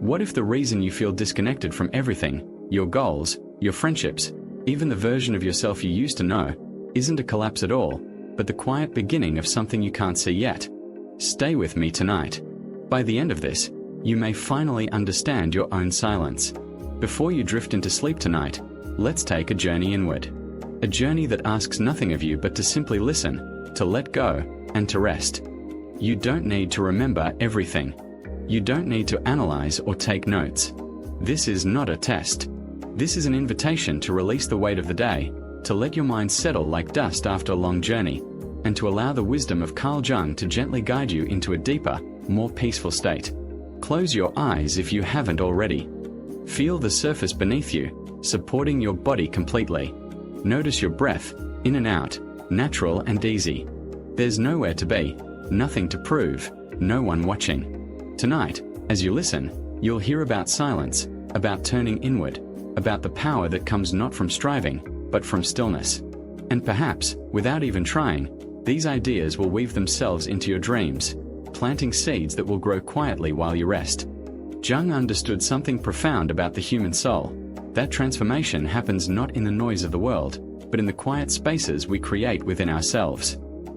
What if the reason you feel disconnected from everything, your goals, your friendships, even the version of yourself you used to know, isn't a collapse at all, but the quiet beginning of something you can't see yet? Stay with me tonight. By the end of this, you may finally understand your own silence. Before you drift into sleep tonight, let's take a journey inward. A journey that asks nothing of you but to simply listen, to let go, and to rest. You don't need to remember everything. You don't need to analyze or take notes. This is not a test. This is an invitation to release the weight of the day, to let your mind settle like dust after a long journey, and to allow the wisdom of Carl Jung to gently guide you into a deeper, more peaceful state. Close your eyes if you haven't already. Feel the surface beneath you, supporting your body completely. Notice your breath, in and out, natural and easy. There's nowhere to be, nothing to prove, no one watching. Tonight, as you listen, you'll hear about silence, about turning inward, about the power that comes not from striving, but from stillness. And perhaps, without even trying, these ideas will weave themselves into your dreams, planting seeds that will grow quietly while you rest. Jung understood something profound about the human soul. That transformation happens not in the noise of the world, but in the quiet spaces we create within ourselves.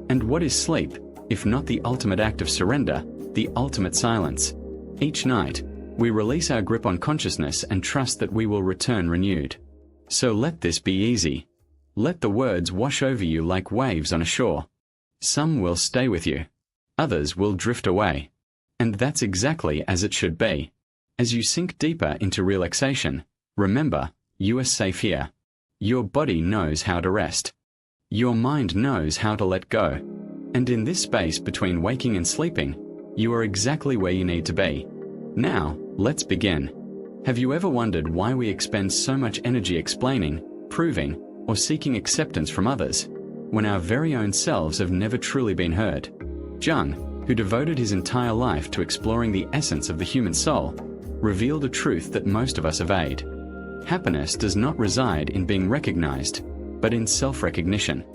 And what is sleep, if not the ultimate act of surrender, the ultimate silence? Each night, we release our grip on consciousness and trust that we will return renewed. So let this be easy. Let the words wash over you like waves on a shore. Some will stay with you. Others will drift away. And that's exactly as it should be. As you sink deeper into relaxation, remember, you are safe here. Your body knows how to rest. Your mind knows how to let go. And in this space between waking and sleeping, you are exactly where you need to be. Now, let's begin. Have you ever wondered why we expend so much energy explaining, proving, or seeking acceptance from others, when our very own selves have never truly been heard? Jung, who devoted his entire life to exploring the essence of the human soul, revealed a truth that most of us evade. Happiness does not reside in being recognized, but in self-recognition.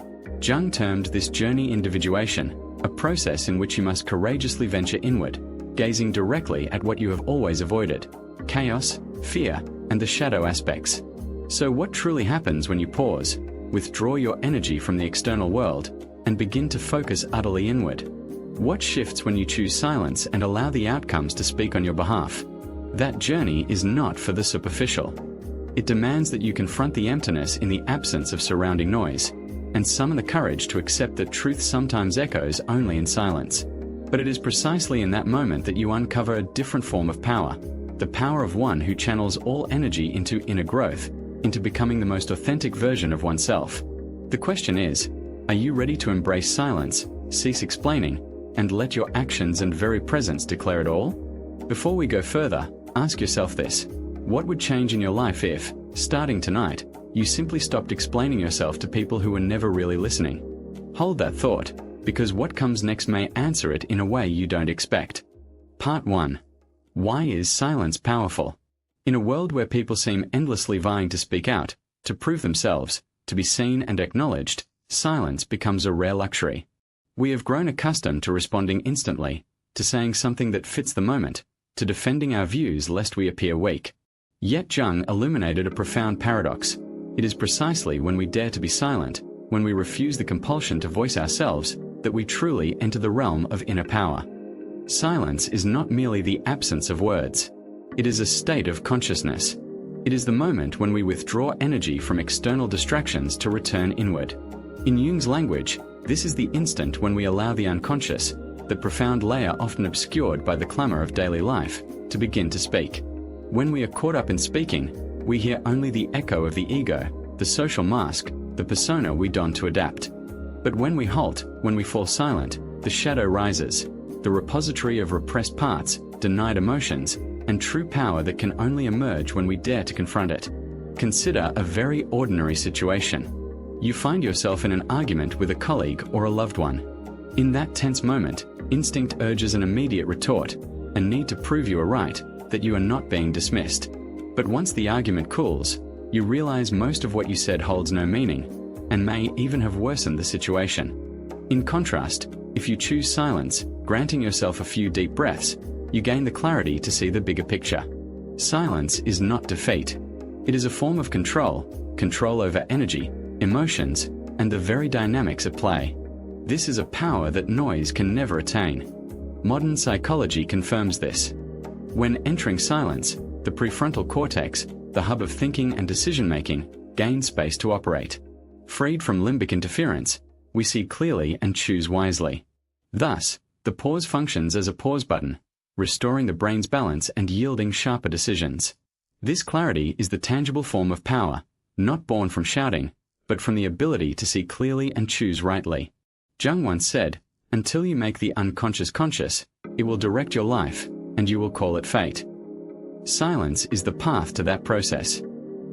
Jung termed this journey individuation, a process in which you must courageously venture inward, gazing directly at what you have always avoided: chaos, fear, and the shadow aspects. So what truly happens when you pause, withdraw your energy from the external world, and begin to focus utterly inward? What shifts when you choose silence and allow the outcomes to speak on your behalf? That journey is not for the superficial. It demands that you confront the emptiness in the absence of surrounding noise, and summon the courage to accept that truth sometimes echoes only in silence. But it is precisely in that moment that you uncover a different form of power, the power of one who channels all energy into inner growth, into becoming the most authentic version of oneself. The question is, are you ready to embrace silence, cease explaining, and let your actions and very presence declare it all? Before we go further, ask yourself this: what would change in your life if, starting tonight, you simply stopped explaining yourself to people who were never really listening? Hold that thought, because what comes next may answer it in a way you don't expect. Part 1. Why is silence powerful? In a world where people seem endlessly vying to speak out, to prove themselves, to be seen and acknowledged, silence becomes a rare luxury. We have grown accustomed to responding instantly, to saying something that fits the moment, to defending our views lest we appear weak. Yet Jung illuminated a profound paradox. It is precisely when we dare to be silent, when we refuse the compulsion to voice ourselves, that we truly enter the realm of inner power. Silence is not merely the absence of words. It is a state of consciousness. It is the moment when we withdraw energy from external distractions to return inward. In Jung's language, this is the instant when we allow the unconscious, the profound layer often obscured by the clamor of daily life, to begin to speak. When we are caught up in speaking, we hear only the echo of the ego, the social mask, the persona we don to adapt. But when we halt, when we fall silent, the shadow rises, the repository of repressed parts, denied emotions, and true power that can only emerge when we dare to confront it. Consider a very ordinary situation. You find yourself in an argument with a colleague or a loved one. In that tense moment, instinct urges an immediate retort, a need to prove you are right, that you are not being dismissed. But once the argument cools, you realize most of what you said holds no meaning, and may even have worsened the situation. In contrast, if you choose silence, granting yourself a few deep breaths, you gain the clarity to see the bigger picture. Silence is not defeat. It is a form of control over energy, emotions, and the very dynamics at play. This is a power that noise can never attain. Modern psychology confirms this. When entering silence, the prefrontal cortex, the hub of thinking and decision-making, gains space to operate. Freed from limbic interference, we see clearly and choose wisely. Thus, the pause functions as a pause button, restoring the brain's balance and yielding sharper decisions. This clarity is the tangible form of power, not born from shouting, but from the ability to see clearly and choose rightly. Jung once said, "Until you make the unconscious conscious, it will direct your life, and you will call it fate." Silence is the path to that process.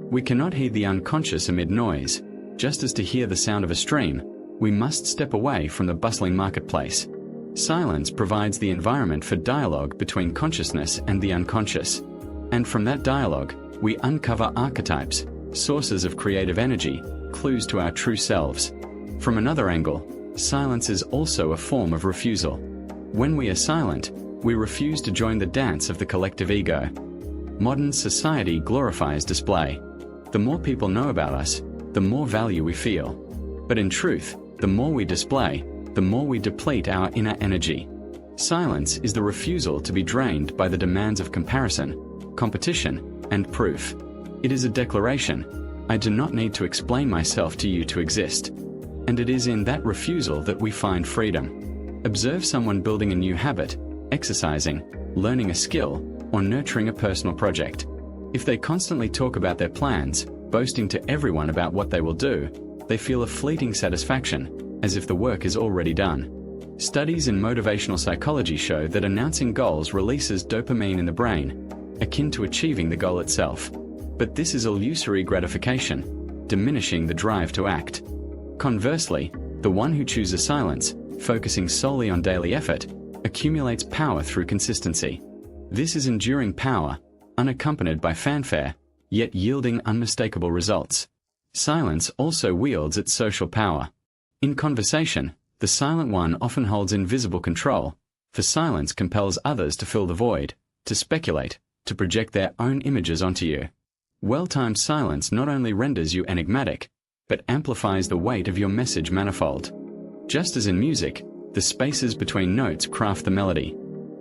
We cannot heed the unconscious amid noise. Just as to hear the sound of a stream, we must step away from the bustling marketplace. Silence provides the environment for dialogue between consciousness and the unconscious. And from that dialogue, we uncover archetypes, sources of creative energy, clues to our true selves. From another angle, silence is also a form of refusal. When we are silent, we refuse to join the dance of the collective ego. Modern society glorifies display. The more people know about us, the more value we feel. But in truth, the more we display, the more we deplete our inner energy. Silence is the refusal to be drained by the demands of comparison, competition, and proof. It is a declaration: I do not need to explain myself to you to exist. And it is in that refusal that we find freedom. Observe someone building a new habit, exercising, learning a skill, or nurturing a personal project. If they constantly talk about their plans, boasting to everyone about what they will do, they feel a fleeting satisfaction, as if the work is already done. Studies in motivational psychology show that announcing goals releases dopamine in the brain, akin to achieving the goal itself. But this is illusory gratification, diminishing the drive to act. Conversely, the one who chooses silence, focusing solely on daily effort, accumulates power through consistency. This is enduring power, unaccompanied by fanfare, yet yielding unmistakable results. Silence also wields its social power. In conversation, the silent one often holds invisible control, for silence compels others to fill the void, to speculate, to project their own images onto you. Well-timed silence not only renders you enigmatic, but amplifies the weight of your message manifold. Just as in music, the spaces between notes craft the melody.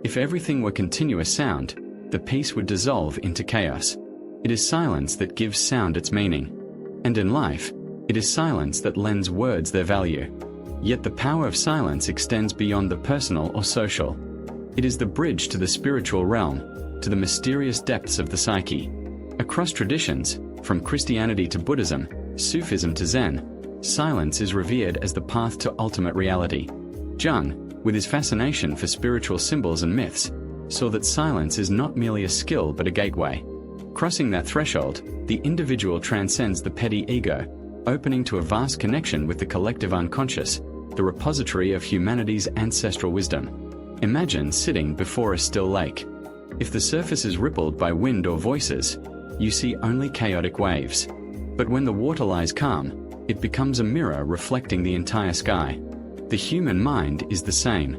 If everything were continuous sound, the piece would dissolve into chaos. It is silence that gives sound its meaning. And in life, it is silence that lends words their value. Yet the power of silence extends beyond the personal or social. It is the bridge to the spiritual realm, to the mysterious depths of the psyche. Across traditions, from Christianity to Buddhism, Sufism to Zen, silence is revered as the path to ultimate reality. Jung, with his fascination for spiritual symbols and myths, saw that silence is not merely a skill but a gateway. Crossing that threshold, the individual transcends the petty ego, opening to a vast connection with the collective unconscious, the repository of humanity's ancestral wisdom. Imagine sitting before a still lake. If the surface is rippled by wind or voices, you see only chaotic waves. But when the water lies calm, it becomes a mirror reflecting the entire sky. The human mind is the same.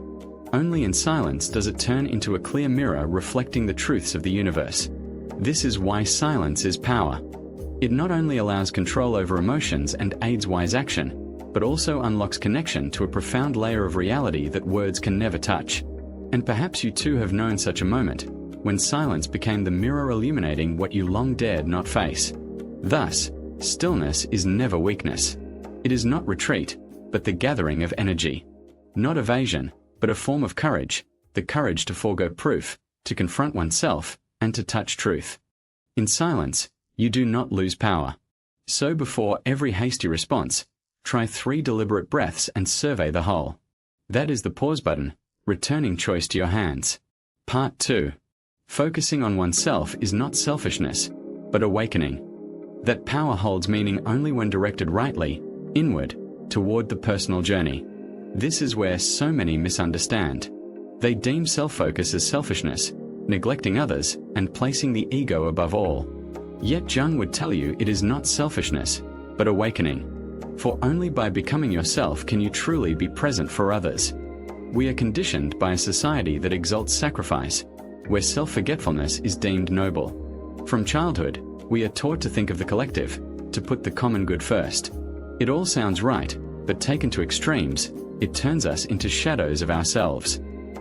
Only in silence does it turn into a clear mirror reflecting the truths of the universe. This is why silence is power. It not only allows control over emotions and aids wise action, but also unlocks connection to a profound layer of reality that words can never touch. And perhaps you too have known such a moment, when silence became the mirror illuminating what you long dared not face. Thus, stillness is never weakness. It is not retreat, but the gathering of energy. Not evasion, but a form of courage, the courage to forego proof, to confront oneself, and to touch truth. In silence, you do not lose power. So before every hasty response, try 3 deliberate breaths and survey the whole. That is the pause button, returning choice to your hands. Part 2. Focusing on oneself is not selfishness, but awakening. That power holds meaning only when directed rightly, inward, toward the personal journey. This is where so many misunderstand. They deem self-focus as selfishness, neglecting others, and placing the ego above all. Yet Jung would tell you it is not selfishness, but awakening. For only by becoming yourself can you truly be present for others. We are conditioned by a society that exalts sacrifice, where self-forgetfulness is deemed noble. From childhood, we are taught to think of the collective, to put the common good first. It all sounds right, but taken to extremes, it turns us into shadows of ourselves.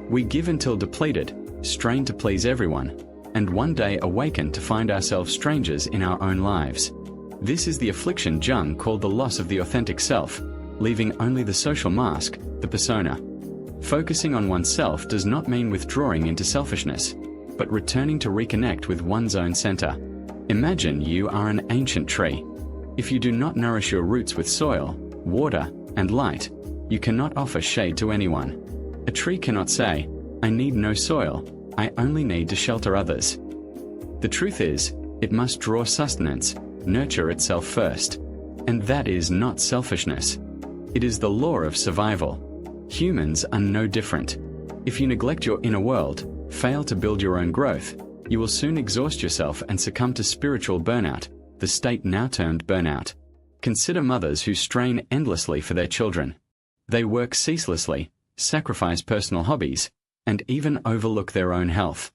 We give until depleted, strain to please everyone, and one day awaken to find ourselves strangers in our own lives. This is the affliction Jung called the loss of the authentic self, leaving only the social mask, the persona. Focusing on oneself does not mean withdrawing into selfishness, but returning to reconnect with one's own center. Imagine you are an ancient tree. If you do not nourish your roots with soil, water, and light, you cannot offer shade to anyone. A tree cannot say, "I need no soil, I only need to shelter others." The truth is, it must draw sustenance, nurture itself first. And that is not selfishness. It is the law of survival. Humans are no different. If you neglect your inner world, fail to build your own growth, you will soon exhaust yourself and succumb to spiritual burnout, the state now termed burnout. Consider mothers who strain endlessly for their children. They work ceaselessly, sacrifice personal hobbies, and even overlook their own health.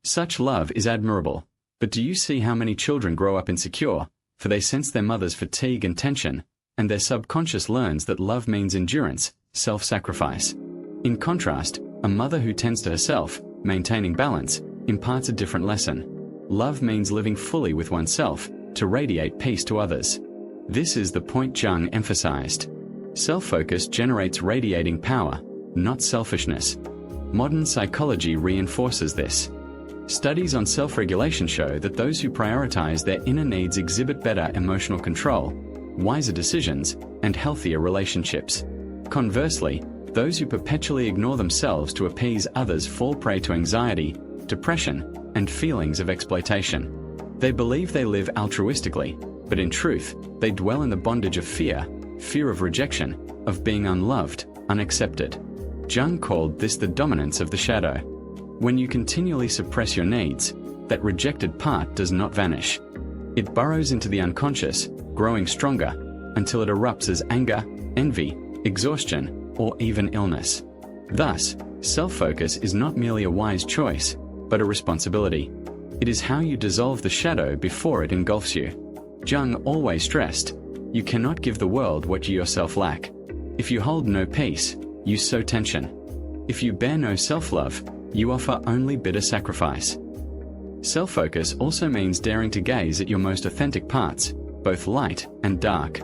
Such love is admirable, but do you see how many children grow up insecure, for they sense their mother's fatigue and tension, and their subconscious learns that love means endurance, self-sacrifice. In contrast, a mother who tends to herself, maintaining balance, imparts a different lesson. Love means living fully with oneself, to radiate peace to others. This is the point Jung emphasized. Self-focus generates radiating power, not selfishness. Modern psychology reinforces this. Studies on self-regulation show that those who prioritize their inner needs exhibit better emotional control, wiser decisions, and healthier relationships. Conversely, those who perpetually ignore themselves to appease others fall prey to anxiety, depression, and feelings of exploitation. They believe they live altruistically, but in truth, they dwell in the bondage of fear of rejection, of being unloved, unaccepted. Jung called this the dominance of the shadow. When you continually suppress your needs, that rejected part does not vanish. It burrows into the unconscious, growing stronger, until it erupts as anger, envy, exhaustion, or even illness. Thus, self-focus is not merely a wise choice, but a responsibility. It is how you dissolve the shadow before it engulfs you. Jung always stressed, you cannot give the world what you yourself lack. If you hold no peace, you sow tension. If you bear no self-love, you offer only bitter sacrifice. Self-focus also means daring to gaze at your most authentic parts, both light and dark.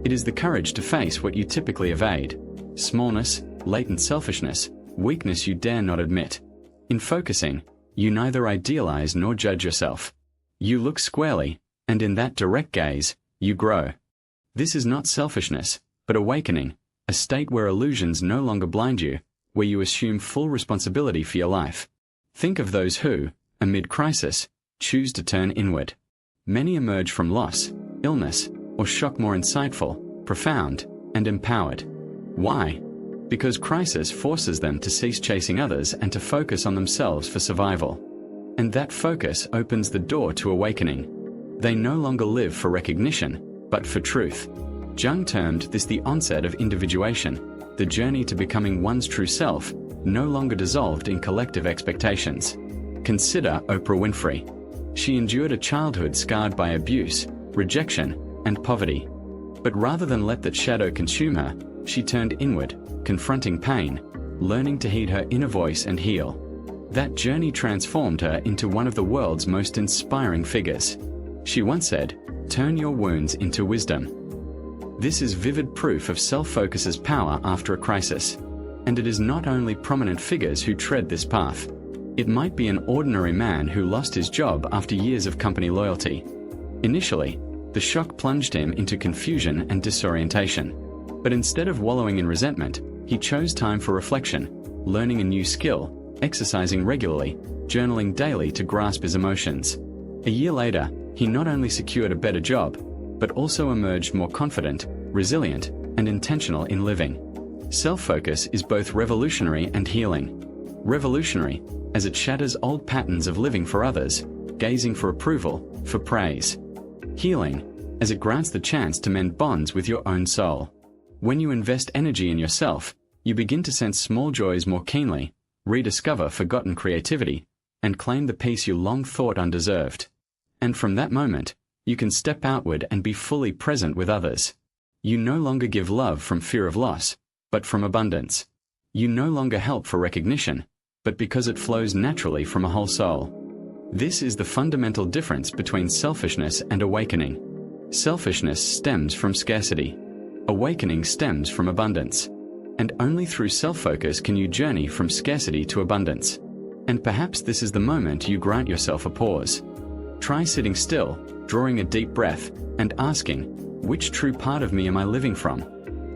It is the courage to face what you typically evade. Smallness, latent selfishness, weakness you dare not admit. In focusing, you neither idealize nor judge yourself. You look squarely, and in that direct gaze, you grow. This is not selfishness, but awakening, a state where illusions no longer blind you, where you assume full responsibility for your life. Think of those who, amid crisis, choose to turn inward. Many emerge from loss, illness, or shock more insightful, profound, and empowered. Why? Because crisis forces them to cease chasing others and to focus on themselves for survival. And that focus opens the door to awakening. They no longer live for recognition, but for truth. Jung termed this the onset of individuation, the journey to becoming one's true self, no longer dissolved in collective expectations. Consider Oprah Winfrey. She endured a childhood scarred by abuse, rejection, and poverty. But rather than let that shadow consume her, she turned inward, confronting pain, learning to heed her inner voice and heal. That journey transformed her into one of the world's most inspiring figures. She once said, "Turn your wounds into wisdom." This is vivid proof of self-focus's power after a crisis. And it is not only prominent figures who tread this path. It might be an ordinary man who lost his job after years of company loyalty. Initially, the shock plunged him into confusion and disorientation. But instead of wallowing in resentment, he chose time for reflection, learning a new skill, exercising regularly, journaling daily to grasp his emotions. A year later, he not only secured a better job, but also emerged more confident, resilient, and intentional in living. Self-focus is both revolutionary and healing. Revolutionary, as it shatters old patterns of living for others, gazing for approval, for praise. Healing, as it grants the chance to mend bonds with your own soul. When you invest energy in yourself, you begin to sense small joys more keenly, rediscover forgotten creativity, and claim the peace you long thought undeserved. And from that moment, you can step outward and be fully present with others. You no longer give love from fear of loss, but from abundance. You no longer help for recognition, but because it flows naturally from a whole soul. This is the fundamental difference between selfishness and awakening. Selfishness stems from scarcity. Awakening stems from abundance. And only through self-focus can you journey from scarcity to abundance. And perhaps this is the moment you grant yourself a pause. Try sitting still, drawing a deep breath, and asking, which true part of me am I living from?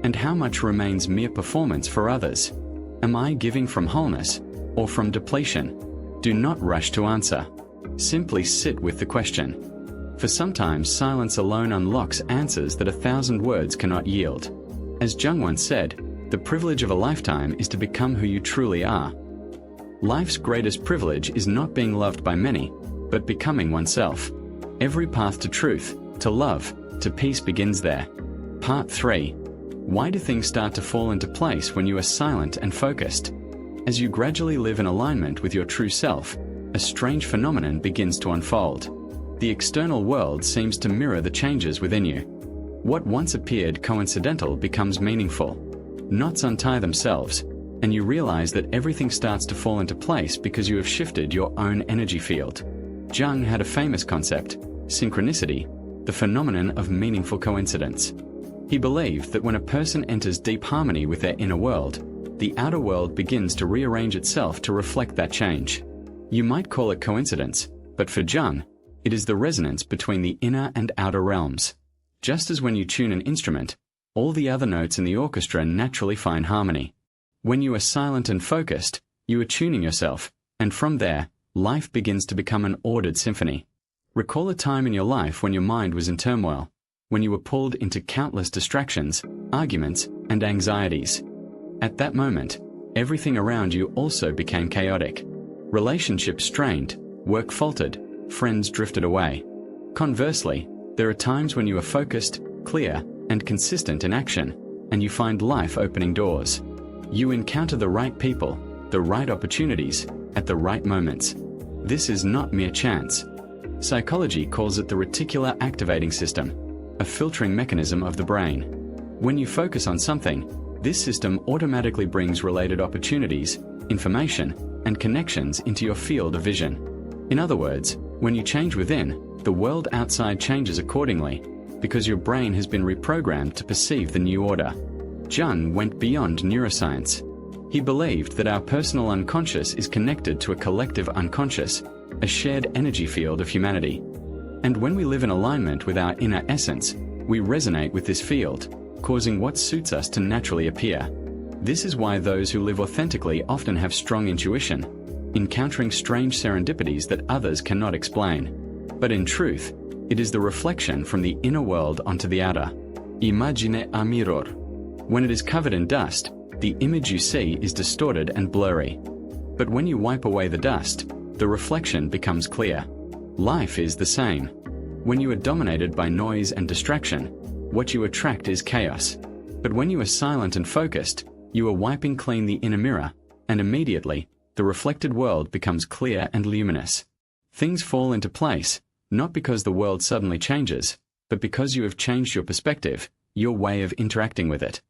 And how much remains mere performance for others? Am I giving from wholeness, or from depletion? Do not rush to answer. Simply sit with the question. For sometimes silence alone unlocks answers that 1,000 words cannot yield. As Jung once said, the privilege of a lifetime is to become who you truly are. Life's greatest privilege is not being loved by many, but becoming oneself. Every path to truth, to love, to peace begins there. Part 3. Why do things start to fall into place when you are silent and focused? As you gradually live in alignment with your true self, a strange phenomenon begins to unfold. The external world seems to mirror the changes within you. What once appeared coincidental becomes meaningful. Knots untie themselves, and you realize that everything starts to fall into place because you have shifted your own energy field. Jung had a famous concept, synchronicity, the phenomenon of meaningful coincidence. He believed that when a person enters deep harmony with their inner world, the outer world begins to rearrange itself to reflect that change. You might call it coincidence, but for Jung, it is the resonance between the inner and outer realms. Just as when you tune an instrument, all the other notes in the orchestra naturally find harmony. When you are silent and focused, you are tuning yourself, and from there, life begins to become an ordered symphony. Recall a time in your life when your mind was in turmoil, when you were pulled into countless distractions, arguments, and anxieties. At that moment, everything around you also became chaotic. Relationships strained, work faltered, friends drifted away. Conversely, there are times when you are focused, clear, and consistent in action, and you find life opening doors. You encounter the right people, the right opportunities, at the right moments. This is not mere chance. Psychology calls it the reticular activating system, a filtering mechanism of the brain. When you focus on something, this system automatically brings related opportunities, information, and connections into your field of vision. In other words, when you change within, the world outside changes accordingly, because your brain has been reprogrammed to perceive the new order. Jung went beyond neuroscience. He believed that our personal unconscious is connected to a collective unconscious, a shared energy field of humanity. And when we live in alignment with our inner essence, we resonate with this field, causing what suits us to naturally appear. This is why those who live authentically often have strong intuition, encountering strange serendipities that others cannot explain. But in truth, it is the reflection from the inner world onto the outer. Imagine a mirror. When it is covered in dust, the image you see is distorted and blurry. But when you wipe away the dust, the reflection becomes clear. Life is the same. When you are dominated by noise and distraction, what you attract is chaos. But when you are silent and focused, you are wiping clean the inner mirror, and immediately, the reflected world becomes clear and luminous. Things fall into place, not because the world suddenly changes, but because you have changed your perspective, your way of interacting with it.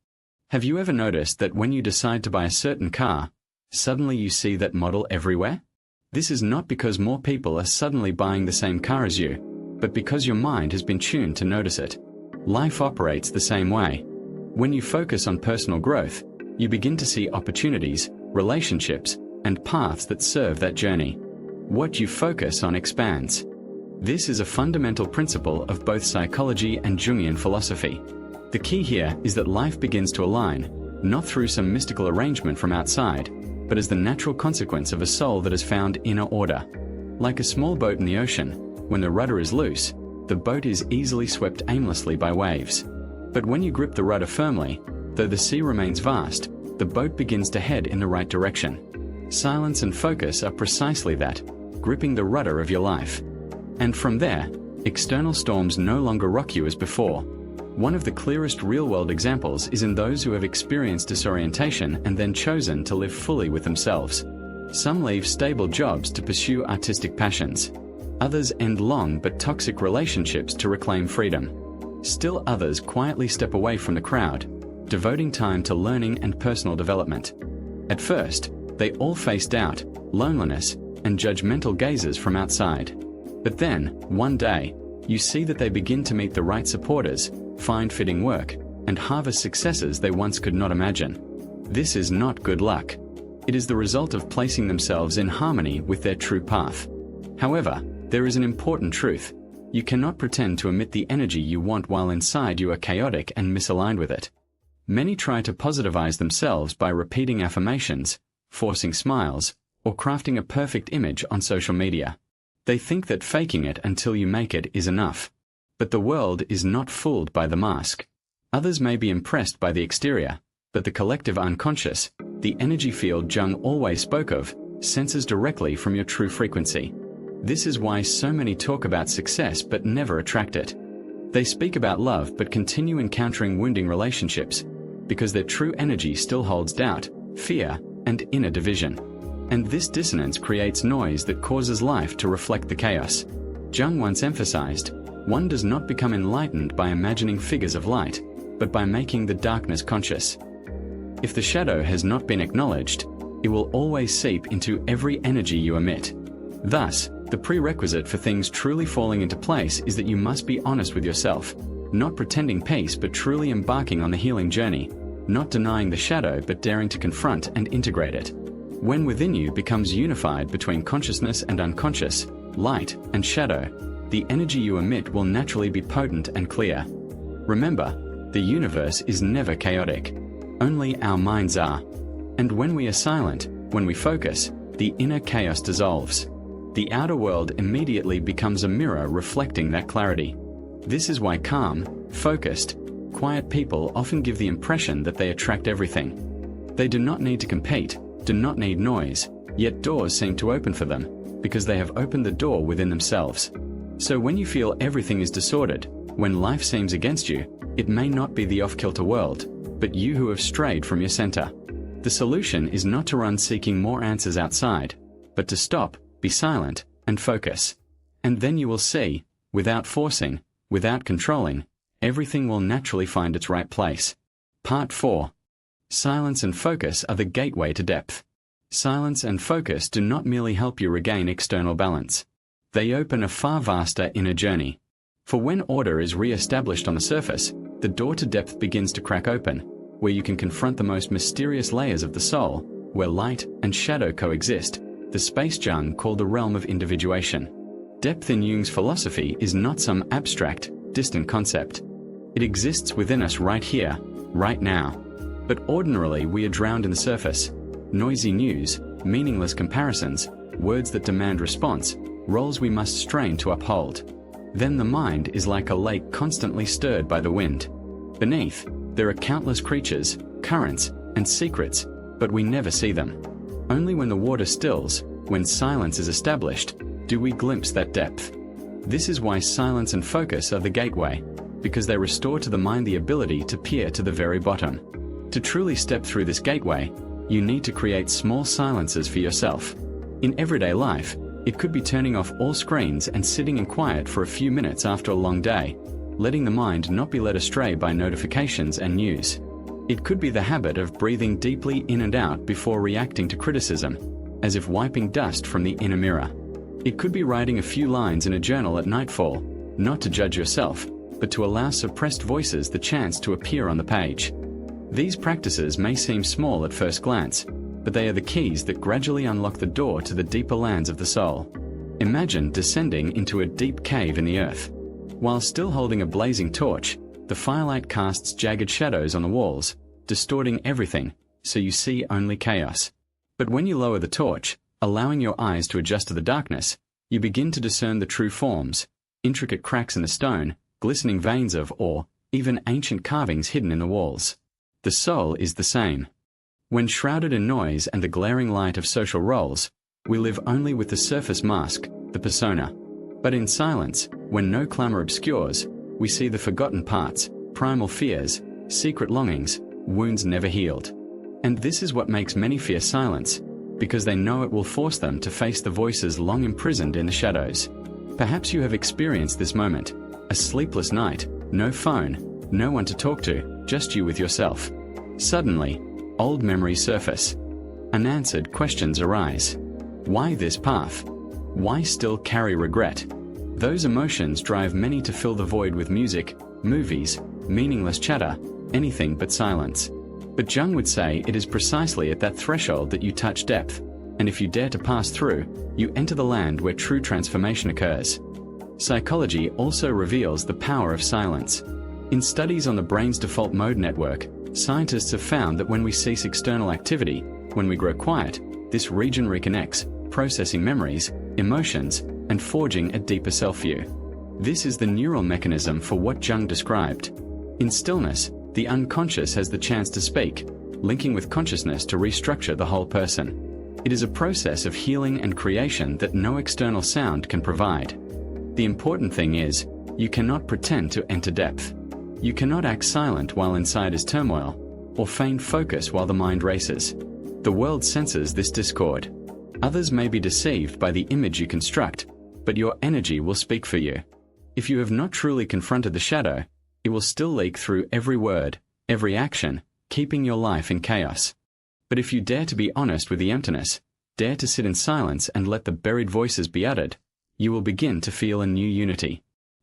Have you ever noticed that when you decide to buy a certain car, suddenly you see that model everywhere? This is not because more people are suddenly buying the same car as you, but because your mind has been tuned to notice it. Life operates the same way. When you focus on personal growth, you begin to see opportunities, relationships, and paths that serve that journey. What you focus on expands. This is a fundamental principle of both psychology and Jungian philosophy. The key here is that life begins to align, not through some mystical arrangement from outside, but as the natural consequence of a soul that has found inner order. Like a small boat in the ocean, when the rudder is loose, the boat is easily swept aimlessly by waves. But when you grip the rudder firmly, though the sea remains vast, the boat begins to head in the right direction. Silence and focus are precisely that, gripping the rudder of your life. And from there, external storms no longer rock you as before. One of the clearest real-world examples is in those who have experienced disorientation and then chosen to live fully with themselves. Some leave stable jobs to pursue artistic passions. Others end long but toxic relationships to reclaim freedom. Still others quietly step away from the crowd, devoting time to learning and personal development. At first, they all face doubt, loneliness, and judgmental gazes from outside. But then, one day, you see that they begin to meet the right supporters, find fitting work, and harvest successes they once could not imagine. This is not good luck. It is the result of placing themselves in harmony with their true path. However, there is an important truth. You cannot pretend to emit the energy you want while inside you are chaotic and misaligned with it. Many try to positivize themselves by repeating affirmations, forcing smiles, or crafting a perfect image on social media. They think that faking it until you make it is enough. But the world is not fooled by the mask. Others may be impressed by the exterior, but the collective unconscious, the energy field Jung always spoke of, senses directly from your true frequency. This is why so many talk about success but never attract it. They speak about love but continue encountering wounding relationships, because their true energy still holds doubt, fear, and inner division. And this dissonance creates noise that causes life to reflect the chaos. Jung once emphasized, one does not become enlightened by imagining figures of light, but by making the darkness conscious. If the shadow has not been acknowledged, it will always seep into every energy you emit. Thus, the prerequisite for things truly falling into place is that you must be honest with yourself, not pretending peace but truly embarking on the healing journey, not denying the shadow but daring to confront and integrate it. When within you becomes unified between consciousness and unconscious, light and shadow, the energy you emit will naturally be potent and clear. Remember, the universe is never chaotic. Only our minds are. And when we are silent, when we focus, the inner chaos dissolves. The outer world immediately becomes a mirror reflecting that clarity. This is why calm, focused, quiet people often give the impression that they attract everything. They do not need to compete, do not need noise, yet doors seem to open for them, because they have opened the door within themselves. So when you feel everything is disordered, when life seems against you, it may not be the off-kilter world, but you who have strayed from your center. The solution is not to run seeking more answers outside, but to stop, be silent, and focus. And then you will see, without forcing, without controlling, everything will naturally find its right place. Part 4. Silence and focus are the gateway to depth. Silence and focus do not merely help you regain external balance. They open a far vaster inner journey. For when order is re-established on the surface, the door to depth begins to crack open, where you can confront the most mysterious layers of the soul, where light and shadow coexist, the space Jung called the realm of individuation. Depth in Jung's philosophy is not some abstract, distant concept. It exists within us right here, right now. But ordinarily we are drowned in the surface. Noisy news, meaningless comparisons, words that demand response, roles we must strain to uphold. Then the mind is like a lake constantly stirred by the wind. Beneath, there are countless creatures, currents, and secrets, but we never see them. Only when the water stills, when silence is established, do we glimpse that depth. This is why silence and focus are the gateway, because they restore to the mind the ability to peer to the very bottom. To truly step through this gateway, you need to create small silences for yourself. In everyday life, it could be turning off all screens and sitting in quiet for a few minutes after a long day, letting the mind not be led astray by notifications and news. It could be the habit of breathing deeply in and out before reacting to criticism, as if wiping dust from the inner mirror. It could be writing a few lines in a journal at nightfall, not to judge yourself, but to allow suppressed voices the chance to appear on the page. These practices may seem small at first glance, but they are the keys that gradually unlock the door to the deeper lands of the soul. Imagine descending into a deep cave in the earth. While still holding a blazing torch, the firelight casts jagged shadows on the walls, distorting everything, so you see only chaos. But when you lower the torch, allowing your eyes to adjust to the darkness, you begin to discern the true forms, intricate cracks in the stone, glistening veins of or even ancient carvings hidden in the walls. The soul is the same. When shrouded in noise and the glaring light of social roles, we live only with the surface mask, the persona. But in silence, when no clamor obscures, we see the forgotten parts, primal fears, secret longings, wounds never healed. And this is what makes many fear silence, because they know it will force them to face the voices long imprisoned in the shadows. Perhaps you have experienced this moment, a sleepless night, no phone, no one to talk to, just you with yourself. Suddenly, old memories surface. Unanswered questions arise. Why this path? Why still carry regret? Those emotions drive many to fill the void with music, movies, meaningless chatter, anything but silence. But Jung would say it is precisely at that threshold that you touch depth, and if you dare to pass through, you enter the land where true transformation occurs. Psychology also reveals the power of silence. In studies on the brain's default mode network, scientists have found that when we cease external activity, when we grow quiet, this region reconnects, processing memories, emotions, and forging a deeper self-view. This is the neural mechanism for what Jung described. In stillness, the unconscious has the chance to speak, linking with consciousness to restructure the whole person. It is a process of healing and creation that no external sound can provide. The important thing is, you cannot pretend to enter depth. You cannot act silent while inside is turmoil, or feign focus while the mind races. The world senses this discord. Others may be deceived by the image you construct, but your energy will speak for you. If you have not truly confronted the shadow, it will still leak through every word, every action, keeping your life in chaos. But if you dare to be honest with the emptiness, dare to sit in silence and let the buried voices be uttered, you will begin to feel a new unity.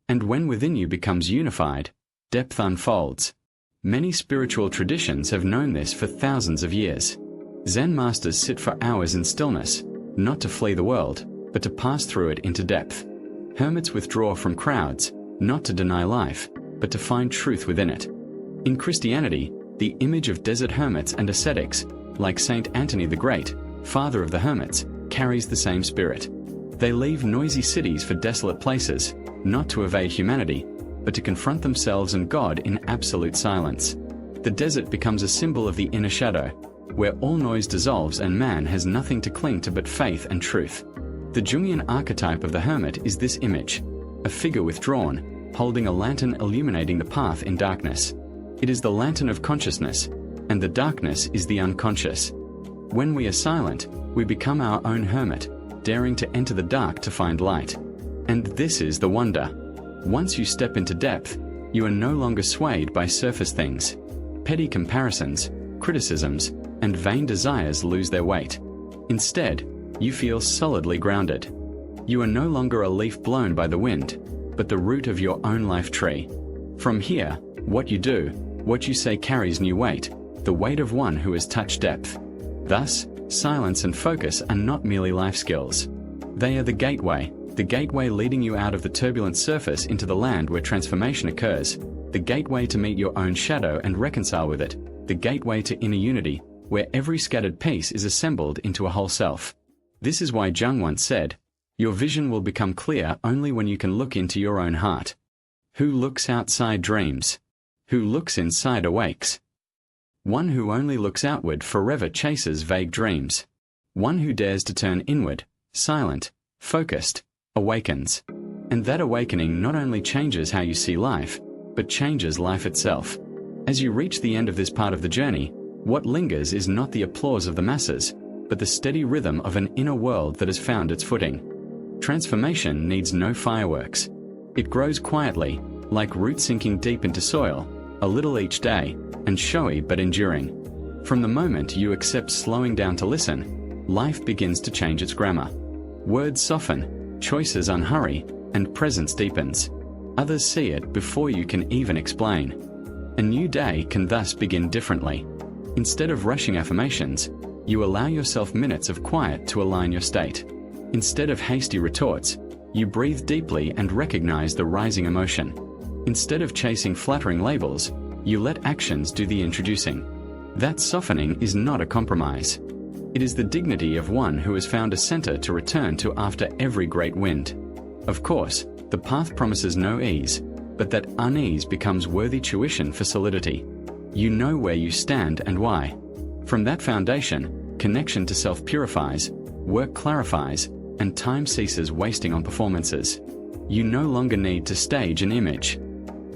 And when within you becomes unified, depth unfolds. Many spiritual traditions have known this for thousands of years. Zen masters sit for hours in stillness, not to flee the world, but to pass through it into depth. Hermits withdraw from crowds, not to deny life, but to find truth within it. In Christianity, the image of desert hermits and ascetics, like Saint Anthony the Great, father of the hermits, carries the same spirit. They leave noisy cities for desolate places, not to evade humanity, but to confront themselves and God in absolute silence. The desert becomes a symbol of the inner shadow, where all noise dissolves and man has nothing to cling to but faith and truth. The Jungian archetype of the hermit is this image, a figure withdrawn, holding a lantern illuminating the path in darkness. It is the lantern of consciousness, and the darkness is the unconscious. When we are silent, we become our own hermit, daring to enter the dark to find light. And this is the wonder. Once you step into depth, you are no longer swayed by surface things. Petty comparisons, criticisms, and vain desires lose their weight. Instead, you feel solidly grounded. You are no longer a leaf blown by the wind, but the root of your own life tree. From here, what you do, what you say carries new weight, the weight of one who has touched depth. Thus, silence and focus are not merely life skills. They are the gateway leading you out of the turbulent surface into the land where transformation occurs, the gateway to meet your own shadow and reconcile with it, the gateway to inner unity, where every scattered piece is assembled into a whole self. This is why Jung once said, "Your vision will become clear only when you can look into your own heart. Who looks outside dreams. Who looks inside awakes. One who only looks outward forever chases vague dreams. One who dares to turn inward, silent, focused, awakens." And that awakening not only changes how you see life, but changes life itself. As you reach the end of this part of the journey, what lingers is not the applause of the masses, but the steady rhythm of an inner world that has found its footing. Transformation needs no fireworks. It grows quietly, like roots sinking deep into soil, a little each day, and showy but enduring. From the moment you accept slowing down to listen, life begins to change its grammar. Words soften, choices unhurry, and presence deepens. Others see it before you can even explain. A new day can thus begin differently. Instead of rushing affirmations, you allow yourself minutes of quiet to align your state. Instead of hasty retorts, you breathe deeply and recognize the rising emotion. Instead of chasing flattering labels, you let actions do the introducing. That softening is not a compromise. It is the dignity of one who has found a center to return to after every great wind. Of course, the path promises no ease, but that unease becomes worthy tuition for solidity. You know where you stand and why. From that foundation, connection to self purifies, work clarifies, and time ceases wasting on performances. You no longer need to stage an image.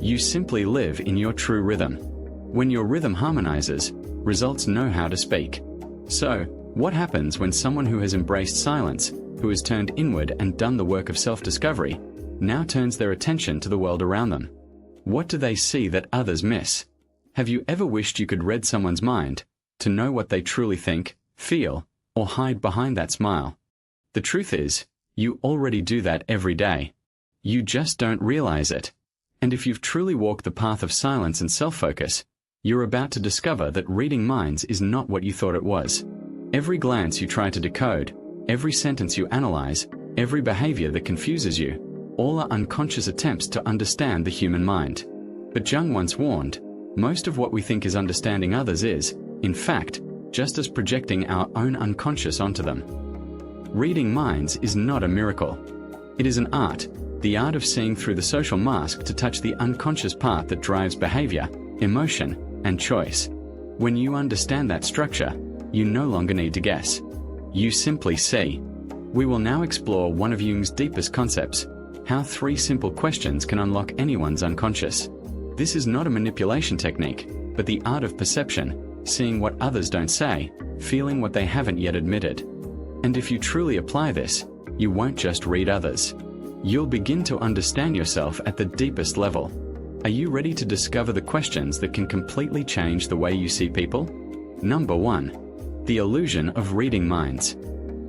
You simply live in your true rhythm. When your rhythm harmonizes, results know how to speak. So, what happens when someone who has embraced silence, who who has turned inward and done the work of self-discovery, now turns their attention to the world around them. What do they see that others miss? Have you ever wished you could read someone's mind, to know what they truly think, feel, or hide behind that smile? The truth is, you already do that every day. You just don't realize it. And if you've truly walked the path of silence and self-focus, you're about to discover that reading minds is not what you thought it was. Every glance you try to decode, every sentence you analyze, every behavior that confuses you, all are unconscious attempts to understand the human mind. But Jung once warned, most of what we think is understanding others is, in fact, just us projecting our own unconscious onto them. Reading minds is not a miracle. It is an art, the art of seeing through the social mask to touch the unconscious part that drives behavior, emotion, and choice. When you understand that structure, you no longer need to guess. You simply see. We will now explore one of Jung's deepest concepts, how 3 simple questions can unlock anyone's unconscious. This is not a manipulation technique, but the art of perception, seeing what others don't say, feeling what they haven't yet admitted. And if you truly apply this, you won't just read others. You'll begin to understand yourself at the deepest level. Are you ready to discover the questions that can completely change the way you see people? Number 1. The illusion of reading minds.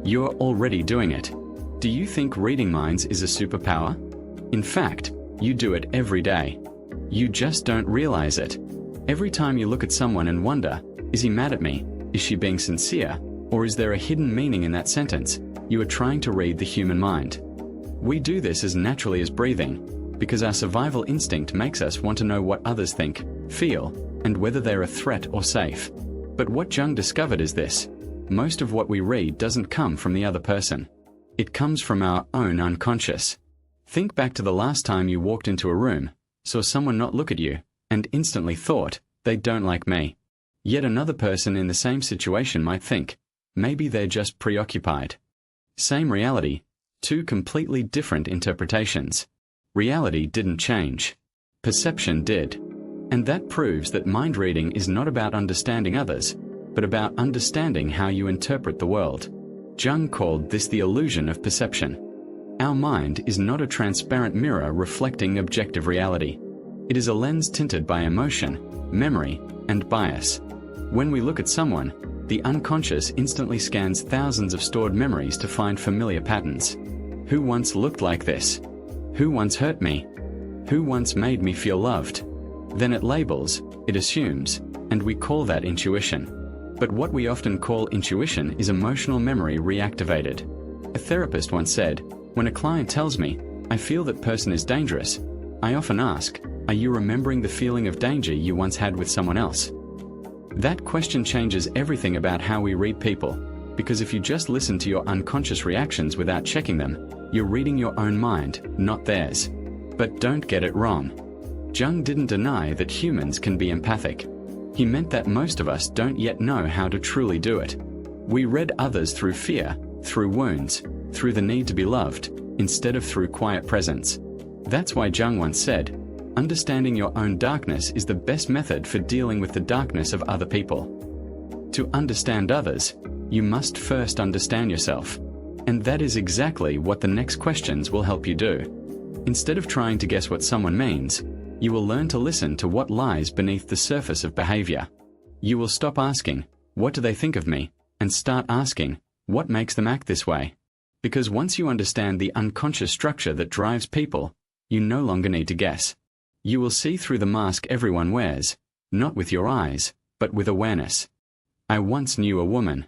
You're already doing it. Do you think reading minds is a superpower? In fact, you do it every day. You just don't realize it. Every time you look at someone and wonder, is he mad at me? Is she being sincere? Or is there a hidden meaning in that sentence? You are trying to read the human mind. We do this as naturally as breathing, because our survival instinct makes us want to know what others think, feel, and whether they're a threat or safe. But what Jung discovered is this: most of what we read doesn't come from the other person. It comes from our own unconscious. Think back to the last time you walked into a room, saw someone not look at you, and instantly thought, they don't like me. Yet another person in the same situation might think, maybe they're just preoccupied. Same reality, 2 completely different interpretations. Reality didn't change. Perception did. And that proves that mind reading is not about understanding others, but about understanding how you interpret the world. Jung called this the illusion of perception. Our mind is not a transparent mirror reflecting objective reality. It is a lens tinted by emotion, memory, and bias. When we look at someone, the unconscious instantly scans thousands of stored memories to find familiar patterns. Who once looked like this? Who once hurt me? Who once made me feel loved? Then it labels, it assumes, and we call that intuition. But what we often call intuition is emotional memory reactivated. A therapist once said, when a client tells me, I feel that person is dangerous, I often ask, are you remembering the feeling of danger you once had with someone else? That question changes everything about how we read people, because if you just listen to your unconscious reactions without checking them, you're reading your own mind, not theirs. But don't get it wrong. Jung didn't deny that humans can be empathic. He meant that most of us don't yet know how to truly do it. We read others through fear, through wounds, through the need to be loved, instead of through quiet presence. That's why Jung once said, understanding your own darkness is the best method for dealing with the darkness of other people. To understand others, you must first understand yourself. And that is exactly what the next questions will help you do. Instead of trying to guess what someone means, you will learn to listen to what lies beneath the surface of behavior. You will stop asking, what do they think of me? And start asking, what makes them act this way? Because once you understand the unconscious structure that drives people, you no longer need to guess. You will see through the mask everyone wears, not with your eyes, but with awareness. I once knew a woman.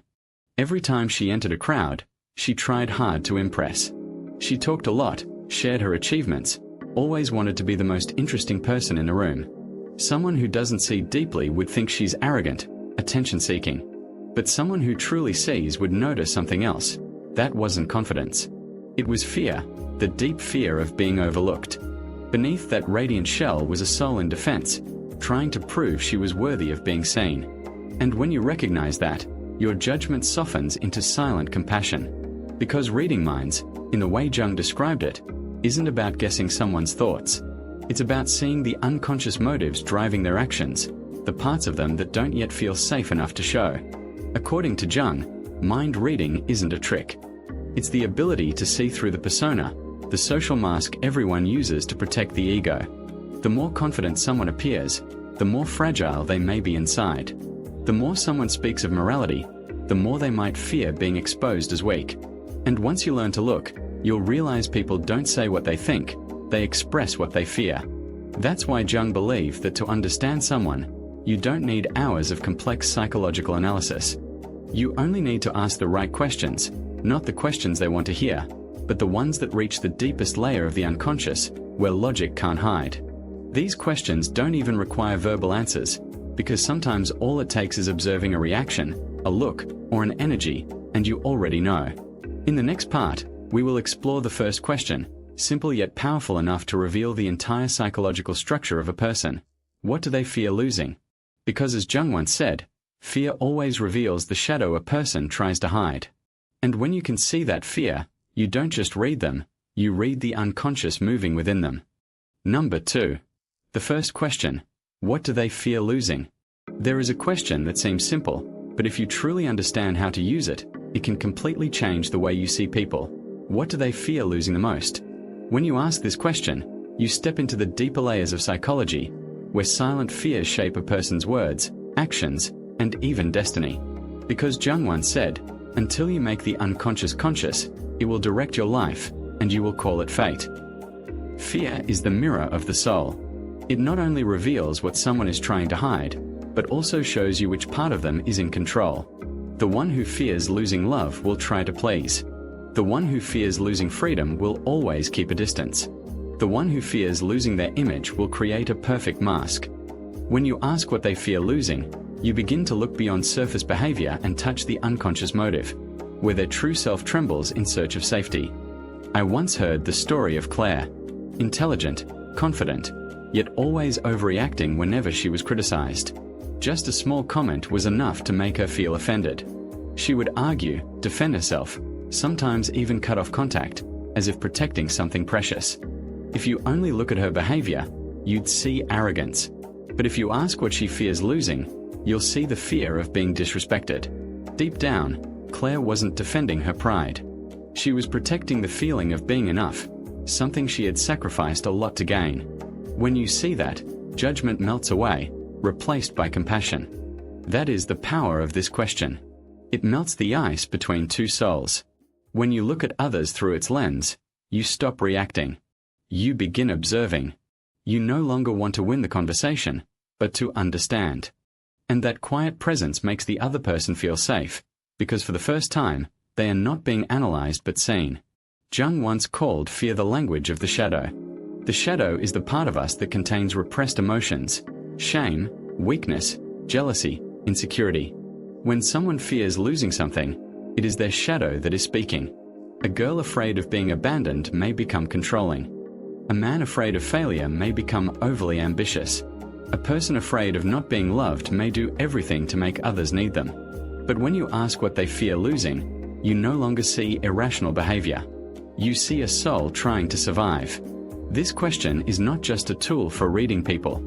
Every time she entered a crowd, she tried hard to impress. She talked a lot, shared her achievements, always wanted to be the most interesting person in the room. Someone who doesn't see deeply would think she's arrogant, attention-seeking. But someone who truly sees would notice something else. That wasn't confidence. It was fear, the deep fear of being overlooked. Beneath that radiant shell was a soul in defense, trying to prove she was worthy of being seen. And when you recognize that, your judgment softens into silent compassion. Because reading minds, in the way Jung described it, isn't about guessing someone's thoughts. It's about seeing the unconscious motives driving their actions, the parts of them that don't yet feel safe enough to show. According to Jung, mind reading isn't a trick. It's the ability to see through the persona, the social mask everyone uses to protect the ego. The more confident someone appears, the more fragile they may be inside. The more someone speaks of morality, the more they might fear being exposed as weak. And once you learn to look, you'll realize people don't say what they think, they express what they fear. That's why Jung believed that to understand someone, you don't need hours of complex psychological analysis. You only need to ask the right questions, not the questions they want to hear, but the ones that reach the deepest layer of the unconscious, where logic can't hide. These questions don't even require verbal answers, because sometimes all it takes is observing a reaction, a look, or an energy, and you already know. In the next part, we will explore the first question, simple yet powerful enough to reveal the entire psychological structure of a person. What do they fear losing? Because as Jung once said, fear always reveals the shadow a person tries to hide. And when you can see that fear, you don't just read them, you read the unconscious moving within them. Number 2. The first question, what do they fear losing? There is a question that seems simple, but if you truly understand how to use it, it can completely change the way you see people. What do they fear losing the most? When you ask this question, you step into the deeper layers of psychology, where silent fears shape a person's words, actions, and even destiny. Because Jung once said, until you make the unconscious conscious, it will direct your life, and you will call it fate. Fear is the mirror of the soul. It not only reveals what someone is trying to hide, but also shows you which part of them is in control. The one who fears losing love will try to please. The one who fears losing freedom will always keep a distance. The one who fears losing their image will create a perfect mask. When you ask what they fear losing, you begin to look beyond surface behavior and touch the unconscious motive, where their true self trembles in search of safety. I once heard the story of Claire. Intelligent, confident, yet always overreacting whenever she was criticized. Just a small comment was enough to make her feel offended. She would argue, defend herself, sometimes even cut off contact, as if protecting something precious. If you only look at her behavior, you'd see arrogance. But if you ask what she fears losing, you'll see the fear of being disrespected. Deep down, Claire wasn't defending her pride. She was protecting the feeling of being enough, something she had sacrificed a lot to gain. When you see that, judgment melts away, replaced by compassion. That is the power of this question. It melts the ice between two souls. When you look at others through its lens, you stop reacting. You begin observing. You no longer want to win the conversation, but to understand. And that quiet presence makes the other person feel safe, because for the first time, they are not being analyzed but seen. Jung once called fear the language of the shadow. The shadow is the part of us that contains repressed emotions, shame, weakness, jealousy, insecurity. When someone fears losing something, it is their shadow that is speaking. A girl afraid of being abandoned may become controlling. A man afraid of failure may become overly ambitious. A person afraid of not being loved may do everything to make others need them. But when you ask what they fear losing, you no longer see irrational behavior. You see a soul trying to survive. This question is not just a tool for reading people.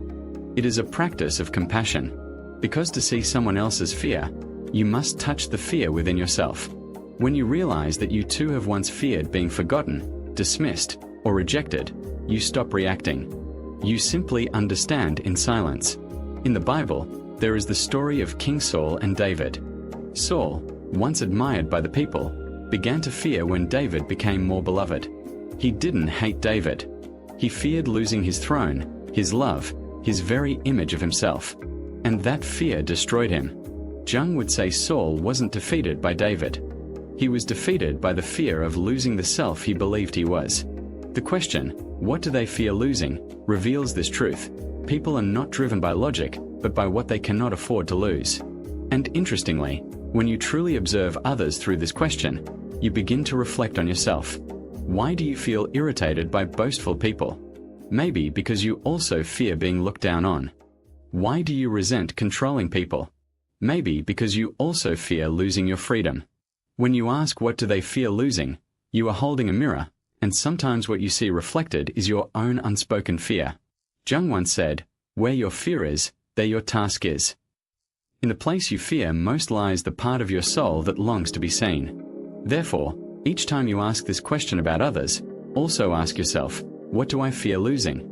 It is a practice of compassion. Because to see someone else's fear, you must touch the fear within yourself. When you realize that you too have once feared being forgotten, dismissed, or rejected, you stop reacting. You simply understand in silence. In the Bible, there is the story of King Saul and David. Saul, once admired by the people, began to fear when David became more beloved. He didn't hate David. He feared losing his throne, his love, his very image of himself. And that fear destroyed him. Jung would say Saul wasn't defeated by David. He was defeated by the fear of losing the self he believed he was. The question, what do they fear losing, reveals this truth. People are not driven by logic, but by what they cannot afford to lose. And interestingly, when you truly observe others through this question, you begin to reflect on yourself. Why do you feel irritated by boastful people? Maybe because you also fear being looked down on. Why do you resent controlling people? Maybe because you also fear losing your freedom. When you ask what do they fear losing, you are holding a mirror, and sometimes what you see reflected is your own unspoken fear. Jung once said, where your fear is, there your task is. In the place you fear most lies the part of your soul that longs to be seen. Therefore, Each time you ask this question about others, also ask yourself, what do I fear losing?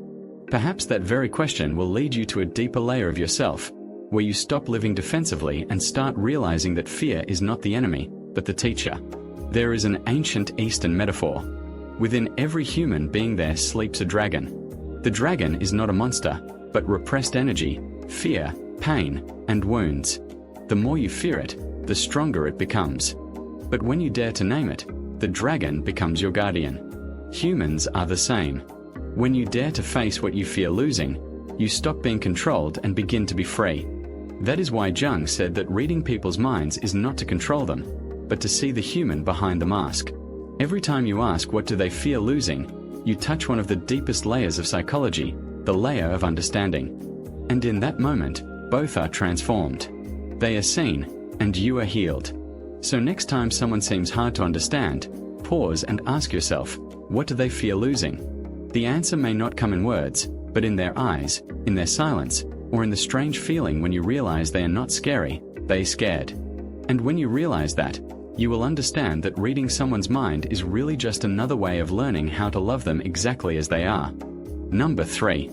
Perhaps that very question will lead you to a deeper layer of yourself, where you stop living defensively and start realizing that fear is not the enemy, but the teacher. There is an ancient Eastern metaphor. Within every human being there sleeps a dragon. The dragon is not a monster, but repressed energy, fear, pain, and wounds. The more you fear it, the stronger it becomes. But when you dare to name it, the dragon becomes your guardian. Humans are the same. When you dare to face what you fear losing, you stop being controlled and begin to be free. That is why Jung said that reading people's minds is not to control them, but to see the human behind the mask. Every time you ask what do they fear losing, you touch one of the deepest layers of psychology, the layer of understanding. And in that moment, both are transformed. They are seen, and you are healed. So next time someone seems hard to understand, pause and ask yourself, what do they fear losing? The answer may not come in words, but in their eyes, in their silence, or in the strange feeling when you realize they are not scary, they are scared. And when you realize that, you will understand that reading someone's mind is really just another way of learning how to love them exactly as they are. Number 3.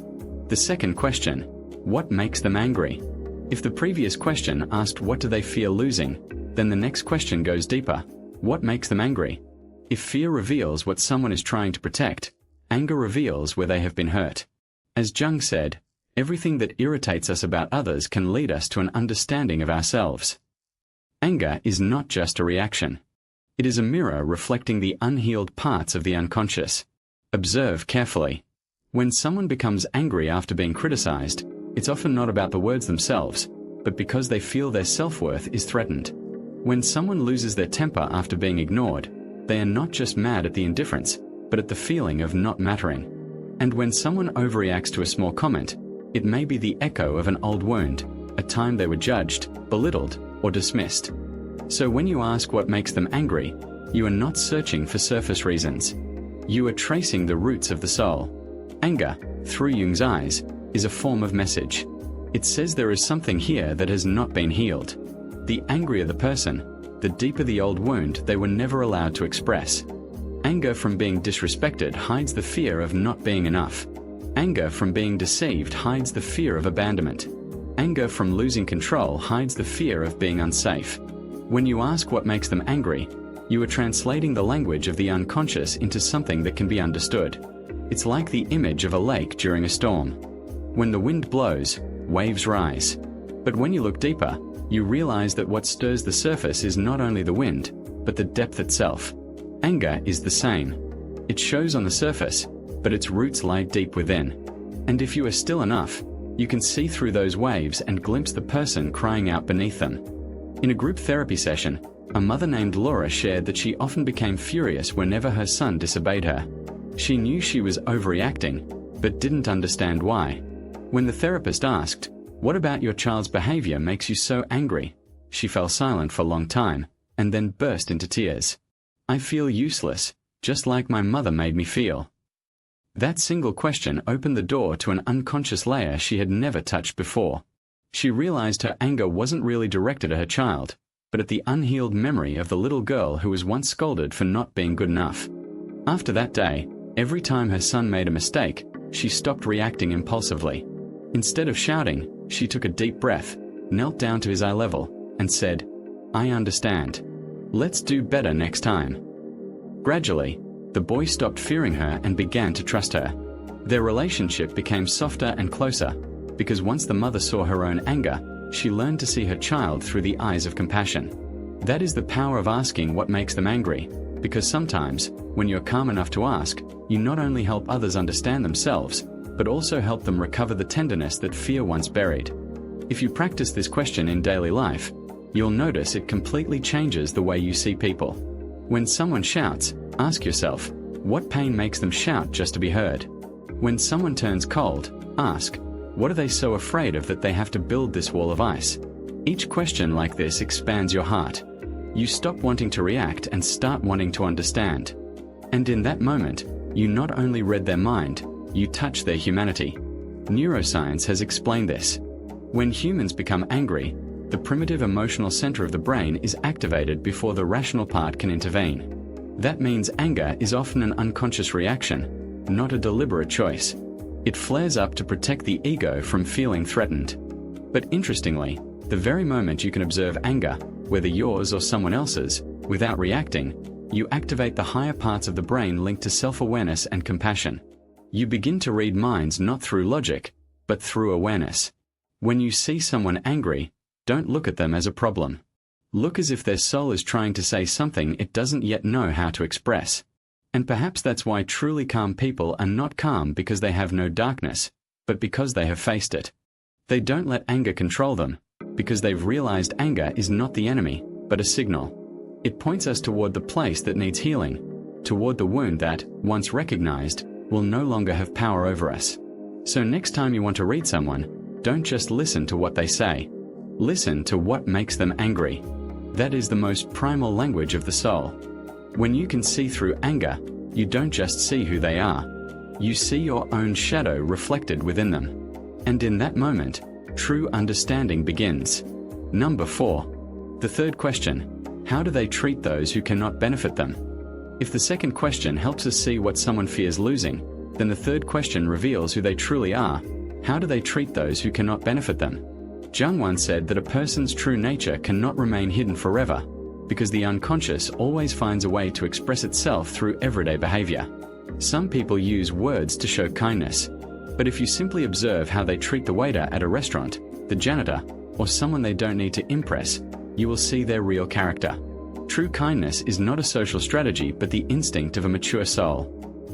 The second question, what makes them angry? If the previous question asked what do they fear losing, then the next question goes deeper. What makes them angry? If fear reveals what someone is trying to protect, anger reveals where they have been hurt. As Jung said, everything that irritates us about others can lead us to an understanding of ourselves. Anger is not just a reaction. It is a mirror reflecting the unhealed parts of the unconscious. Observe carefully. When someone becomes angry after being criticized, it's often not about the words themselves, but because they feel their self-worth is threatened. When someone loses their temper after being ignored, they are not just mad at the indifference, but at the feeling of not mattering. And when someone overreacts to a small comment, it may be the echo of an old wound, a time they were judged, belittled, or dismissed. So when you ask what makes them angry, you are not searching for surface reasons. You are tracing the roots of the soul. Anger, through Jung's eyes, is a form of message. It says there is something here that has not been healed. The angrier the person, the deeper the old wound they were never allowed to express. Anger from being disrespected hides the fear of not being enough. Anger from being deceived hides the fear of abandonment. Anger from losing control hides the fear of being unsafe. When you ask what makes them angry, you are translating the language of the unconscious into something that can be understood. It's like the image of a lake during a storm. When the wind blows, waves rise. But when you look deeper, you realize that what stirs the surface is not only the wind, but the depth itself. Anger is the same. It shows on the surface, but its roots lie deep within. And if you are still enough, you can see through those waves and glimpse the person crying out beneath them. In a group therapy session, a mother named Laura shared that she often became furious whenever her son disobeyed her. She knew she was overreacting, but didn't understand why. When the therapist asked, "What about your child's behavior makes you so angry?" she fell silent for a long time, and then burst into tears. "I feel useless, just like my mother made me feel." That single question opened the door to an unconscious layer she had never touched before. She realized her anger wasn't really directed at her child, but at the unhealed memory of the little girl who was once scolded for not being good enough. After that day, every time her son made a mistake, she stopped reacting impulsively. Instead of shouting, she took a deep breath, knelt down to his eye level, and said, "I understand. Let's do better next time." Gradually, the boy stopped fearing her and began to trust her. Their relationship became softer and closer, because once the mother saw her own anger, she learned to see her child through the eyes of compassion. That is the power of asking what makes them angry, because sometimes, when you're calm enough to ask, you not only help others understand themselves, but also help them recover the tenderness that fear once buried. If you practice this question in daily life, you'll notice it completely changes the way you see people. When someone shouts, ask yourself, what pain makes them shout just to be heard? When someone turns cold, ask, what are they so afraid of that they have to build this wall of ice? Each question like this expands your heart. You stop wanting to react and start wanting to understand. And in that moment, you not only read their mind, you touch their humanity. Neuroscience has explained this. When humans become angry, the primitive emotional center of the brain is activated before the rational part can intervene. That means anger is often an unconscious reaction, not a deliberate choice. It flares up to protect the ego from feeling threatened. But interestingly, the very moment you can observe anger, whether yours or someone else's, without reacting, you activate the higher parts of the brain linked to self-awareness and compassion. You begin to read minds not through logic, but through awareness. When you see someone angry, don't look at them as a problem. Look as if their soul is trying to say something it doesn't yet know how to express. And perhaps that's why truly calm people are not calm because they have no darkness, but because they have faced it. They don't let anger control them, because they've realized anger is not the enemy, but a signal. It points us toward the place that needs healing, toward the wound that, once recognized, will no longer have power over us. So next time you want to read someone, don't just listen to what they say. Listen to what makes them angry. That is the most primal language of the soul. When you can see through anger, you don't just see who they are. You see your own shadow reflected within them. And in that moment, true understanding begins. Number 4. The third question: how do they treat those who cannot benefit them? If the second question helps us see what someone fears losing, then the third question reveals who they truly are. How do they treat those who cannot benefit them? Jung once said that a person's true nature cannot remain hidden forever, because the unconscious always finds a way to express itself through everyday behavior. Some people use words to show kindness, but if you simply observe how they treat the waiter at a restaurant, the janitor, or someone they don't need to impress, you will see their real character. True kindness is not a social strategy but the instinct of a mature soul.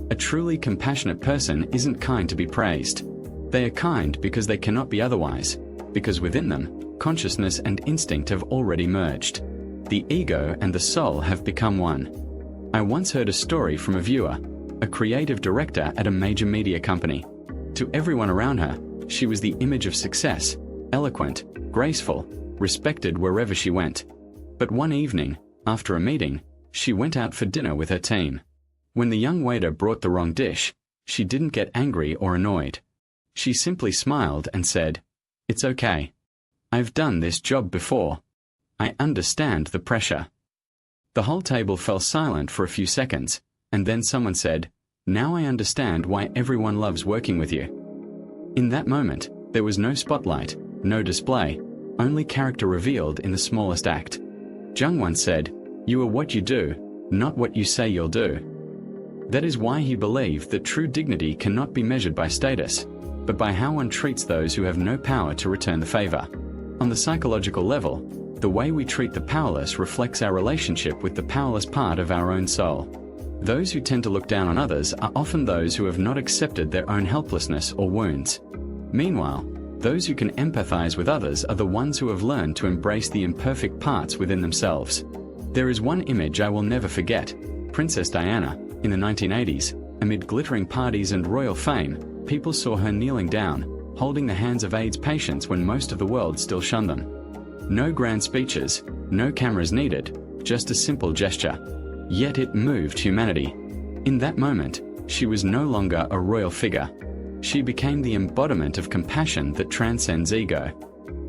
A truly compassionate person isn't kind to be praised. They are kind because they cannot be otherwise, because within them, consciousness and instinct have already merged. The ego and the soul have become one. I once heard a story from a viewer, a creative director at a major media company. To everyone around her, she was the image of success, eloquent, graceful, respected wherever she went. But one evening, after a meeting, she went out for dinner with her team. When the young waiter brought the wrong dish, she didn't get angry or annoyed. She simply smiled and said, "It's okay. I've done this job before. I understand the pressure." The whole table fell silent for a few seconds, and then someone said, "Now I understand why everyone loves working with you." In that moment, there was no spotlight, no display, only character revealed in the smallest act. Jung once said, "You are what you do, not what you say you'll do." That is why he believed that true dignity cannot be measured by status, but by how one treats those who have no power to return the favor. On the psychological level, the way we treat the powerless reflects our relationship with the powerless part of our own soul. Those who tend to look down on others are often those who have not accepted their own helplessness or wounds. Meanwhile, those who can empathize with others are the ones who have learned to embrace the imperfect parts within themselves. There is one image I will never forget: Princess Diana, in the 1980s, amid glittering parties and royal fame, people saw her kneeling down, holding the hands of AIDS patients when most of the world still shunned them. No grand speeches, no cameras needed, just a simple gesture. Yet it moved humanity. In that moment, she was no longer a royal figure. She became the embodiment of compassion that transcends ego.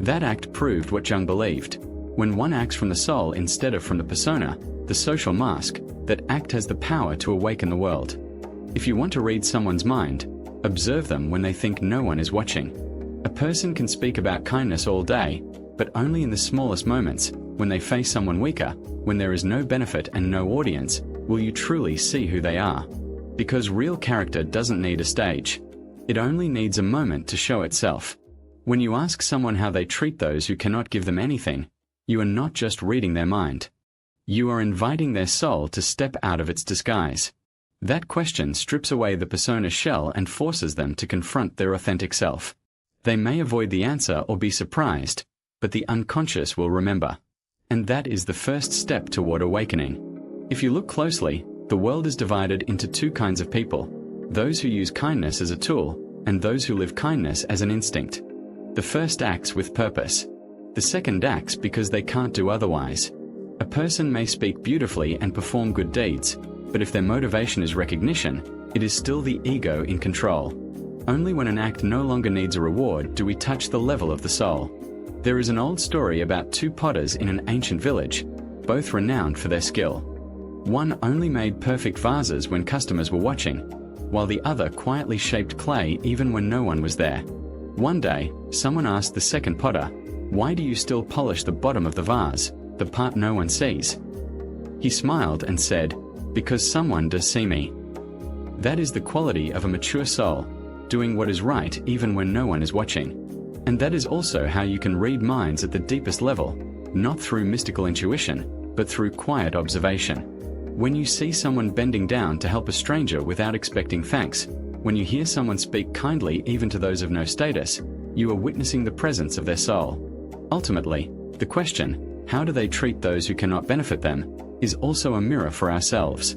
That act proved what Jung believed. When one acts from the soul instead of from the persona, the social mask, that act has the power to awaken the world. If you want to read someone's mind, observe them when they think no one is watching. A person can speak about kindness all day, but only in the smallest moments, when they face someone weaker, when there is no benefit and no audience, will you truly see who they are. Because real character doesn't need a stage. It only needs a moment to show itself. When you ask someone how they treat those who cannot give them anything, you are not just reading their mind. You are inviting their soul to step out of its disguise. That question strips away the persona shell and forces them to confront their authentic self. They may avoid the answer or be surprised, but the unconscious will remember. And that is the first step toward awakening. If you look closely, the world is divided into two kinds of people: those who use kindness as a tool, and those who live kindness as an instinct. The first acts with purpose. The second acts because they can't do otherwise. A person may speak beautifully and perform good deeds, but if their motivation is recognition, it is still the ego in control. Only when an act no longer needs a reward do we touch the level of the soul. There is an old story about two potters in an ancient village, both renowned for their skill. One only made perfect vases when customers were watching, while the other quietly shaped clay even when no one was there. One day, someone asked the second potter, "Why do you still polish the bottom of the vase, the part no one sees?" He smiled and said, "Because someone does see me." That is the quality of a mature soul, doing what is right even when no one is watching. And that is also how you can read minds at the deepest level, not through mystical intuition, but through quiet observation. When you see someone bending down to help a stranger without expecting thanks, when you hear someone speak kindly even to those of no status, you are witnessing the presence of their soul. Ultimately, the question, how do they treat those who cannot benefit them, is also a mirror for ourselves.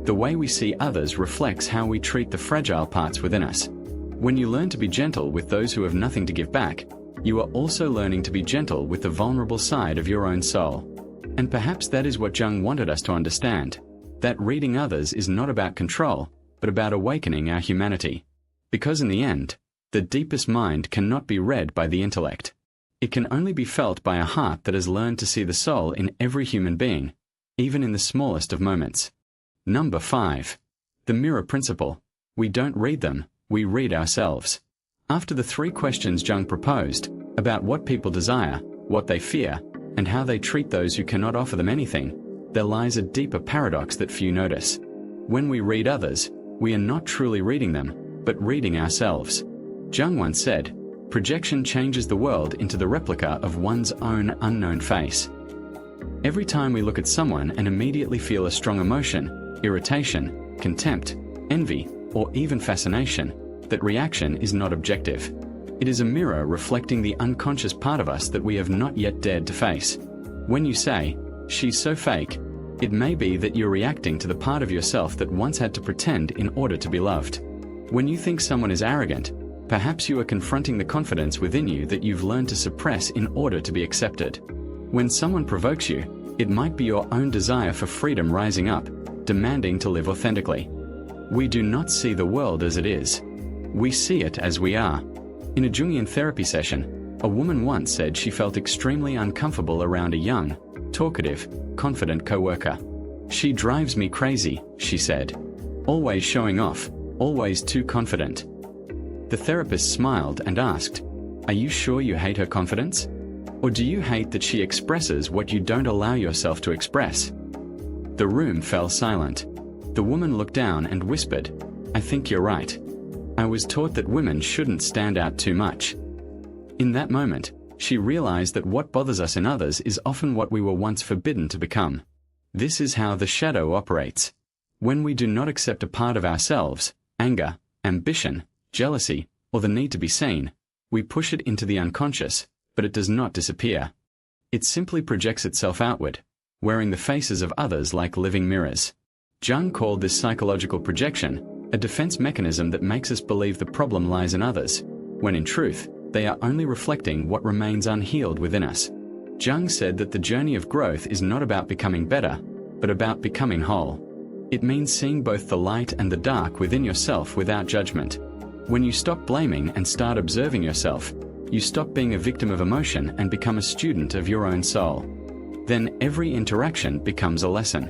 The way we see others reflects how we treat the fragile parts within us. When you learn to be gentle with those who have nothing to give back, you are also learning to be gentle with the vulnerable side of your own soul. And perhaps that is what Jung wanted us to understand, that reading others is not about control, but about awakening our humanity. Because in the end, the deepest mind cannot be read by the intellect. It can only be felt by a heart that has learned to see the soul in every human being, even in the smallest of moments. Number 5. The mirror principle. We don't read them, we read ourselves. After the 3 questions Jung proposed, about what people desire, what they fear, and how they treat those who cannot offer them anything, there lies a deeper paradox that few notice. When we read others, we are not truly reading them, but reading ourselves. Jung once said, "Projection changes the world into the replica of one's own unknown face." Every time we look at someone and immediately feel a strong emotion, irritation, contempt, envy, or even fascination, that reaction is not objective. It is a mirror reflecting the unconscious part of us that we have not yet dared to face. When you say, "She's so fake," it may be that you're reacting to the part of yourself that once had to pretend in order to be loved. When you think someone is arrogant, perhaps you are confronting the confidence within you that you've learned to suppress in order to be accepted. When someone provokes you, it might be your own desire for freedom rising up, demanding to live authentically. We do not see the world as it is. We see it as we are. In a Jungian therapy session, a woman once said she felt extremely uncomfortable around a young, talkative, confident coworker. "She drives me crazy," she said. "Always showing off, always too confident." The therapist smiled and asked, "Are you sure you hate her confidence? Or do you hate that she expresses what you don't allow yourself to express?" The room fell silent. The woman looked down and whispered, "I think you're right. I was taught that women shouldn't stand out too much." In that moment, she realized that what bothers us in others is often what we were once forbidden to become. This is how the shadow operates. When we do not accept a part of ourselves, anger, ambition, jealousy, or the need to be seen, we push it into the unconscious, but it does not disappear. It simply projects itself outward, wearing the faces of others like living mirrors. Jung called this psychological projection a defense mechanism that makes us believe the problem lies in others, when in truth, they are only reflecting what remains unhealed within us. Jung said that the journey of growth is not about becoming better, but about becoming whole. It means seeing both the light and the dark within yourself without judgment. When you stop blaming and start observing yourself, you stop being a victim of emotion and become a student of your own soul. Then every interaction becomes a lesson.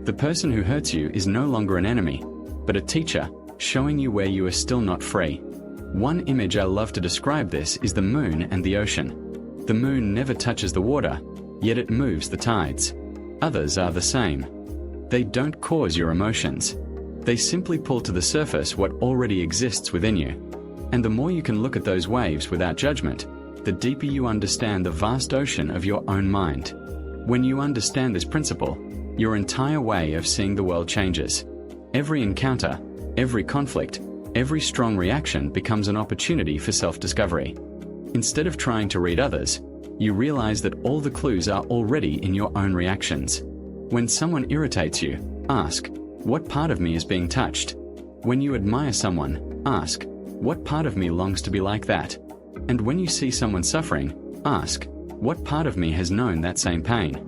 The person who hurts you is no longer an enemy, but a teacher, showing you where you are still not free. One image I love to describe this is the moon and the ocean. The moon never touches the water, yet it moves the tides. Others are the same. They don't cause your emotions. They simply pull to the surface what already exists within you. And the more you can look at those waves without judgment, the deeper you understand the vast ocean of your own mind. When you understand this principle, your entire way of seeing the world changes. Every encounter, every conflict, every strong reaction becomes an opportunity for self-discovery. Instead of trying to read others, you realize that all the clues are already in your own reactions. When someone irritates you, ask, "What part of me is being touched?" When you admire someone, ask, "What part of me longs to be like that?" And when you see someone suffering, ask, "What part of me has known that same pain?"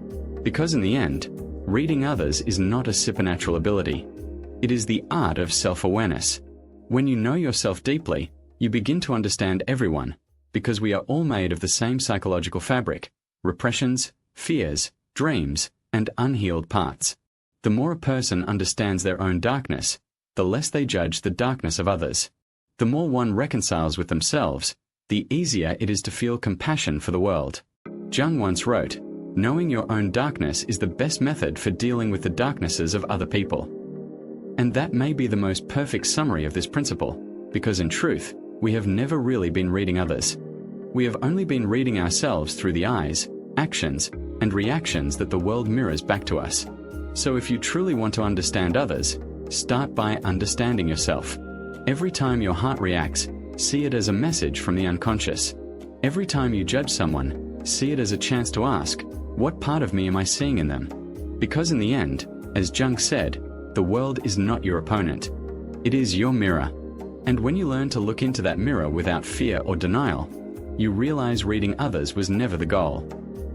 Because in the end, reading others is not a supernatural ability. It is the art of self-awareness. When you know yourself deeply, you begin to understand everyone, because we are all made of the same psychological fabric, repressions, fears, dreams, and unhealed parts. The more a person understands their own darkness, the less they judge the darkness of others. The more one reconciles with themselves, the easier it is to feel compassion for the world. Jung once wrote, "Knowing your own darkness is the best method for dealing with the darknesses of other people." And that may be the most perfect summary of this principle, because in truth, we have never really been reading others. We have only been reading ourselves through the eyes, actions, and reactions that the world mirrors back to us. So if you truly want to understand others, start by understanding yourself. Every time your heart reacts, see it as a message from the unconscious. Every time you judge someone, see it as a chance to ask, what part of me am I seeing in them? Because in the end, as Jung said, the world is not your opponent. It is your mirror. And when you learn to look into that mirror without fear or denial, you realize reading others was never the goal.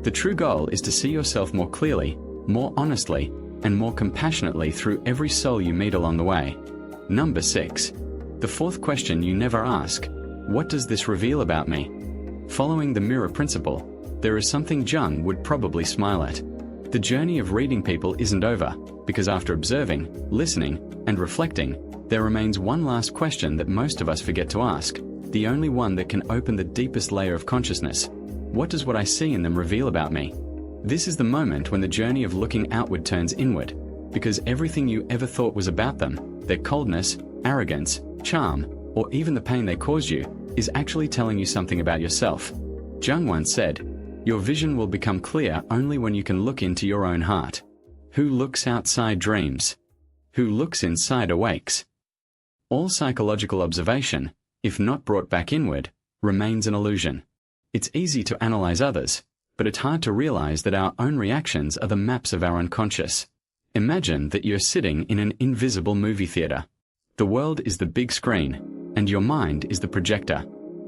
The true goal is to see yourself more clearly, more honestly, and more compassionately through every soul you meet along the way. Number 6. The fourth question you never ask: what does this reveal about me? Following the mirror principle, there is something Jung would probably smile at. The journey of reading people isn't over, because after observing, listening, and reflecting, there remains one last question that most of us forget to ask, the only one that can open the deepest layer of consciousness. What does what I see in them reveal about me? This is the moment when the journey of looking outward turns inward, because everything you ever thought was about them, their coldness, arrogance, charm, or even the pain they caused you, is actually telling you something about yourself. Jung once said, "Your vision will become clear only when you can look into your own heart. Who looks outside dreams. Who looks inside awakes." All psychological observation, if not brought back inward, remains an illusion. It's easy to analyze others, but it's hard to realize that our own reactions are the maps of our unconscious. Imagine that you're sitting in an invisible movie theater. The world is the big screen, and your mind is the projector.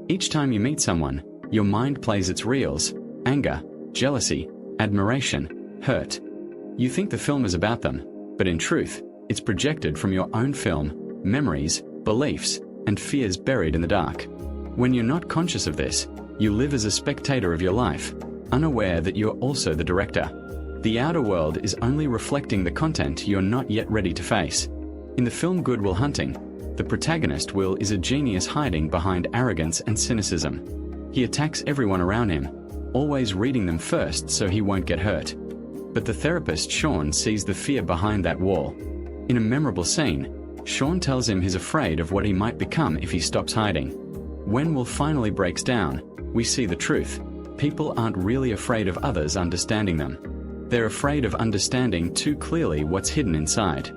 Each time you meet someone, your mind plays its reels: anger, jealousy, admiration, hurt. You think the film is about them, but in truth, it's projected from your own film, memories, beliefs, and fears buried in the dark. When you're not conscious of this, you live as a spectator of your life, unaware that you're also the director. The outer world is only reflecting the content you're not yet ready to face. In the film Good Will Hunting, the protagonist Will is a genius hiding behind arrogance and cynicism. He attacks everyone around him, always reading them first so he won't get hurt. But the therapist Sean sees the fear behind that wall. In a memorable scene, Sean tells him he's afraid of what he might become if he stops hiding. When Will finally breaks down, we see the truth. People aren't really afraid of others understanding them. They're afraid of understanding too clearly what's hidden inside.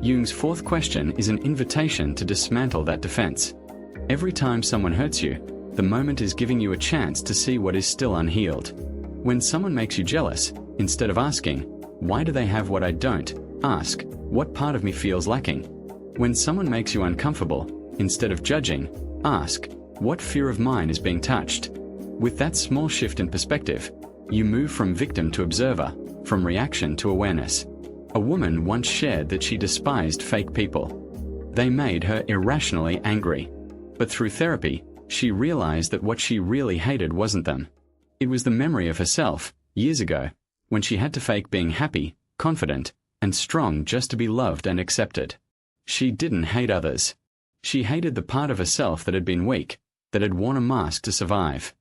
Jung's fourth question is an invitation to dismantle that defense. Every time someone hurts you, the moment is giving you a chance to see what is still unhealed. When someone makes you jealous, instead of asking, "Why do they have what I don't?" ask, "What part of me feels lacking?" When someone makes you uncomfortable, instead of judging, ask, "What fear of mine is being touched?" With that small shift in perspective, you move from victim to observer, from reaction to awareness. A woman once shared that she despised fake people. They made her irrationally angry. But through therapy, she realized that what she really hated wasn't them. It was the memory of herself, years ago, when she had to fake being happy, confident, and strong just to be loved and accepted. She didn't hate others. She hated the part of herself that had been weak, that had worn a mask to survive.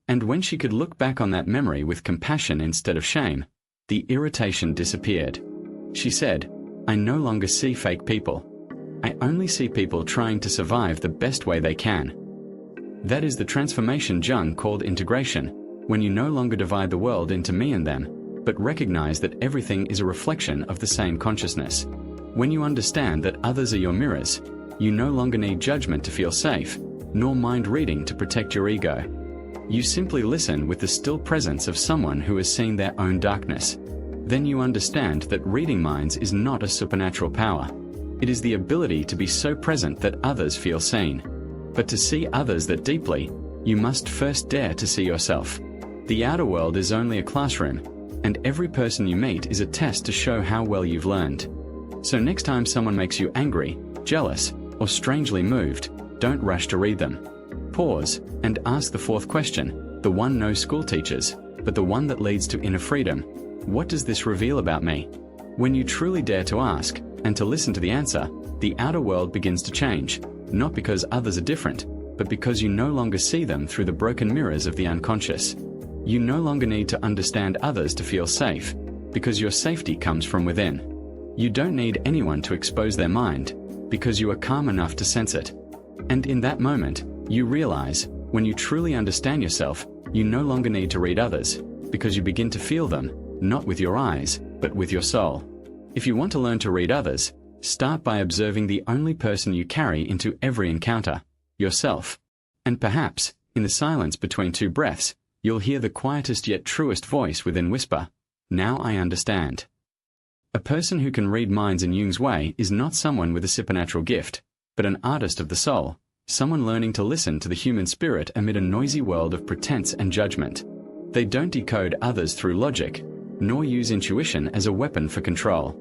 And when she could look back on that memory with compassion instead of shame, the irritation disappeared. She said, "I no longer see fake people. I only see people trying to survive the best way they can." That is the transformation Jung called integration, when you no longer divide the world into me and them, but recognize that everything is a reflection of the same consciousness. When you understand that others are your mirrors, you no longer need judgment to feel safe, nor mind reading to protect your ego. You simply listen with the still presence of someone who has seen their own darkness. Then you understand that reading minds is not a supernatural power. It is the ability to be so present that others feel seen. But to see others that deeply, you must first dare to see yourself. The outer world is only a classroom, and every person you meet is a test to show how well you've learned. So next time someone makes you angry, jealous, or strangely moved, don't rush to read them. Pause and ask the fourth question, the one no school teaches, but the one that leads to inner freedom. What does this reveal about me? When you truly dare to ask, and to listen to the answer, the outer world begins to change, not because others are different, but because you no longer see them through the broken mirrors of the unconscious. You no longer need to understand others to feel safe, because your safety comes from within. You don't need anyone to expose their mind, because you are calm enough to sense it. And in that moment, you realize, when you truly understand yourself, you no longer need to read others, because you begin to feel them, not with your eyes, but with your soul. If you want to learn to read others, start by observing the only person you carry into every encounter, yourself. And perhaps, in the silence between two breaths, you'll hear the quietest yet truest voice within whisper, "Now I understand." A person who can read minds in Jung's way is not someone with a supernatural gift, but an artist of the soul, someone learning to listen to the human spirit amid a noisy world of pretense and judgment. They don't decode others through logic, nor use intuition as a weapon for control.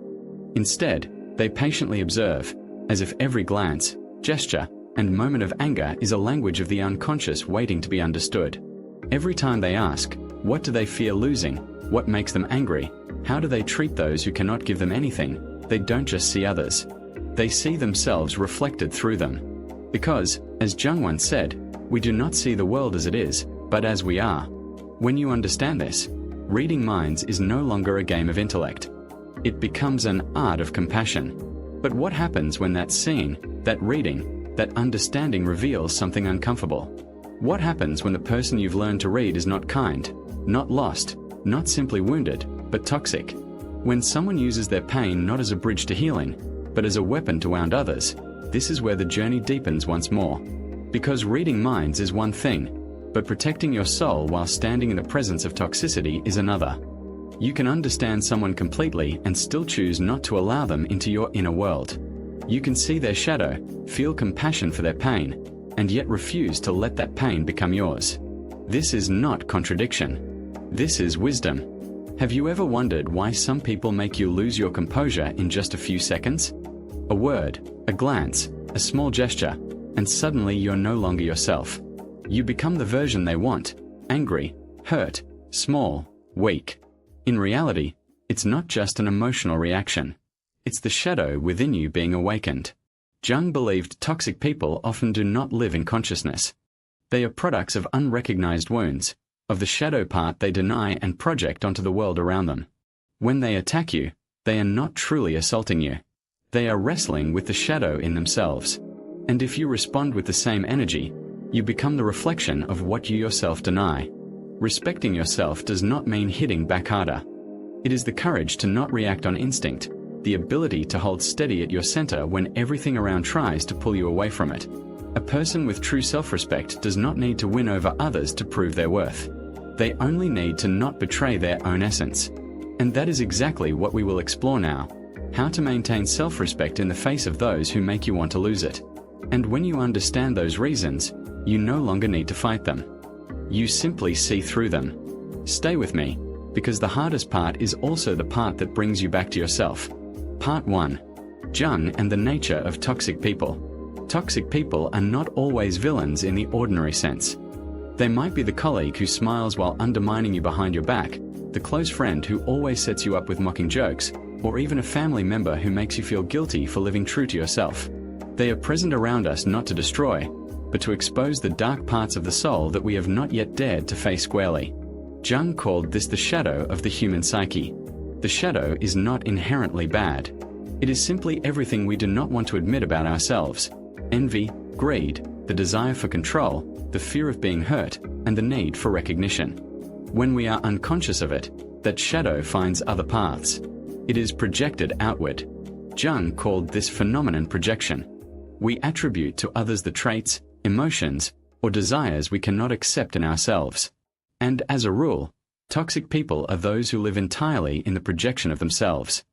Instead, they patiently observe, as if every glance, gesture, and moment of anger is a language of the unconscious waiting to be understood. Every time they ask, what do they fear losing? What makes them angry? How do they treat those who cannot give them anything? They don't just see others. They see themselves reflected through them. Because, as Jung once said, we do not see the world as it is, but as we are. When you understand this, reading minds is no longer a game of intellect. It becomes an art of compassion. But what happens when that seeing, that reading, that understanding reveals something uncomfortable? What happens when the person you've learned to read is not kind, not lost, not simply wounded, but toxic? When someone uses their pain not as a bridge to healing, but as a weapon to wound others, this is where the journey deepens once more. Because reading minds is one thing, but protecting your soul while standing in the presence of toxicity is another. You can understand someone completely and still choose not to allow them into your inner world. You can see their shadow, feel compassion for their pain, and yet refuse to let that pain become yours. This is not contradiction. This is wisdom. Have you ever wondered why some people make you lose your composure in just a few seconds? A word, a glance, a small gesture, and suddenly you're no longer yourself. You become the version they want, angry, hurt, small, weak. In reality, it's not just an emotional reaction. It's the shadow within you being awakened. Jung believed toxic people often do not live in consciousness. They are products of unrecognized wounds, of the shadow part they deny and project onto the world around them. When they attack you, they are not truly assaulting you. They are wrestling with the shadow in themselves. And if you respond with the same energy, you become the reflection of what you yourself deny. Respecting yourself does not mean hitting back harder. It is the courage to not react on instinct, the ability to hold steady at your center when everything around tries to pull you away from it. A person with true self-respect does not need to win over others to prove their worth. They only need to not betray their own essence. And that is exactly what we will explore now. How to maintain self-respect in the face of those who make you want to lose it. And when you understand those reasons, you no longer need to fight them. You simply see through them. Stay with me, because the hardest part is also the part that brings you back to yourself. Part 1. Jung and the nature of toxic people. Toxic people are not always villains in the ordinary sense. They might be the colleague who smiles while undermining you behind your back, the close friend who always sets you up with mocking jokes, or even a family member who makes you feel guilty for living true to yourself. They are present around us not to destroy, but to expose the dark parts of the soul that we have not yet dared to face squarely. Jung called this the shadow of the human psyche. The shadow is not inherently bad. It is simply everything we do not want to admit about ourselves. Envy, greed, the desire for control, the fear of being hurt, and the need for recognition. When we are unconscious of it, that shadow finds other paths. It is projected outward. Jung called this phenomenon projection. We attribute to others the traits, emotions, or desires we cannot accept in ourselves. And as a rule, toxic people are those who live entirely in the projection of themselves.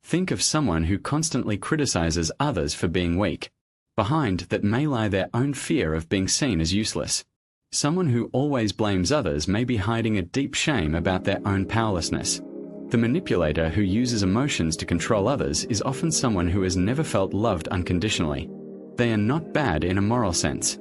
Think of someone who constantly criticizes others for being weak. Behind that may lie their own fear of being seen as useless. Someone who always blames others may be hiding a deep shame about their own powerlessness. The manipulator who uses emotions to control others is often someone who has never felt loved unconditionally. They are not bad in a moral sense.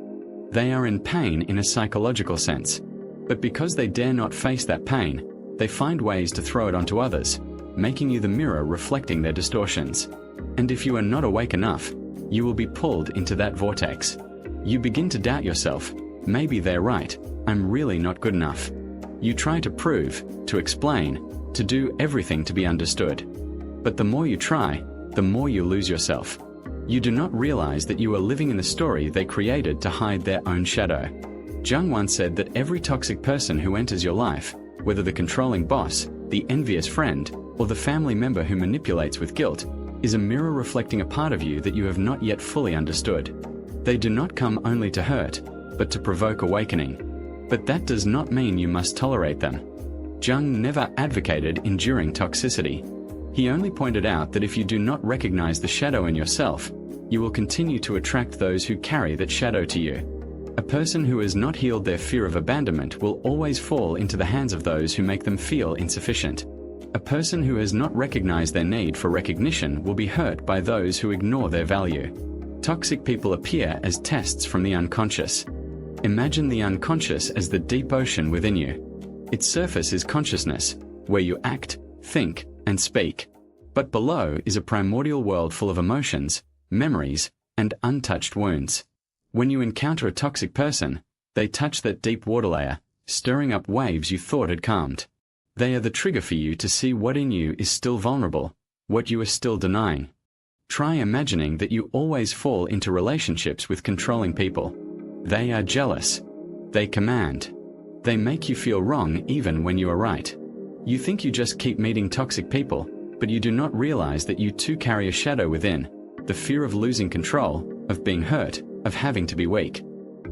They are in pain in a psychological sense. But because they dare not face that pain, they find ways to throw it onto others, making you the mirror reflecting their distortions. And if you are not awake enough, you will be pulled into that vortex. You begin to doubt yourself. Maybe they're right. I'm really not good enough. You try to prove, to explain, to do everything to be understood. But the more you try, the more you lose yourself. You do not realize that you are living in the story they created to hide their own shadow. Jung once said that every toxic person who enters your life, whether the controlling boss, the envious friend, or the family member who manipulates with guilt, is a mirror reflecting a part of you that you have not yet fully understood. They do not come only to hurt, but to provoke awakening. But that does not mean you must tolerate them. Jung never advocated enduring toxicity. He only pointed out that if you do not recognize the shadow in yourself, you will continue to attract those who carry that shadow to you. A person who has not healed their fear of abandonment will always fall into the hands of those who make them feel insufficient. A person who has not recognized their need for recognition will be hurt by those who ignore their value. Toxic people appear as tests from the unconscious. Imagine the unconscious as the deep ocean within you. Its surface is consciousness, where you act, think, and speak. But below is a primordial world full of emotions, memories, and untouched wounds. When you encounter a toxic person, they touch that deep water layer, stirring up waves you thought had calmed. They are the trigger for you to see what in you is still vulnerable, what you are still denying. Try imagining that you always fall into relationships with controlling people. They are jealous. They command. They make you feel wrong even when you are right. You think you just keep meeting toxic people, but you do not realize that you too carry a shadow within, the fear of losing control, of being hurt, of having to be weak.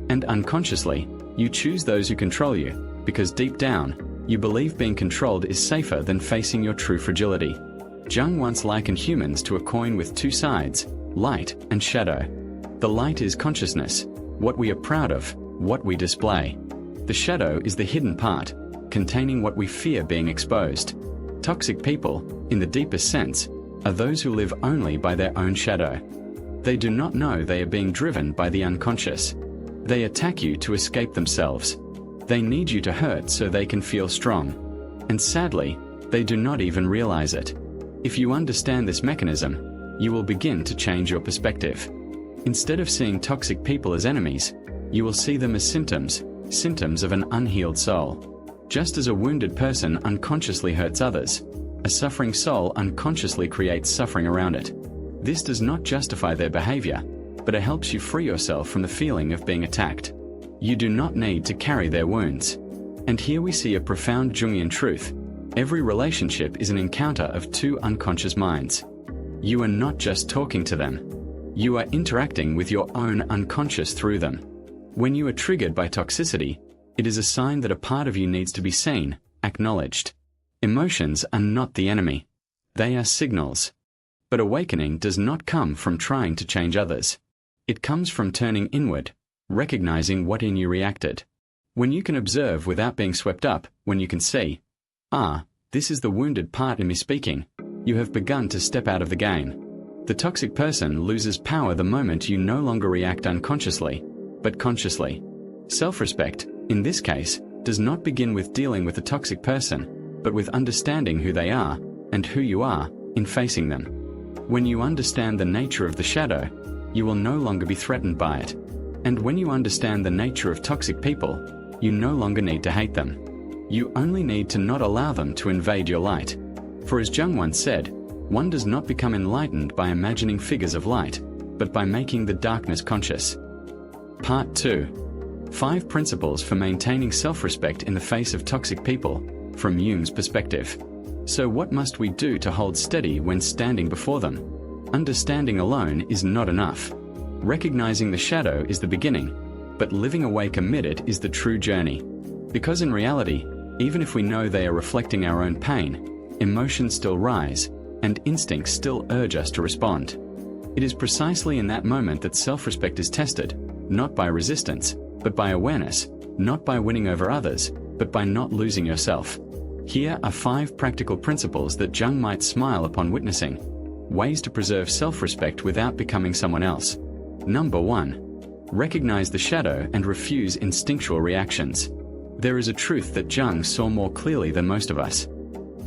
And unconsciously, you choose those who control you, because deep down, you believe being controlled is safer than facing your true fragility. Jung once likened humans to a coin with two sides, light and shadow. The light is consciousness, what we are proud of, what we display. The shadow is the hidden part, containing what we fear being exposed. Toxic people, in the deepest sense, are those who live only by their own shadow. They do not know they are being driven by the unconscious. They attack you to escape themselves. They need you to hurt so they can feel strong. And sadly, they do not even realize it. If you understand this mechanism, you will begin to change your perspective. Instead of seeing toxic people as enemies, you will see them as symptoms of an unhealed soul. Just as a wounded person unconsciously hurts others, a suffering soul unconsciously creates suffering around it. This does not justify their behavior, but it helps you free yourself from the feeling of being attacked. You do not need to carry their wounds. And here we see a profound Jungian truth. Every relationship is an encounter of two unconscious minds. You are not just talking to them. You are interacting with your own unconscious through them. When you are triggered by toxicity, it is a sign that a part of you needs to be seen, acknowledged. Emotions are not the enemy. They are signals. But awakening does not come from trying to change others. It comes from turning inward, recognizing what in you reacted. When you can observe without being swept up, when you can see, this is the wounded part in me speaking, you have begun to step out of the game. The toxic person loses power the moment you no longer react unconsciously, but consciously. Self-respect, in this case, does not begin with dealing with a toxic person, but with understanding who they are, and who you are, in facing them. When you understand the nature of the shadow, you will no longer be threatened by it. And when you understand the nature of toxic people, you no longer need to hate them. You only need to not allow them to invade your light. For as Jung once said, one does not become enlightened by imagining figures of light, but by making the darkness conscious. Part 2. 5 Principles for Maintaining Self-Respect in the Face of Toxic People, from Jung's perspective. So what must we do to hold steady when standing before them? Understanding alone is not enough. Recognizing the shadow is the beginning, but living awake amid it is the true journey. Because in reality, even if we know they are reflecting our own pain, emotions still rise, and instincts still urge us to respond. It is precisely in that moment that self-respect is tested, not by resistance, but by awareness, not by winning over others, but by not losing yourself. Here are 5 practical principles that Jung might smile upon witnessing. Ways to preserve self-respect without becoming someone else. Number 1. Recognize the shadow and refuse instinctual reactions. There is a truth that Jung saw more clearly than most of us.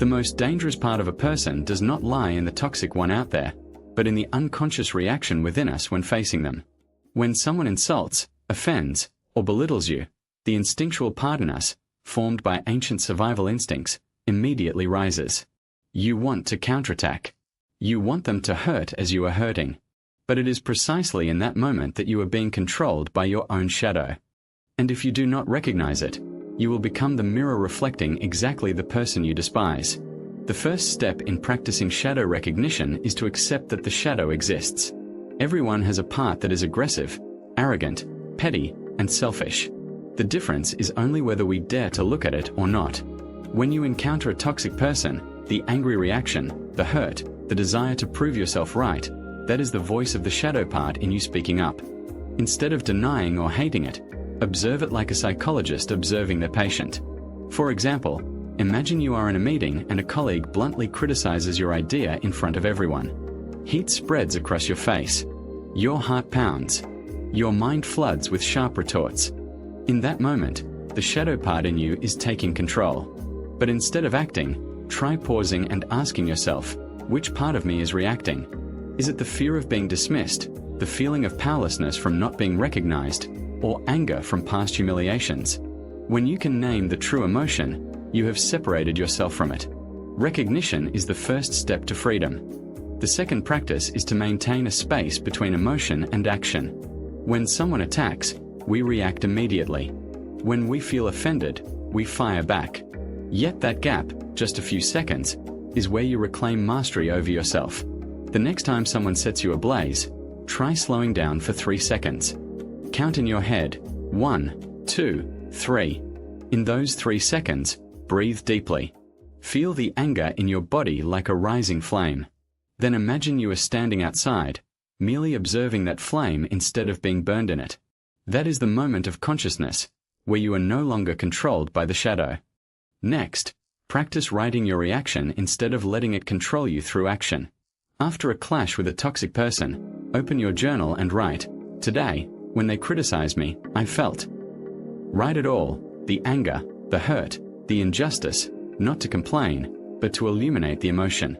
The most dangerous part of a person does not lie in the toxic one out there, but in the unconscious reaction within us when facing them. When someone insults, offends, or belittles you, the instinctual part in us, formed by ancient survival instincts, immediately rises. You want to counterattack. You want them to hurt as you are hurting. But it is precisely in that moment that you are being controlled by your own shadow. And if you do not recognize it, you will become the mirror reflecting exactly the person you despise. The first step in practicing shadow recognition is to accept that the shadow exists. Everyone has a part that is aggressive, arrogant, petty, and selfish. The difference is only whether we dare to look at it or not. When you encounter a toxic person, the angry reaction, the hurt, the desire to prove yourself right, that is the voice of the shadow part in you speaking up. Instead of denying or hating it, observe it like a psychologist observing their patient. For example, imagine you are in a meeting and a colleague bluntly criticizes your idea in front of everyone. Heat spreads across your face. Your heart pounds. Your mind floods with sharp retorts. In that moment, the shadow part in you is taking control. But instead of acting, try pausing and asking yourself, which part of me is reacting? Is it the fear of being dismissed, the feeling of powerlessness from not being recognized, or anger from past humiliations? When you can name the true emotion, you have separated yourself from it. Recognition is the first step to freedom. The second practice is to maintain a space between emotion and action. When someone attacks, we react immediately. When we feel offended, we fire back. Yet that gap, just a few seconds, is where you reclaim mastery over yourself. The next time someone sets you ablaze, try slowing down for 3 seconds. Count in your head, 1, 2, 3. In those 3 seconds, breathe deeply. Feel the anger in your body like a rising flame. Then imagine you are standing outside, merely observing that flame instead of being burned in it. That is the moment of consciousness, where you are no longer controlled by the shadow. Next, practice writing your reaction instead of letting it control you through action. After a clash with a toxic person, open your journal and write, "Today, when they criticized me, I felt." Write it all, the anger, the hurt, the injustice, not to complain, but to illuminate the emotion.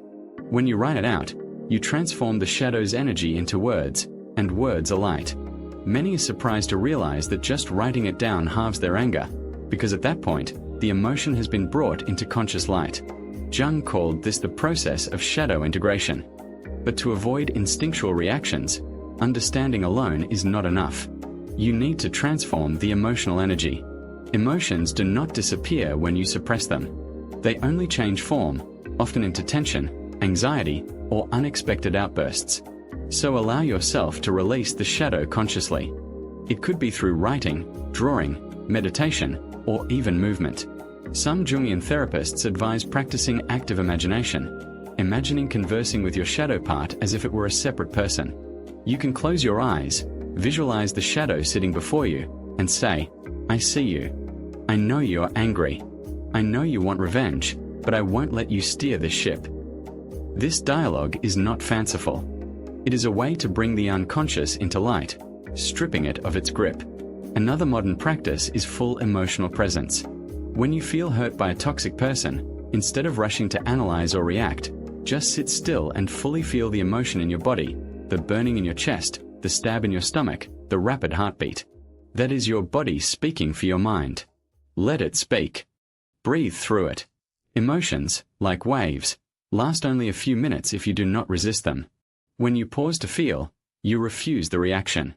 When you write it out, you transform the shadow's energy into words, and words are light. Many are surprised to realize that just writing it down halves their anger, because at that point, the emotion has been brought into conscious light. Jung called this the process of shadow integration. But to avoid instinctual reactions, understanding alone is not enough. You need to transform the emotional energy. Emotions do not disappear when you suppress them. They only change form, often into tension, anxiety, or unexpected outbursts. So allow yourself to release the shadow consciously. It could be through writing, drawing, meditation, or even movement. Some Jungian therapists advise practicing active imagination, imagining conversing with your shadow part as if it were a separate person. You can close your eyes, visualize the shadow sitting before you, and say, "I see you. I know you are angry. I know you want revenge, but I won't let you steer this ship." This dialogue is not fanciful. It is a way to bring the unconscious into light, stripping it of its grip. Another modern practice is full emotional presence. When you feel hurt by a toxic person, instead of rushing to analyze or react, just sit still and fully feel the emotion in your body, the burning in your chest, the stab in your stomach, the rapid heartbeat. That is your body speaking for your mind. Let it speak. Breathe through it. Emotions, like waves, last only a few minutes if you do not resist them. When you pause to feel, you refuse the reaction.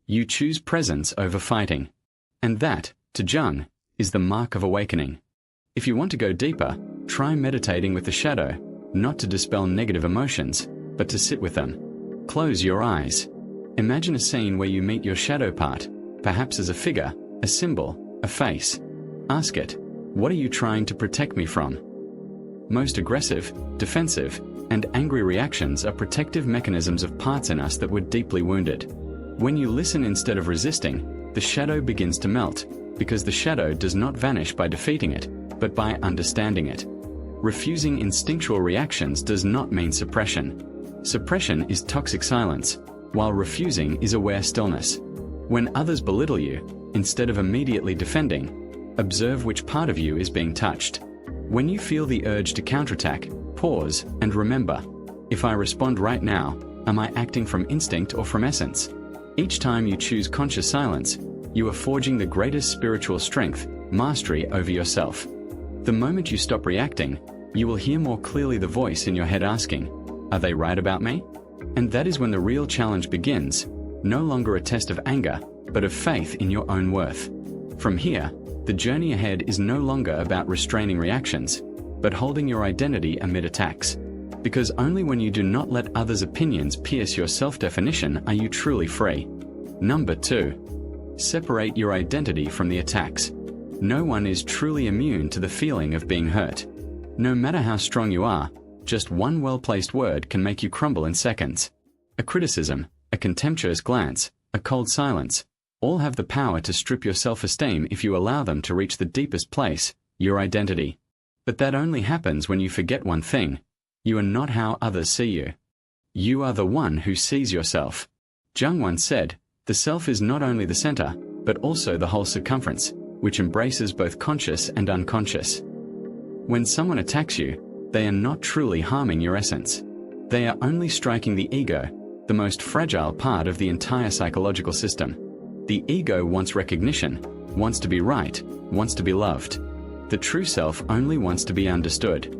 You choose presence over fighting. And that, to Jung, is the mark of awakening. If you want to go deeper, try meditating with the shadow, not to dispel negative emotions, but to sit with them. Close your eyes. Imagine a scene where you meet your shadow part, perhaps as a figure, a symbol, a face. Ask it, "What are you trying to protect me from?" Most aggressive, defensive, and angry reactions are protective mechanisms of parts in us that were deeply wounded. When you listen instead of resisting, the shadow begins to melt, because the shadow does not vanish by defeating it, but by understanding it. Refusing instinctual reactions does not mean suppression. Suppression is toxic silence, while refusing is aware stillness. When others belittle you, instead of immediately defending, observe which part of you is being touched. When you feel the urge to counterattack, pause and remember, if I respond right now, am I acting from instinct or from essence? Each time you choose conscious silence, you are forging the greatest spiritual strength, mastery over yourself. The moment you stop reacting, you will hear more clearly the voice in your head asking, "Are they right about me?" And that is when the real challenge begins, no longer a test of anger, but of faith in your own worth. From here, the journey ahead is no longer about restraining reactions, but holding your identity amid attacks. Because only when you do not let others' opinions pierce your self-definition are you truly free. Number 2. Separate your identity from the attacks. No one is truly immune to the feeling of being hurt. No matter how strong you are, just one well-placed word can make you crumble in seconds. A criticism, a contemptuous glance, a cold silence, all have the power to strip your self-esteem if you allow them to reach the deepest place, your identity. But that only happens when you forget one thing. You are not how others see you. You are the one who sees yourself. Jung once said, "The self is not only the center, but also the whole circumference, which embraces both conscious and unconscious." When someone attacks you, they are not truly harming your essence. They are only striking the ego, the most fragile part of the entire psychological system. The ego wants recognition, wants to be right, wants to be loved. The true self only wants to be understood.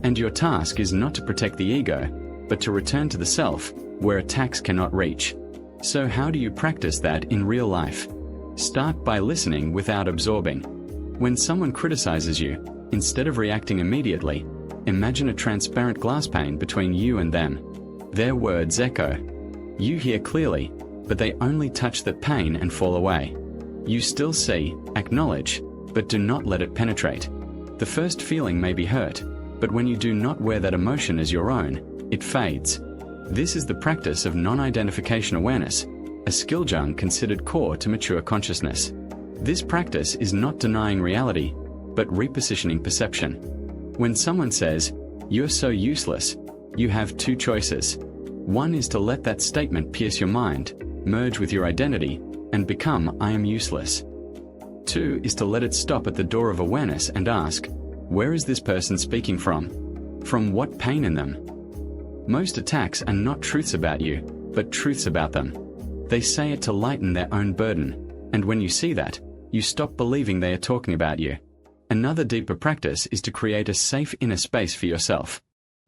And your task is not to protect the ego, but to return to the self, where attacks cannot reach. So how do you practice that in real life? Start by listening without absorbing. When someone criticizes you, instead of reacting immediately, imagine a transparent glass pane between you and them. Their words echo. You hear clearly, but they only touch the pane and fall away. You still see, acknowledge, but do not let it penetrate. The first feeling may be hurt, but when you do not wear that emotion as your own, it fades. This is the practice of non-identification awareness, a skill Jung considered core to mature consciousness. This practice is not denying reality, but repositioning perception. When someone says, "You're so useless," you have two choices. One is to let that statement pierce your mind, merge with your identity, and become "I am useless." 2 is to let it stop at the door of awareness and ask, where is this person speaking from? From what pain in them? Most attacks are not truths about you, but truths about them. They say it to lighten their own burden, and when you see that, you stop believing they are talking about you. Another deeper practice is to create a safe inner space for yourself.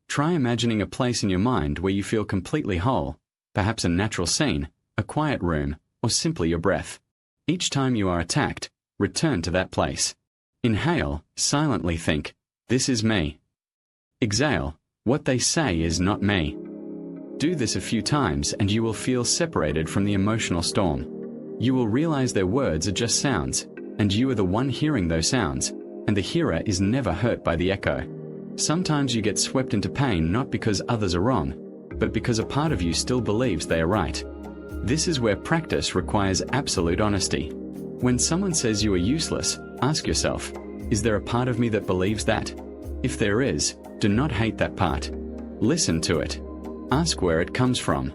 Try imagining a place in your mind where you feel completely whole, perhaps a natural scene, a quiet room, or simply your breath. Each time you are attacked, return to that place. Inhale, silently think, "This is me." Exhale, "What they say is not me." Do this a few times and you will feel separated from the emotional storm. You will realize their words are just sounds, and you are the one hearing those sounds, and the hearer is never hurt by the echo. Sometimes you get swept into pain not because others are wrong, but because a part of you still believes they are right. This is where practice requires absolute honesty. When someone says you are useless, ask yourself, is there a part of me that believes that? If there is, do not hate that part. Listen to it. Ask where it comes from.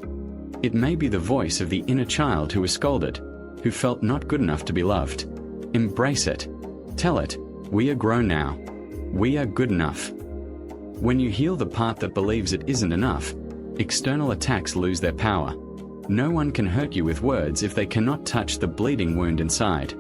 It may be the voice of the inner child who was scolded, who felt not good enough to be loved. Embrace it. Tell it, we are grown now. We are good enough. When you heal the part that believes it isn't enough, external attacks lose their power. No one can hurt you with words if they cannot touch the bleeding wound inside.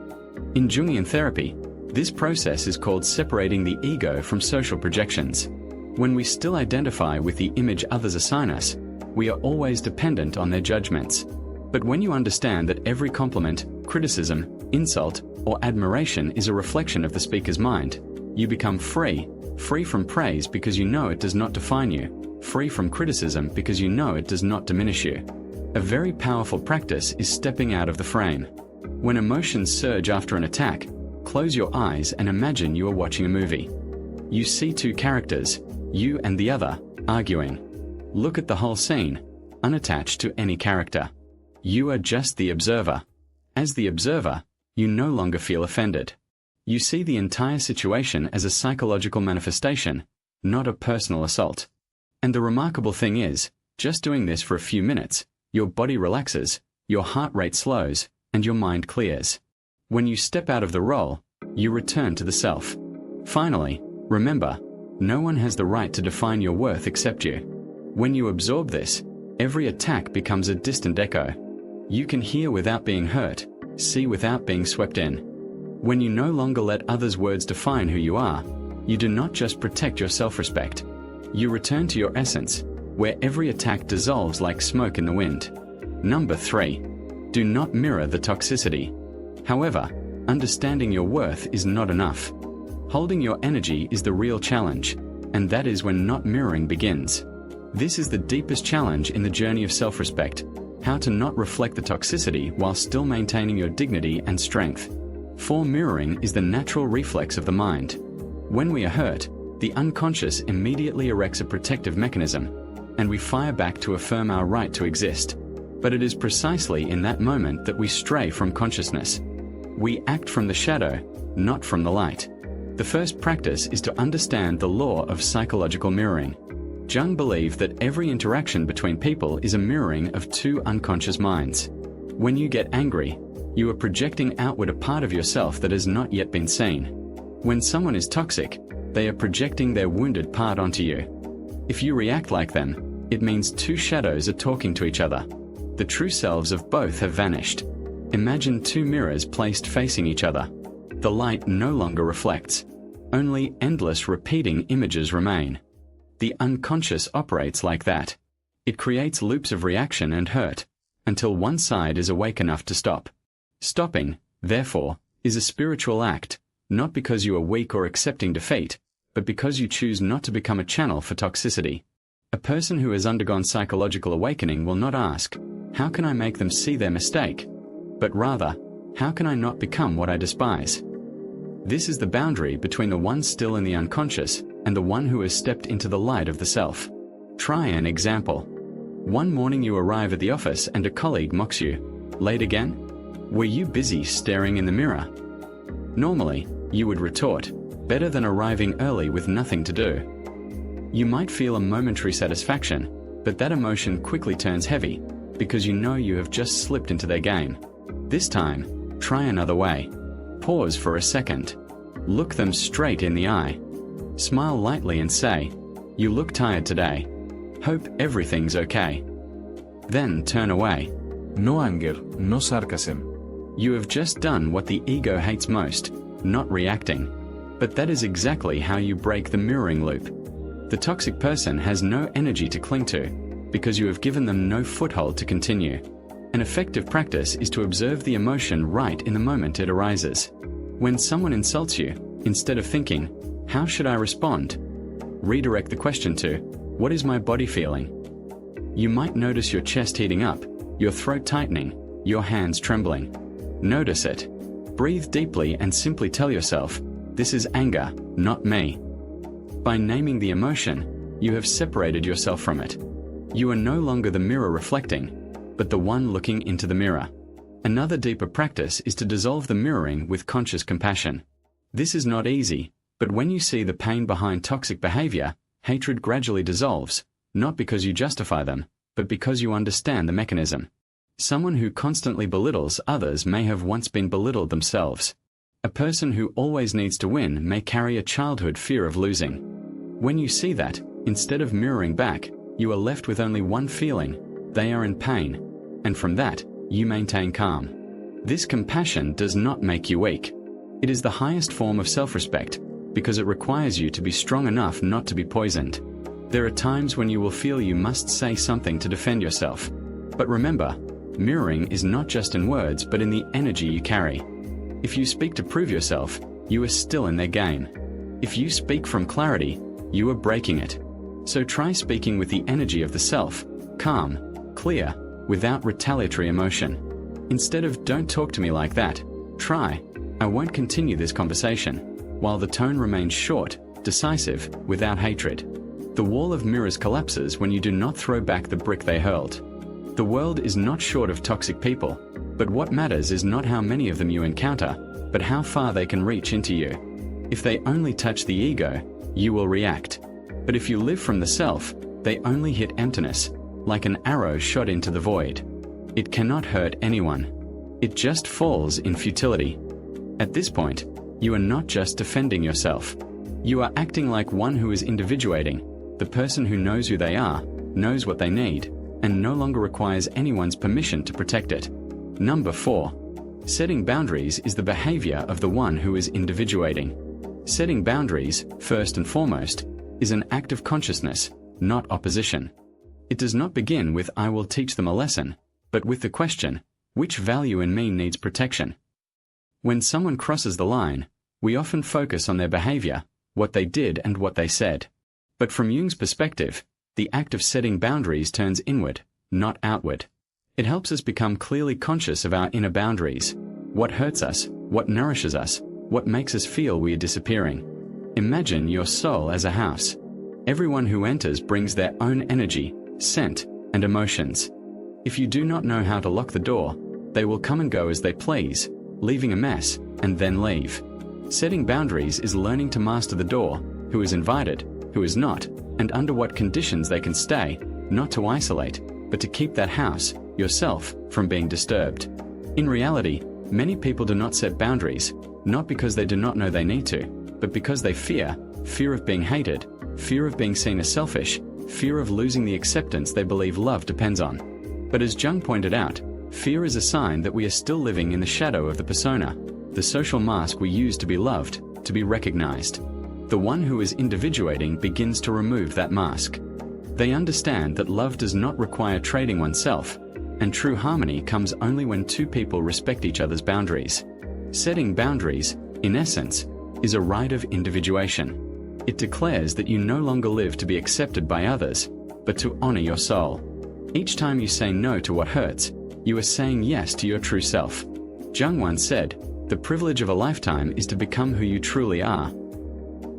In Jungian therapy, this process is called separating the ego from social projections. When we still identify with the image others assign us, we are always dependent on their judgments. But when you understand that every compliment, criticism, insult, or admiration is a reflection of the speaker's mind, you become free from praise because you know it does not define you, free from criticism because you know it does not diminish you. A very powerful practice is stepping out of the frame. When emotions surge after an attack, close your eyes and imagine you are watching a movie. You see two characters, you and the other, arguing. Look at the whole scene, unattached to any character. You are just the observer. As the observer, you no longer feel offended. You see the entire situation as a psychological manifestation, not a personal assault. And the remarkable thing is, just doing this for a few minutes, your body relaxes, your heart rate slows, and your mind clears. When you step out of the role, you return to the self. Finally, Remember, no one has the right to define your worth except you. When you absorb this, every attack becomes a distant echo. You can hear without being hurt, see without being swept in. When you no longer let others' words define who you are, you do not just protect your self-respect. You return to your essence, where every attack dissolves like smoke in the wind. Number 3. Do not mirror the toxicity. However, understanding your worth is not enough. Holding your energy is the real challenge, and that is when not mirroring begins. This is the deepest challenge in the journey of self-respect, how to not reflect the toxicity while still maintaining your dignity and strength. For mirroring is the natural reflex of the mind. When we are hurt, the unconscious immediately erects a protective mechanism, and we fire back to affirm our right to exist. But it is precisely in that moment that we stray from consciousness. We act from the shadow, not from the light. The first practice is to understand the law of psychological mirroring. Jung believed that every interaction between people is a mirroring of two unconscious minds. When you get angry, you are projecting outward a part of yourself that has not yet been seen. When someone is toxic, they are projecting their wounded part onto you. If you react like them, it means two shadows are talking to each other. The true selves of both have vanished. Imagine two mirrors placed facing each other. The light no longer reflects. Only endless repeating images remain. The unconscious operates like that. It creates loops of reaction and hurt, until one side is awake enough to stop. Stopping, therefore, is a spiritual act, not because you are weak or accepting defeat, but because you choose not to become a channel for toxicity. A person who has undergone psychological awakening will not ask, "How can I make them see their mistake?" but rather, "How can I not become what I despise?" This is the boundary between the one still in the unconscious and the one who has stepped into the light of the self. Try an example. One morning you arrive at the office and a colleague mocks you. "Late again?" Were you busy staring in the mirror? Normally, you would retort, "Better than arriving early with nothing to do." You might feel a momentary satisfaction, but that emotion quickly turns heavy, because you know you have just slipped into their game. This time, try another way. Pause for a second. Look them straight in the eye. Smile lightly and say, "You look tired today. Hope everything's okay." Then turn away. No anger, no sarcasm. You have just done what the ego hates most, not reacting. But that is exactly how you break the mirroring loop. The toxic person has no energy to cling to, because you have given them no foothold to continue. An effective practice is to observe the emotion right in the moment it arises. When someone insults you, instead of thinking, "How should I respond?" redirect the question to, "What is my body feeling?" You might notice your chest heating up, your throat tightening, your hands trembling. Notice it. Breathe deeply and simply tell yourself, "This is anger, not me." By naming the emotion, you have separated yourself from it. You are no longer the mirror reflecting, but the one looking into the mirror. Another deeper practice is to dissolve the mirroring with conscious compassion. This is not easy, but when you see the pain behind toxic behavior, hatred gradually dissolves, not because you justify them, but because you understand the mechanism. Someone who constantly belittles others may have once been belittled themselves. A person who always needs to win may carry a childhood fear of losing. When you see that, instead of mirroring back, you are left with only one feeling: they are in pain, and from that, you maintain calm. This compassion does not make you weak. It is the highest form of self-respect, because it requires you to be strong enough not to be poisoned. There are times when you will feel you must say something to defend yourself. But remember, mirroring is not just in words but in the energy you carry. If you speak to prove yourself, you are still in their game. If you speak from clarity, you are breaking it. So try speaking with the energy of the self, calm, clear, without retaliatory emotion. Instead of "Don't talk to me like that," try, "I won't continue this conversation," while the tone remains short, decisive, without hatred. The wall of mirrors collapses when you do not throw back the brick they hurled. The world is not short of toxic people, but what matters is not how many of them you encounter, but how far they can reach into you. If they only touch the ego, you will react. But if you live from the self, they only hit emptiness, like an arrow shot into the void. It cannot hurt anyone. It just falls in futility. At this point, you are not just defending yourself. You are acting like one who is individuating, the person who knows who they are, knows what they need, and no longer requires anyone's permission to protect it. Number 4. Setting boundaries is the behavior of the one who is individuating. Setting boundaries, first and foremost, is an act of consciousness, not opposition. It does not begin with "I will teach them a lesson," but with the question, which value in me needs protection? When someone crosses the line, we often focus on their behavior, what they did and what they said. But from Jung's perspective, the act of setting boundaries turns inward, not outward. It helps us become clearly conscious of our inner boundaries. What hurts us, what nourishes us, what makes us feel we are disappearing. Imagine your soul as a house. Everyone who enters brings their own energy, scent, and emotions. If you do not know how to lock the door, they will come and go as they please, leaving a mess, and then leave. Setting boundaries is learning to master the door, who is invited, who is not, and under what conditions they can stay, not to isolate, but to keep that house, yourself, from being disturbed. In reality, many people do not set boundaries, not because they do not know they need to, but because they fear of being hated, fear of being seen as selfish, fear of losing the acceptance they believe love depends on. But as Jung pointed out, fear is a sign that we are still living in the shadow of the persona, the social mask we use to be loved, to be recognized. The one who is individuating begins to remove that mask. They understand that love does not require trading oneself, and true harmony comes only when two people respect each other's boundaries. Setting boundaries, in essence, is a rite of individuation. It declares that you no longer live to be accepted by others, but to honor your soul. Each time you say no to what hurts, you are saying yes to your true self. Jung once said, "The privilege of a lifetime is to become who you truly are."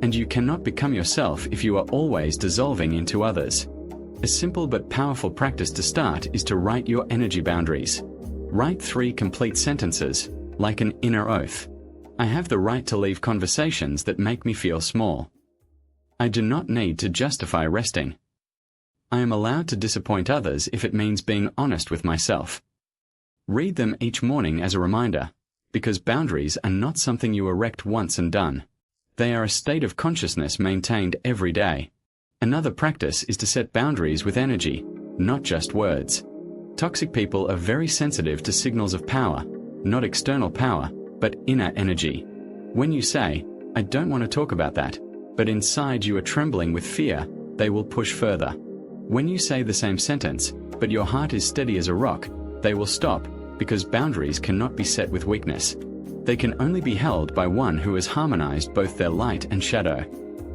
And you cannot become yourself if you are always dissolving into others. A simple but powerful practice to start is to write your energy boundaries. Write 3 complete sentences, like an inner oath. I have the right to leave conversations that make me feel small. I do not need to justify resting. I am allowed to disappoint others if it means being honest with myself. Read them each morning as a reminder, because boundaries are not something you erect once and done. They are a state of consciousness maintained every day. Another practice is to set boundaries with energy, not just words. Toxic people are very sensitive to signals of power, not external power, but inner energy. When you say, "I don't want to talk about that," but inside you are trembling with fear, they will push further. When you say the same sentence, but your heart is steady as a rock, they will stop, because boundaries cannot be set with weakness. They can only be held by one who has harmonized both their light and shadow.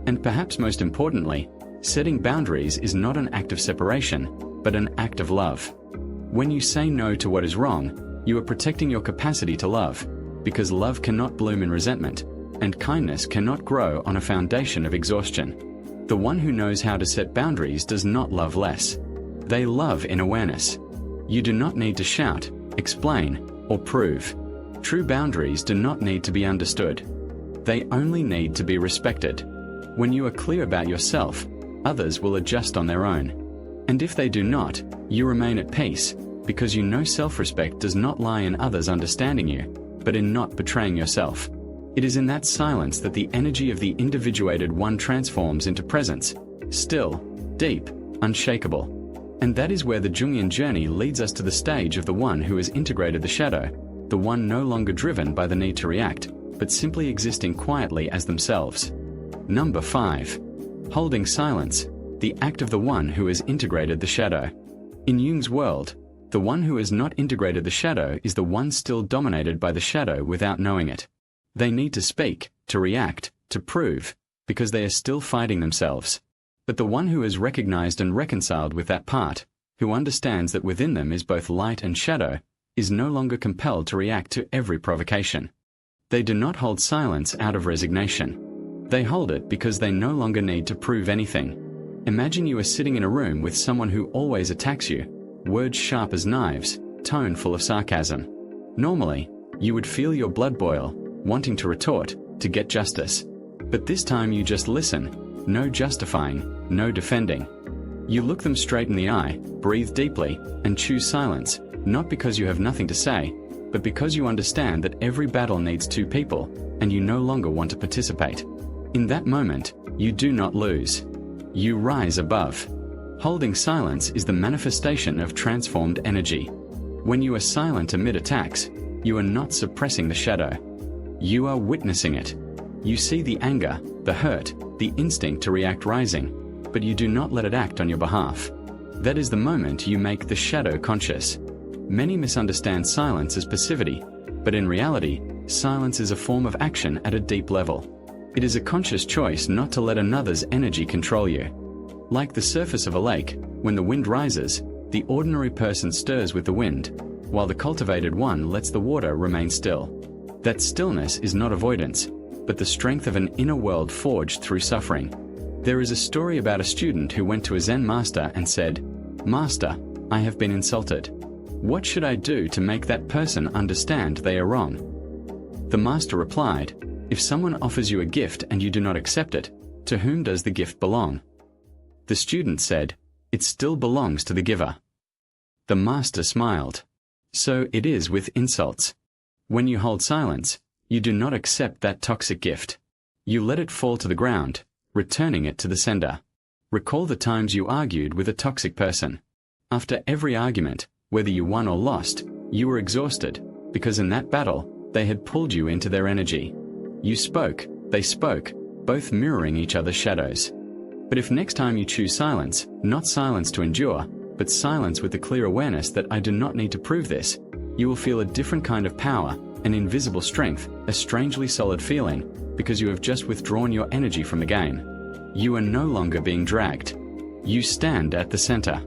And perhaps most importantly, setting boundaries is not an act of separation, but an act of love. When you say no to what is wrong, you are protecting your capacity to love, because love cannot bloom in resentment, and kindness cannot grow on a foundation of exhaustion. The one who knows how to set boundaries does not love less. They love in awareness. You do not need to shout, explain, or prove. True boundaries do not need to be understood. They only need to be respected. When you are clear about yourself, others will adjust on their own. And if they do not, you remain at peace, because you know self-respect does not lie in others understanding you, but in not betraying yourself. It is in that silence that the energy of the individuated one transforms into presence, still, deep, unshakable. And that is where the Jungian journey leads us to the stage of the one who has integrated the shadow, the one no longer driven by the need to react, but simply existing quietly as themselves. Number 5. Holding silence, the act of the one who has integrated the shadow. In Jung's world, the one who has not integrated the shadow is the one still dominated by the shadow without knowing it. They need to speak, to react, to prove, because they are still fighting themselves. But the one who has recognized and reconciled with that part, who understands that within them is both light and shadow, is no longer compelled to react to every provocation. They do not hold silence out of resignation. They hold it because they no longer need to prove anything. Imagine you are sitting in a room with someone who always attacks you, words sharp as knives, tone full of sarcasm. Normally, you would feel your blood boil, wanting to retort, to get justice. But this time you just listen, no justifying, no defending. You look them straight in the eye, breathe deeply, and choose silence, not because you have nothing to say, but because you understand that every battle needs 2 people, and you no longer want to participate. In that moment, you do not lose. You rise above. Holding silence is the manifestation of transformed energy. When you are silent amid attacks, you are not suppressing the shadow. You are witnessing it. You see the anger, the hurt, the instinct to react rising, but you do not let it act on your behalf. That is the moment you make the shadow conscious. Many misunderstand silence as passivity, but in reality, silence is a form of action at a deep level. It is a conscious choice not to let another's energy control you. Like the surface of a lake, when the wind rises, the ordinary person stirs with the wind, while the cultivated one lets the water remain still. That stillness is not avoidance, but the strength of an inner world forged through suffering. There is a story about a student who went to a Zen master and said, "Master, I have been insulted. What should I do to make that person understand they are wrong?" The master replied, "If someone offers you a gift and you do not accept it, to whom does the gift belong?" The student said, "It still belongs to the giver." The master smiled. So it is with insults. When you hold silence, you do not accept that toxic gift. You let it fall to the ground, returning it to the sender. Recall the times you argued with a toxic person. After every argument, whether you won or lost, you were exhausted, because in that battle, they had pulled you into their energy. You spoke, they spoke, both mirroring each other's shadows. But if next time you choose silence, not silence to endure, but silence with the clear awareness that I do not need to prove this, you will feel a different kind of power, an invisible strength, a strangely solid feeling, because you have just withdrawn your energy from the game. You are no longer being dragged. You stand at the center.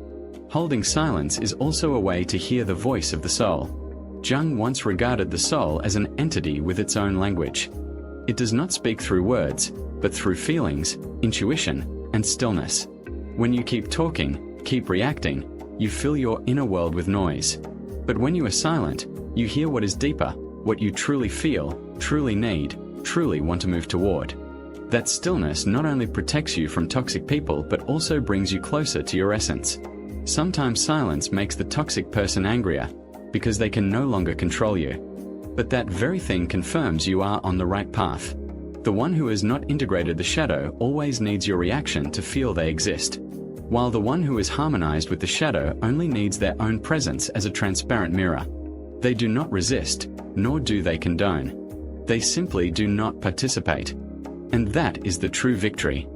Holding silence is also a way to hear the voice of the soul. Jung once regarded the soul as an entity with its own language. It does not speak through words, but through feelings, intuition, and stillness. When you keep talking, keep reacting, you fill your inner world with noise. But when you are silent, you hear what is deeper, what you truly feel, truly need, truly want to move toward. That stillness not only protects you from toxic people but also brings you closer to your essence. Sometimes silence makes the toxic person angrier, because they can no longer control you. But that very thing confirms you are on the right path. The one who has not integrated the shadow always needs your reaction to feel they exist, while the one who is harmonized with the shadow only needs their own presence as a transparent mirror. They do not resist, nor do they condone. They simply do not participate. And that is the true victory.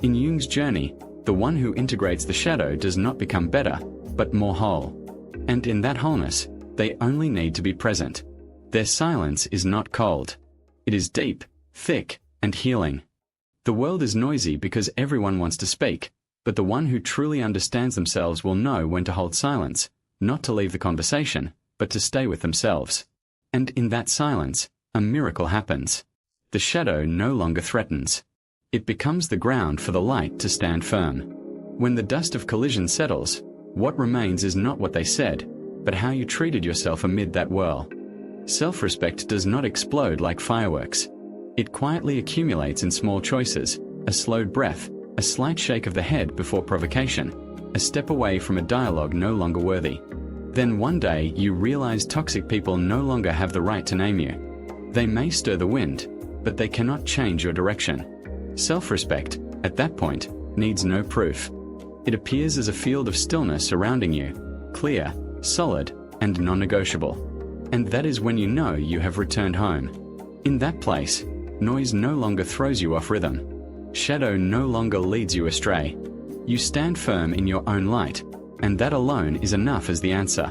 In Jung's journey, the one who integrates the shadow does not become better, but more whole. And in that wholeness, they only need to be present. Their silence is not cold. It is deep, thick, and healing. The world is noisy because everyone wants to speak, but the one who truly understands themselves will know when to hold silence, not to leave the conversation, but to stay with themselves. And in that silence, a miracle happens. The shadow no longer threatens. It becomes the ground for the light to stand firm. When the dust of collision settles, what remains is not what they said, but how you treated yourself amid that whirl. Self-respect does not explode like fireworks. It quietly accumulates in small choices, a slowed breath, a slight shake of the head before provocation, a step away from a dialogue no longer worthy. Then one day you realize toxic people no longer have the right to name you. They may stir the wind, but they cannot change your direction. Self-respect, at that point, needs no proof. It appears as a field of stillness surrounding you, clear, solid, and non-negotiable. And that is when you know you have returned home. In that place, noise no longer throws you off rhythm. Shadow no longer leads you astray. You stand firm in your own light, and that alone is enough as the answer.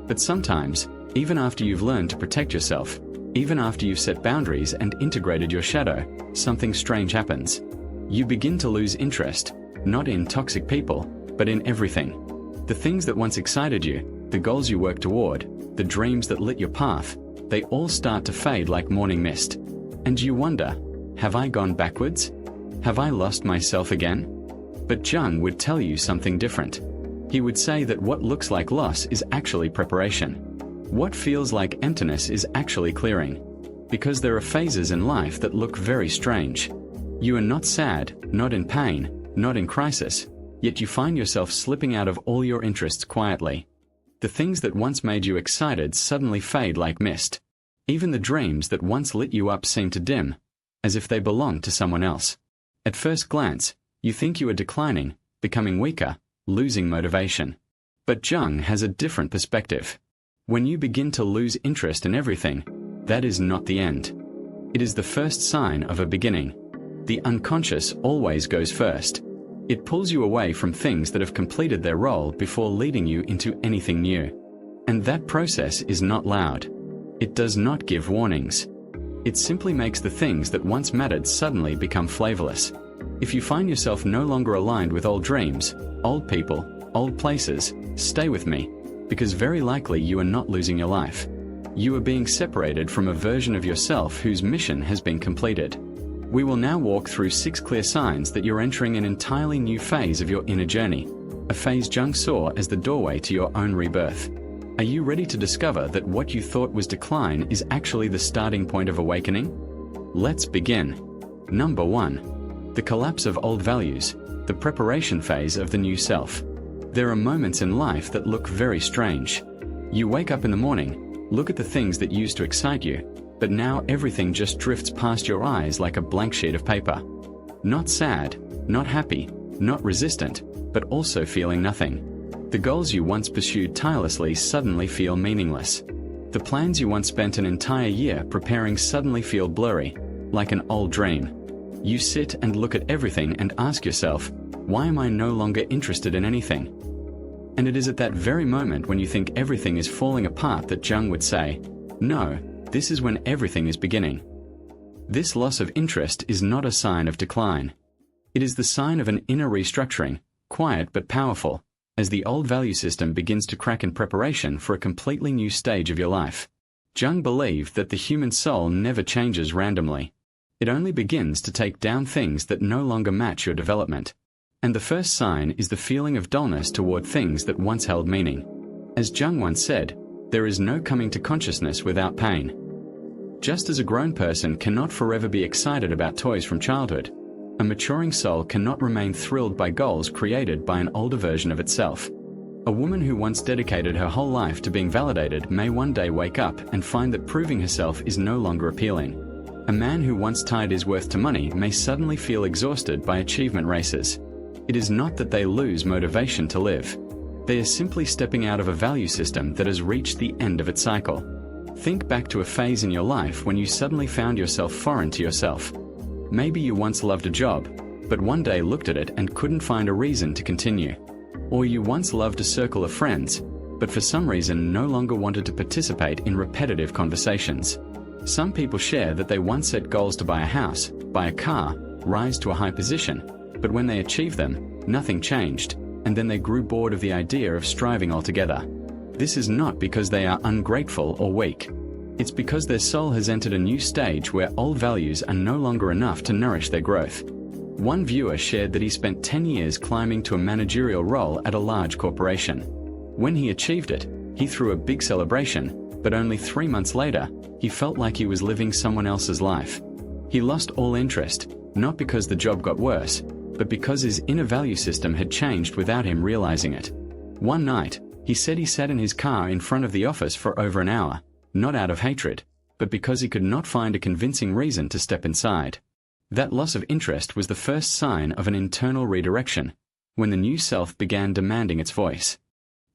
But sometimes, even after you've learned to protect yourself, even after you've set boundaries and integrated your shadow, something strange happens. You begin to lose interest, not in toxic people, but in everything. The things that once excited you, the goals you worked toward, the dreams that lit your path, they all start to fade like morning mist. And you wonder, have I gone backwards? Have I lost myself again? But Jung would tell you something different. He would say that what looks like loss is actually preparation. What feels like emptiness is actually clearing. Because there are phases in life that look very strange. You are not sad, not in pain, not in crisis, yet you find yourself slipping out of all your interests quietly. The things that once made you excited suddenly fade like mist. Even the dreams that once lit you up seem to dim. as if they belong to someone else. At first glance, you think you are declining, becoming weaker, losing motivation. But Jung has a different perspective. When you begin to lose interest in everything, that is not the end. It is the first sign of a beginning. The unconscious always goes first. It pulls you away from things that have completed their role before leading you into anything new. And that process is not loud. It does not give warnings. It simply makes the things that once mattered suddenly become flavorless. If you find yourself no longer aligned with old dreams, old people, old places, stay with me, because very likely you are not losing your life. You are being separated from a version of yourself whose mission has been completed. We will now walk through 6 clear signs that you're entering an entirely new phase of your inner journey, a phase Jung saw as the doorway to your own rebirth. Are you ready to discover that what you thought was decline is actually the starting point of awakening? Let's begin. Number 1. The collapse of old values, the preparation phase of the new self. There are moments in life that look very strange. You wake up in the morning, look at the things that used to excite you, but now everything just drifts past your eyes like a blank sheet of paper. Not sad, not happy, not resistant, but also feeling nothing. The goals you once pursued tirelessly suddenly feel meaningless. The plans you once spent an entire year preparing suddenly feel blurry, like an old dream. You sit and look at everything and ask yourself, why am I no longer interested in anything? And it is at that very moment when you think everything is falling apart that Jung would say, no, this is when everything is beginning. This loss of interest is not a sign of decline. It is the sign of an inner restructuring, quiet but powerful, as the old value system begins to crack in preparation for a completely new stage of your life. Jung believed that the human soul never changes randomly. It only begins to take down things that no longer match your development. And the first sign is the feeling of dullness toward things that once held meaning. As Jung once said, there is no coming to consciousness without pain. Just as a grown person cannot forever be excited about toys from childhood, a maturing soul cannot remain thrilled by goals created by an older version of itself. A woman who once dedicated her whole life to being validated may one day wake up and find that proving herself is no longer appealing. A man who once tied his worth to money may suddenly feel exhausted by achievement races. It is not that they lose motivation to live. They are simply stepping out of a value system that has reached the end of its cycle. Think back to a phase in your life when you suddenly found yourself foreign to yourself. Maybe you once loved a job, but one day looked at it and couldn't find a reason to continue. Or you once loved a circle of friends, but for some reason no longer wanted to participate in repetitive conversations. Some people share that they once set goals to buy a house, buy a car, rise to a high position, but when they achieved them, nothing changed, and then they grew bored of the idea of striving altogether. This is not because they are ungrateful or weak. It's because their soul has entered a new stage where old values are no longer enough to nourish their growth. One viewer shared that he spent 10 years climbing to a managerial role at a large corporation. When he achieved it, he threw a big celebration, but only 3 months later, he felt like he was living someone else's life. He lost all interest, not because the job got worse, but because his inner value system had changed without him realizing it. One night, he said he sat in his car in front of the office for over an hour, not out of hatred, but because he could not find a convincing reason to step inside. That loss of interest was the first sign of an internal redirection, when the new self began demanding its voice.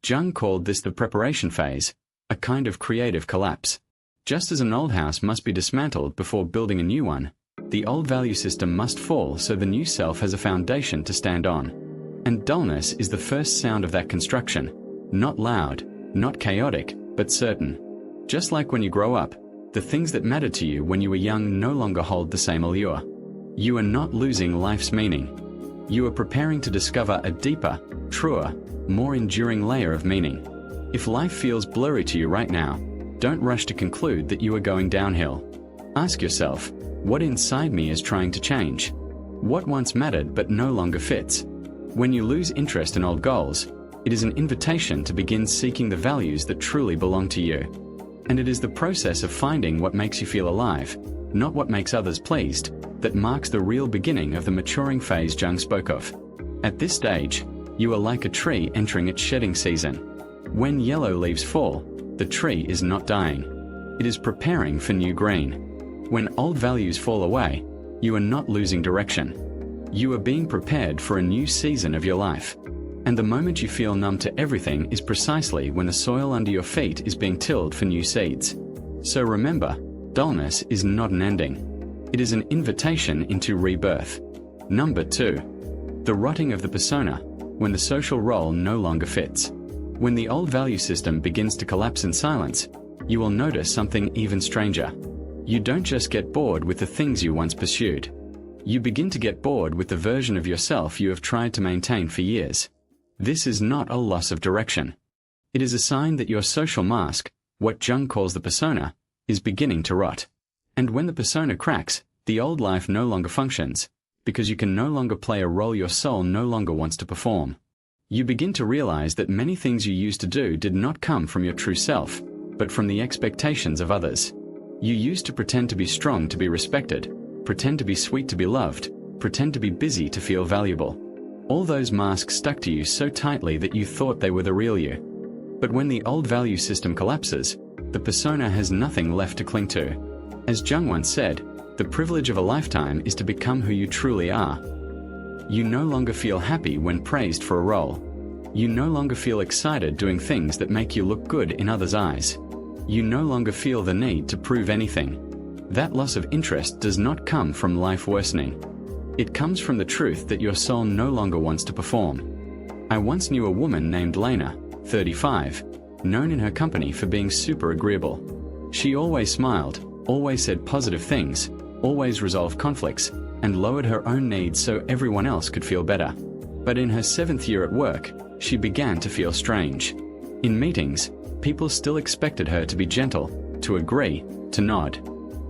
Jung called this the preparation phase, a kind of creative collapse. Just as an old house must be dismantled before building a new one, the old value system must fall so the new self has a foundation to stand on. And dullness is the first sound of that construction, not loud, not chaotic, but certain. Just like when you grow up, the things that mattered to you when you were young no longer hold the same allure. You are not losing life's meaning. You are preparing to discover a deeper, truer, more enduring layer of meaning. If life feels blurry to you right now, don't rush to conclude that you are going downhill. Ask yourself, what inside me is trying to change? What once mattered but no longer fits? When you lose interest in old goals, it is an invitation to begin seeking the values that truly belong to you. And it is the process of finding what makes you feel alive, not what makes others pleased, that marks the real beginning of the maturing phase Jung spoke of. At this stage, you are like a tree entering its shedding season. When yellow leaves fall, the tree is not dying. It is preparing for new green. When old values fall away, You are not losing direction. You are being prepared for a new season of your life. And the moment you feel numb to everything is precisely when the soil under your feet is being tilled for new seeds. So remember, dullness is not an ending. It is an invitation into rebirth. Number 2. The rotting of the persona, when the social role no longer fits. When the old value system begins to collapse in silence, you will notice something even stranger. You don't just get bored with the things you once pursued. You begin to get bored with the version of yourself you have tried to maintain for years. This is not a loss of direction. It is a sign that your social mask, what Jung calls the persona, is beginning to rot. And when the persona cracks, the old life no longer functions, because you can no longer play a role your soul no longer wants to perform. You begin to realize that many things you used to do did not come from your true self, but from the expectations of others. You used to pretend to be strong to be respected, pretend to be sweet to be loved, pretend to be busy to feel valuable. All those masks stuck to you so tightly that you thought they were the real you. But when the old value system collapses, the persona has nothing left to cling to. As Jung once said, the privilege of a lifetime is to become who you truly are. You no longer feel happy when praised for a role. You no longer feel excited doing things that make you look good in others' eyes. You no longer feel the need to prove anything. That loss of interest does not come from life worsening. It comes from the truth that your soul no longer wants to perform. I once knew a woman named Lena, 35, known in her company for being super agreeable. She always smiled, always said positive things, always resolved conflicts, and lowered her own needs so everyone else could feel better. But in her 7th year at work, she began to feel strange. In meetings, people still expected her to be gentle, to agree, to nod.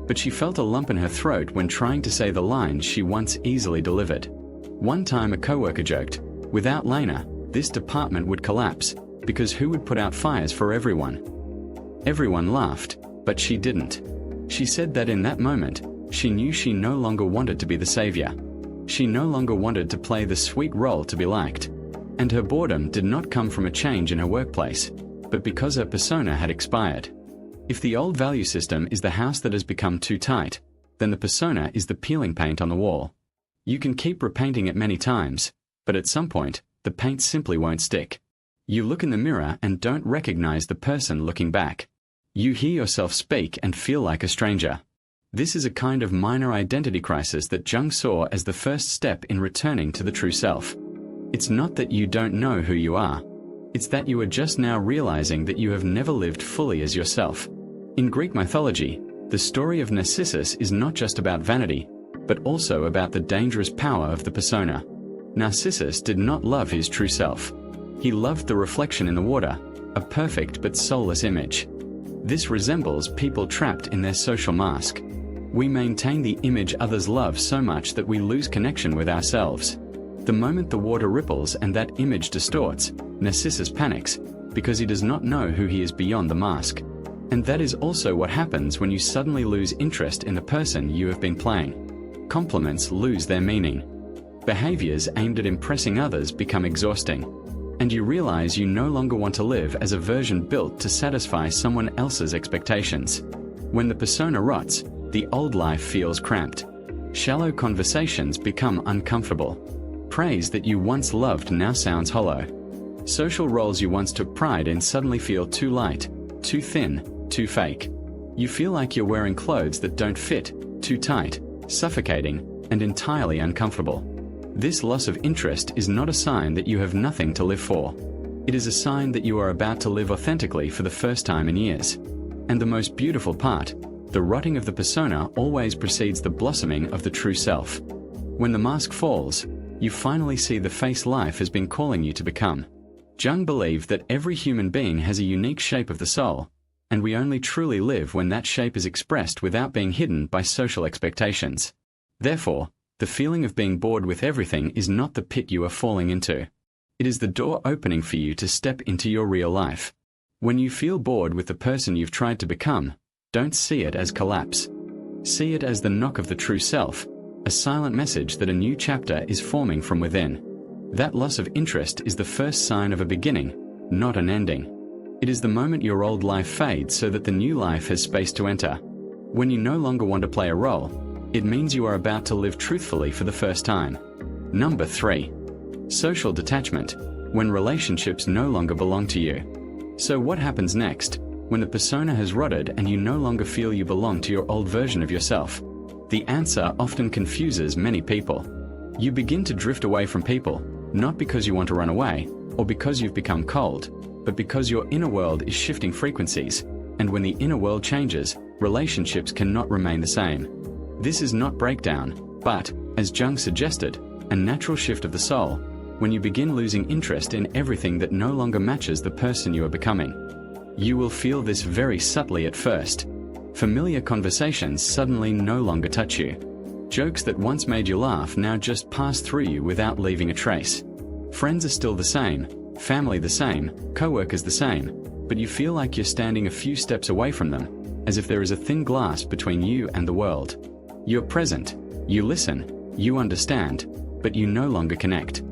But she felt a lump in her throat when trying to say the lines she once easily delivered. One time a coworker joked, "Without Lena, this department would collapse, because who would put out fires for everyone?" Everyone laughed, but she didn't. She said that in that moment, she knew she no longer wanted to be the savior. She no longer wanted to play the sweet role to be liked. And her boredom did not come from a change in her workplace, but because her persona had expired. If the old value system is the house that has become too tight, then the persona is the peeling paint on the wall. You can keep repainting it many times, but at some point, the paint simply won't stick. You look in the mirror and don't recognize the person looking back. You hear yourself speak and feel like a stranger. This is a kind of minor identity crisis that Jung saw as the first step in returning to the true self. It's not that you don't know who you are. It's that you are just now realizing that you have never lived fully as yourself. In Greek mythology, the story of Narcissus is not just about vanity, but also about the dangerous power of the persona. Narcissus did not love his true self. He loved the reflection in the water, a perfect but soulless image. This resembles people trapped in their social mask. We maintain the image others love so much that we lose connection with ourselves. The moment the water ripples and that image distorts, Narcissus panics, because he does not know who he is beyond the mask. And that is also what happens when you suddenly lose interest in the person you have been playing. Compliments lose their meaning. Behaviors aimed at impressing others become exhausting. And you realize you no longer want to live as a version built to satisfy someone else's expectations. When the persona rots, the old life feels cramped. Shallow conversations become uncomfortable. Praise that you once loved now sounds hollow. Social roles you once took pride in suddenly feel too light, too thin, too fake. You feel like you're wearing clothes that don't fit, too tight, suffocating, and entirely uncomfortable. This loss of interest is not a sign that you have nothing to live for. It is a sign that you are about to live authentically for the first time in years. And the most beautiful part, the rotting of the persona always precedes the blossoming of the true self. When the mask falls, you finally see the face life has been calling you to become. Jung believed that every human being has a unique shape of the soul, and we only truly live when that shape is expressed without being hidden by social expectations. Therefore, the feeling of being bored with everything is not the pit you are falling into. It is the door opening for you to step into your real life. When you feel bored with the person you've tried to become, don't see it as collapse. See it as the knock of the true self, a silent message that a new chapter is forming from within. That loss of interest is the first sign of a beginning, not an ending. It is the moment your old life fades so that the new life has space to enter. When you no longer want to play a role, It means you are about to live truthfully for the first time. Number 3. Social detachment, when relationships no longer belong to you. So what happens next, when the persona has rotted and you no longer feel you belong to your old version of yourself? The answer often confuses many people. You begin to drift away from people, not because you want to run away, or because you've become cold, but because your inner world is shifting frequencies, and when the inner world changes, relationships cannot remain the same. This is not breakdown, but, as Jung suggested, a natural shift of the soul, when you begin losing interest in everything that no longer matches the person you are becoming. You will feel this very subtly at first. Familiar conversations suddenly no longer touch you. Jokes that once made you laugh now just pass through you without leaving a trace. Friends are still the same, family the same, co-workers the same, but you feel like you're standing a few steps away from them, as if there is a thin glass between you and the world. You're present, you listen, you understand, but you no longer connect.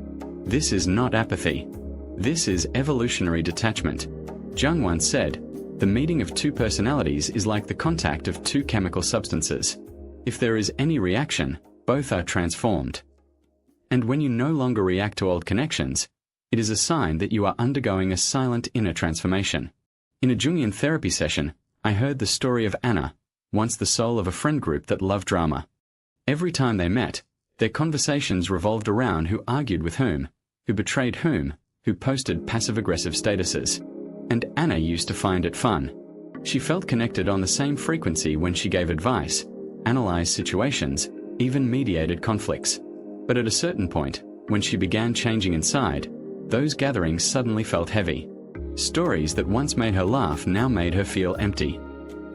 This is not apathy. This is evolutionary detachment. Jung once said, "The meeting of two personalities is like the contact of two chemical substances. If there is any reaction, both are transformed." And when you no longer react to old connections, it is a sign that you are undergoing a silent inner transformation. In a Jungian therapy session, I heard the story of Anna, once the soul of a friend group that loved drama. Every time they met, their conversations revolved around who argued with whom, who betrayed whom, who posted passive-aggressive statuses. And Anna used to find it fun. She felt connected on the same frequency when she gave advice, analyzed situations, even mediated conflicts. But at a certain point, when she began changing inside, those gatherings suddenly felt heavy. Stories that once made her laugh now made her feel empty.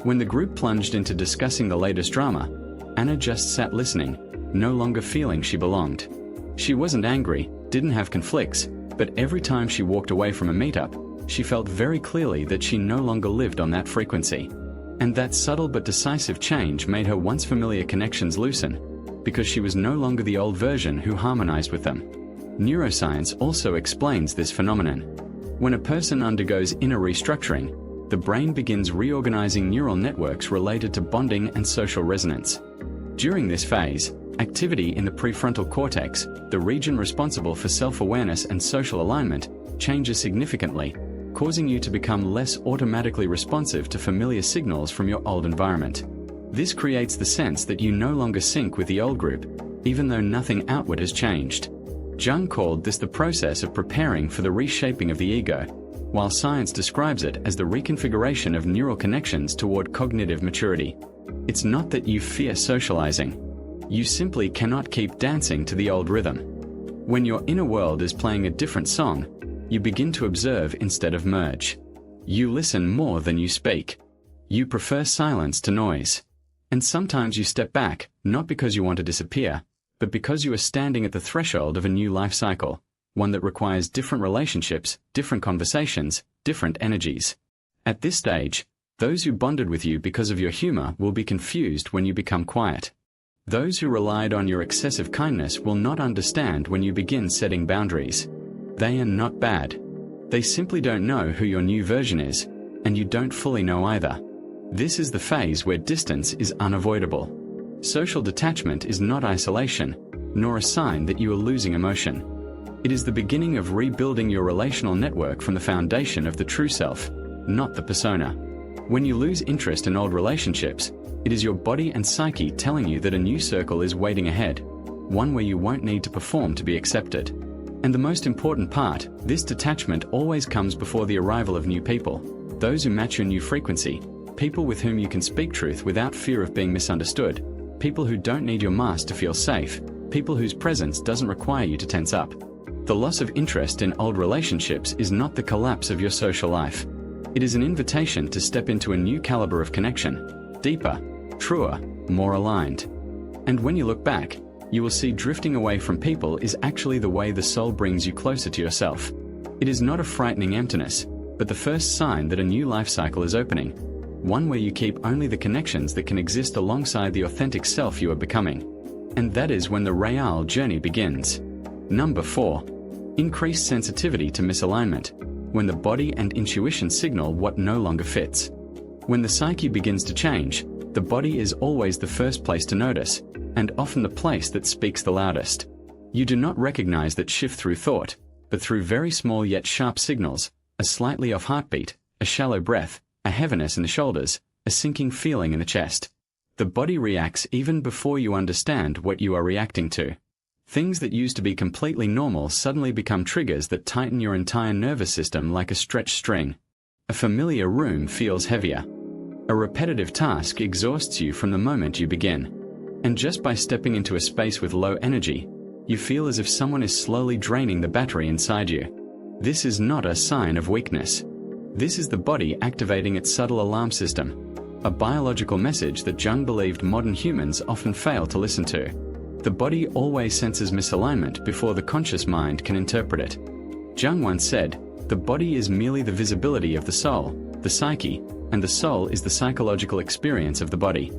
When the group plunged into discussing the latest drama, Anna just sat listening, no longer feeling she belonged. She wasn't angry, didn't have conflicts, but every time she walked away from a meetup, she felt very clearly that she no longer lived on that frequency. And that subtle but decisive change made her once familiar connections loosen, because she was no longer the old version who harmonized with them. Neuroscience also explains this phenomenon. When a person undergoes inner restructuring, the brain begins reorganizing neural networks related to bonding and social resonance. During this phase, activity in the prefrontal cortex, the region responsible for self-awareness and social alignment, changes significantly, causing you to become less automatically responsive to familiar signals from your old environment. This creates the sense that you no longer sync with the old group, even though nothing outward has changed. Jung called this the process of preparing for the reshaping of the ego, while science describes it as the reconfiguration of neural connections toward cognitive maturity. It's not that you fear socializing. You simply cannot keep dancing to the old rhythm. When your inner world is playing a different song, you begin to observe instead of merge. You listen more than you speak. You prefer silence to noise. And sometimes you step back, not because you want to disappear, but because you are standing at the threshold of a new life cycle, one that requires different relationships, different conversations, different energies. At this stage, those who bonded with you because of your humor will be confused when you become quiet. Those who relied on your excessive kindness will not understand when you begin setting boundaries. They are not bad. They simply don't know who your new version is, and you don't fully know either. This is the phase where distance is unavoidable. Social detachment is not isolation, nor a sign that you are losing emotion. It is the beginning of rebuilding your relational network from the foundation of the true self, not the persona. When you lose interest in old relationships, it is your body and psyche telling you that a new circle is waiting ahead, one where you won't need to perform to be accepted. And the most important part, this detachment always comes before the arrival of new people, those who match your new frequency, people with whom you can speak truth without fear of being misunderstood, people who don't need your mask to feel safe, people whose presence doesn't require you to tense up. The loss of interest in old relationships is not the collapse of your social life. It is an invitation to step into a new caliber of connection, deeper, truer, more aligned. And when you look back, you will see drifting away from people is actually the way the soul brings you closer to yourself. It is not a frightening emptiness, but the first sign that a new life cycle is opening, one where you keep only the connections that can exist alongside the authentic self you are becoming. And that is when the real journey begins. Number 4. Increased sensitivity to misalignment, when the body and intuition signal what no longer fits. When the psyche begins to change, The body is always the first place to notice, and often the place that speaks the loudest. You do not recognize that shift through thought, but through very small yet sharp signals, a slightly off heartbeat, a shallow breath, a heaviness in the shoulders, a sinking feeling in the chest. The body reacts even before you understand what you are reacting to. Things that used to be completely normal suddenly become triggers that tighten your entire nervous system like a stretched string. A familiar room feels heavier. A repetitive task exhausts you from the moment you begin. And just by stepping into a space with low energy, you feel as if someone is slowly draining the battery inside you. This is not a sign of weakness. This is the body activating its subtle alarm system, a biological message that Jung believed modern humans often fail to listen to. The body always senses misalignment before the conscious mind can interpret it. Jung once said, "The body is merely the visibility of the soul, the psyche, and the soul is the psychological experience of the body."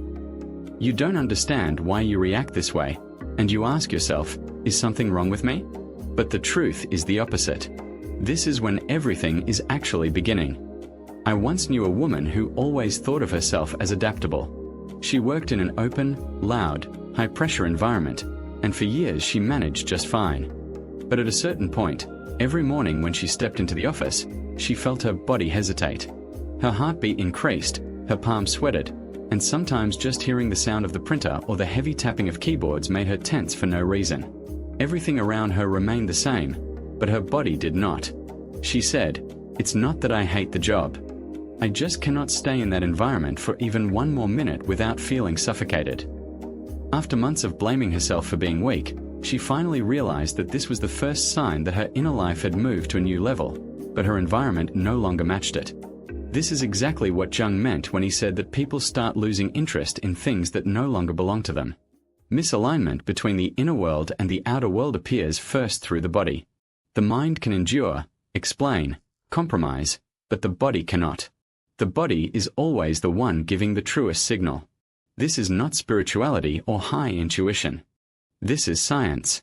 You don't understand why you react this way, and you ask yourself, is something wrong with me? But the truth is the opposite. This is when everything is actually beginning. I once knew a woman who always thought of herself as adaptable. She worked in an open, loud, high-pressure environment, and for years she managed just fine. But at a certain point, every morning when she stepped into the office, she felt her body hesitate. Her heartbeat increased, her palms sweated, and sometimes just hearing the sound of the printer or the heavy tapping of keyboards made her tense for no reason. Everything around her remained the same, but her body did not. She said, "It's not that I hate the job. I just cannot stay in that environment for even one more minute without feeling suffocated." After months of blaming herself for being weak, she finally realized that this was the first sign that her inner life had moved to a new level, but her environment no longer matched it. This is exactly what Jung meant when he said that people start losing interest in things that no longer belong to them. Misalignment between the inner world and the outer world appears first through the body. The mind can endure, explain, compromise, but the body cannot. The body is always the one giving the truest signal. This is not spirituality or high intuition. This is science.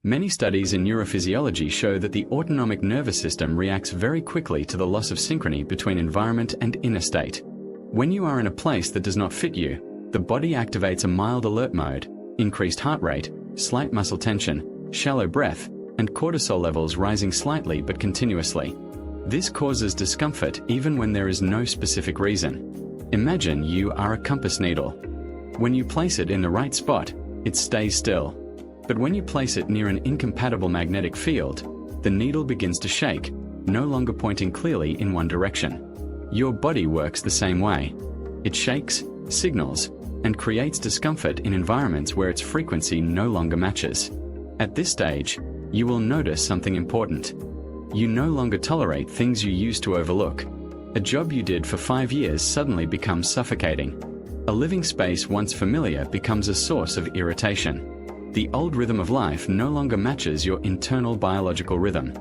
Many studies in neurophysiology show that the autonomic nervous system reacts very quickly to the loss of synchrony between environment and inner state. When you are in a place that does not fit you, the body activates a mild alert mode, increased heart rate, slight muscle tension, shallow breath, and cortisol levels rising slightly but continuously. This causes discomfort even when there is no specific reason. Imagine you are a compass needle. When you place it in the right spot, it stays still. But when you place it near an incompatible magnetic field, the needle begins to shake, no longer pointing clearly in one direction. Your body works the same way. It shakes, signals, and creates discomfort in environments where its frequency no longer matches. At this stage, you will notice something important. You no longer tolerate things you used to overlook. A job you did for 5 years suddenly becomes suffocating. A living space once familiar becomes a source of irritation. The old rhythm of life no longer matches your internal biological rhythm.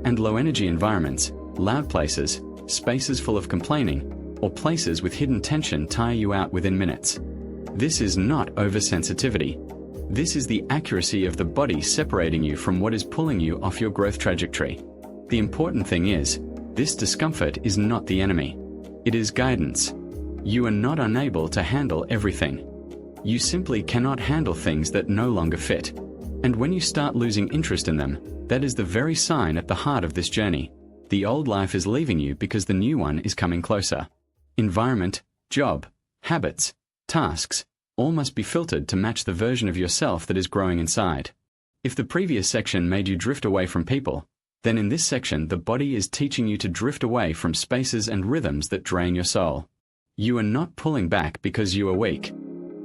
And low-energy environments, loud places, spaces full of complaining, or places with hidden tension tire you out within minutes. This is not oversensitivity. This is the accuracy of the body separating you from what is pulling you off your growth trajectory. The important thing is, this discomfort is not the enemy. It is guidance. You are not unable to handle everything. You simply cannot handle things that no longer fit. And when you start losing interest in them, that is the very sign at the heart of this journey. The old life is leaving you because the new one is coming closer. Environment, job, habits, tasks, all must be filtered to match the version of yourself that is growing inside. If the previous section made you drift away from people, then in this section the body is teaching you to drift away from spaces and rhythms that drain your soul. You are not pulling back because you are weak.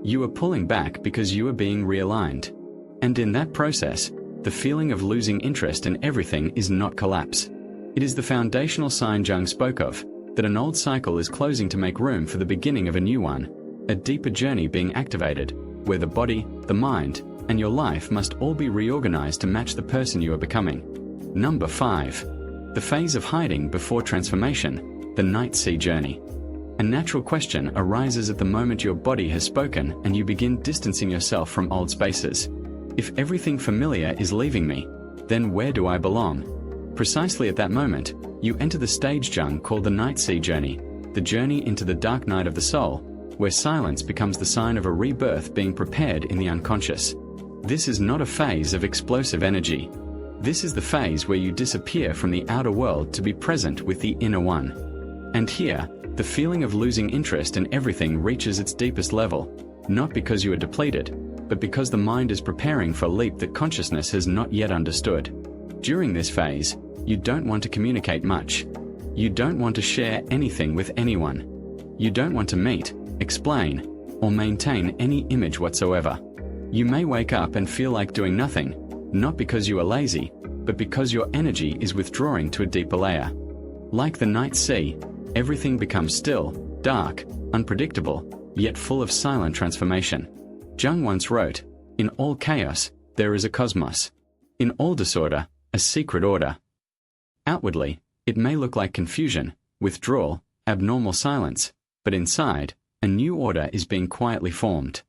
You are pulling back because you are being realigned. And in that process, the feeling of losing interest in everything is not collapse. It is the foundational sign Jung spoke of, that an old cycle is closing to make room for the beginning of a new one, a deeper journey being activated, where the body, the mind, and your life must all be reorganized to match the person you are becoming. Number 5. The phase of hiding before transformation, the night sea journey. A natural question arises at the moment your body has spoken and you begin distancing yourself from old spaces. If everything familiar is leaving me, then where do I belong? Precisely at that moment, you enter the stage Jung called the night sea journey, the journey into the dark night of the soul, where silence becomes the sign of a rebirth being prepared in the unconscious. This is not a phase of explosive energy. This is the phase where you disappear from the outer world to be present with the inner one. And here, the feeling of losing interest in everything reaches its deepest level, not because you are depleted, but because the mind is preparing for a leap that consciousness has not yet understood. During this phase, you don't want to communicate much. You don't want to share anything with anyone. You don't want to meet, explain, or maintain any image whatsoever. You may wake up and feel like doing nothing, not because you are lazy, but because your energy is withdrawing to a deeper layer. Like the night sea, everything becomes still, dark, unpredictable, yet full of silent transformation. Jung once wrote, "In all chaos, there is a cosmos. In all disorder, a secret order." Outwardly, it may look like confusion, withdrawal, abnormal silence, but inside, a new order is being quietly formed.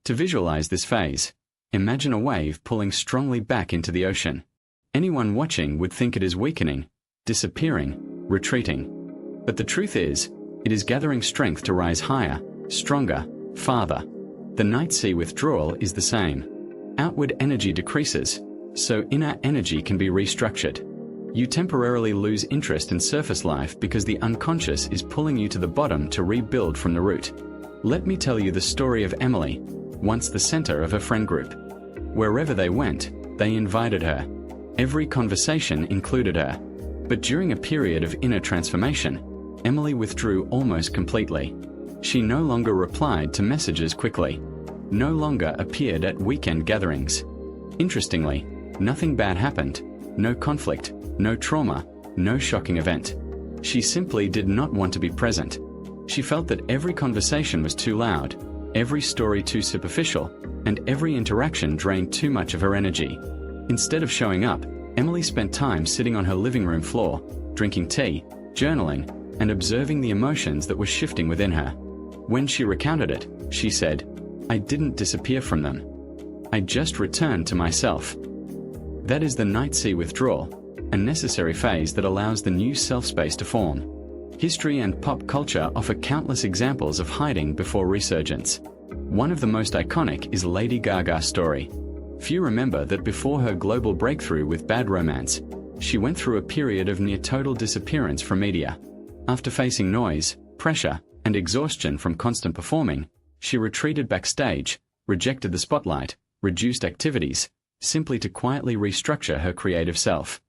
To visualize this phase, imagine a wave pulling strongly back into the ocean. Anyone watching would think it is weakening, disappearing, retreating. But the truth is, it is gathering strength to rise higher, stronger, farther. The night sea withdrawal is the same. Outward energy decreases, so inner energy can be restructured. You temporarily lose interest in surface life because the unconscious is pulling you to the bottom to rebuild from the root. Let me tell you the story of Emily, once the center of her friend group. Wherever they went, they invited her. Every conversation included her. But during a period of inner transformation, Emily withdrew almost completely. She no longer replied to messages quickly, no longer appeared at weekend gatherings. Interestingly, nothing bad happened, no conflict, no trauma, no shocking event. She simply did not want to be present. She felt that every conversation was too loud, every story too superficial, and every interaction drained too much of her energy. Instead of showing up, Emily spent time sitting on her living room floor, drinking tea, journaling, and observing the emotions that were shifting within her. When she recounted it, she said, "I didn't disappear from them. I just returned to myself." That is the night sea withdrawal, a necessary phase that allows the new self-space to form. History and pop culture offer countless examples of hiding before resurgence. One of the most iconic is Lady Gaga's story. Few remember that before her global breakthrough with Bad Romance, she went through a period of near total disappearance from media. After facing noise, pressure, and exhaustion from constant performing, she retreated backstage, rejected the spotlight, reduced activities, simply to quietly restructure her creative self.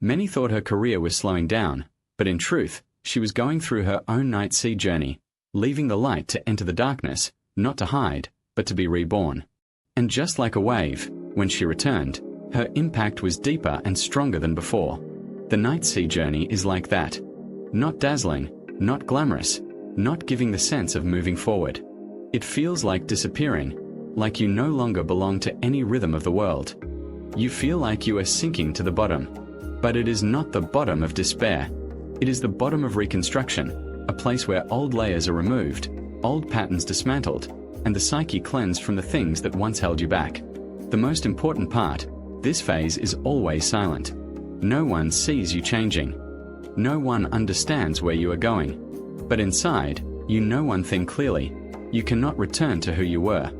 Many thought her career was slowing down, but in truth, she was going through her own night sea journey, leaving the light to enter the darkness, not to hide, but to be reborn. And just like a wave, when she returned, her impact was deeper and stronger than before. The night sea journey is like that. Not dazzling, not glamorous, not giving the sense of moving forward. It feels like disappearing, like you no longer belong to any rhythm of the world. You feel like you are sinking to the bottom. But it is not the bottom of despair. It is the bottom of reconstruction, a place where old layers are removed, old patterns dismantled, and the psyche cleansed from the things that once held you back. The most important part, this phase is always silent. No one sees you changing. No one understands where you are going. But inside, you know one thing clearly. You cannot return to who you were.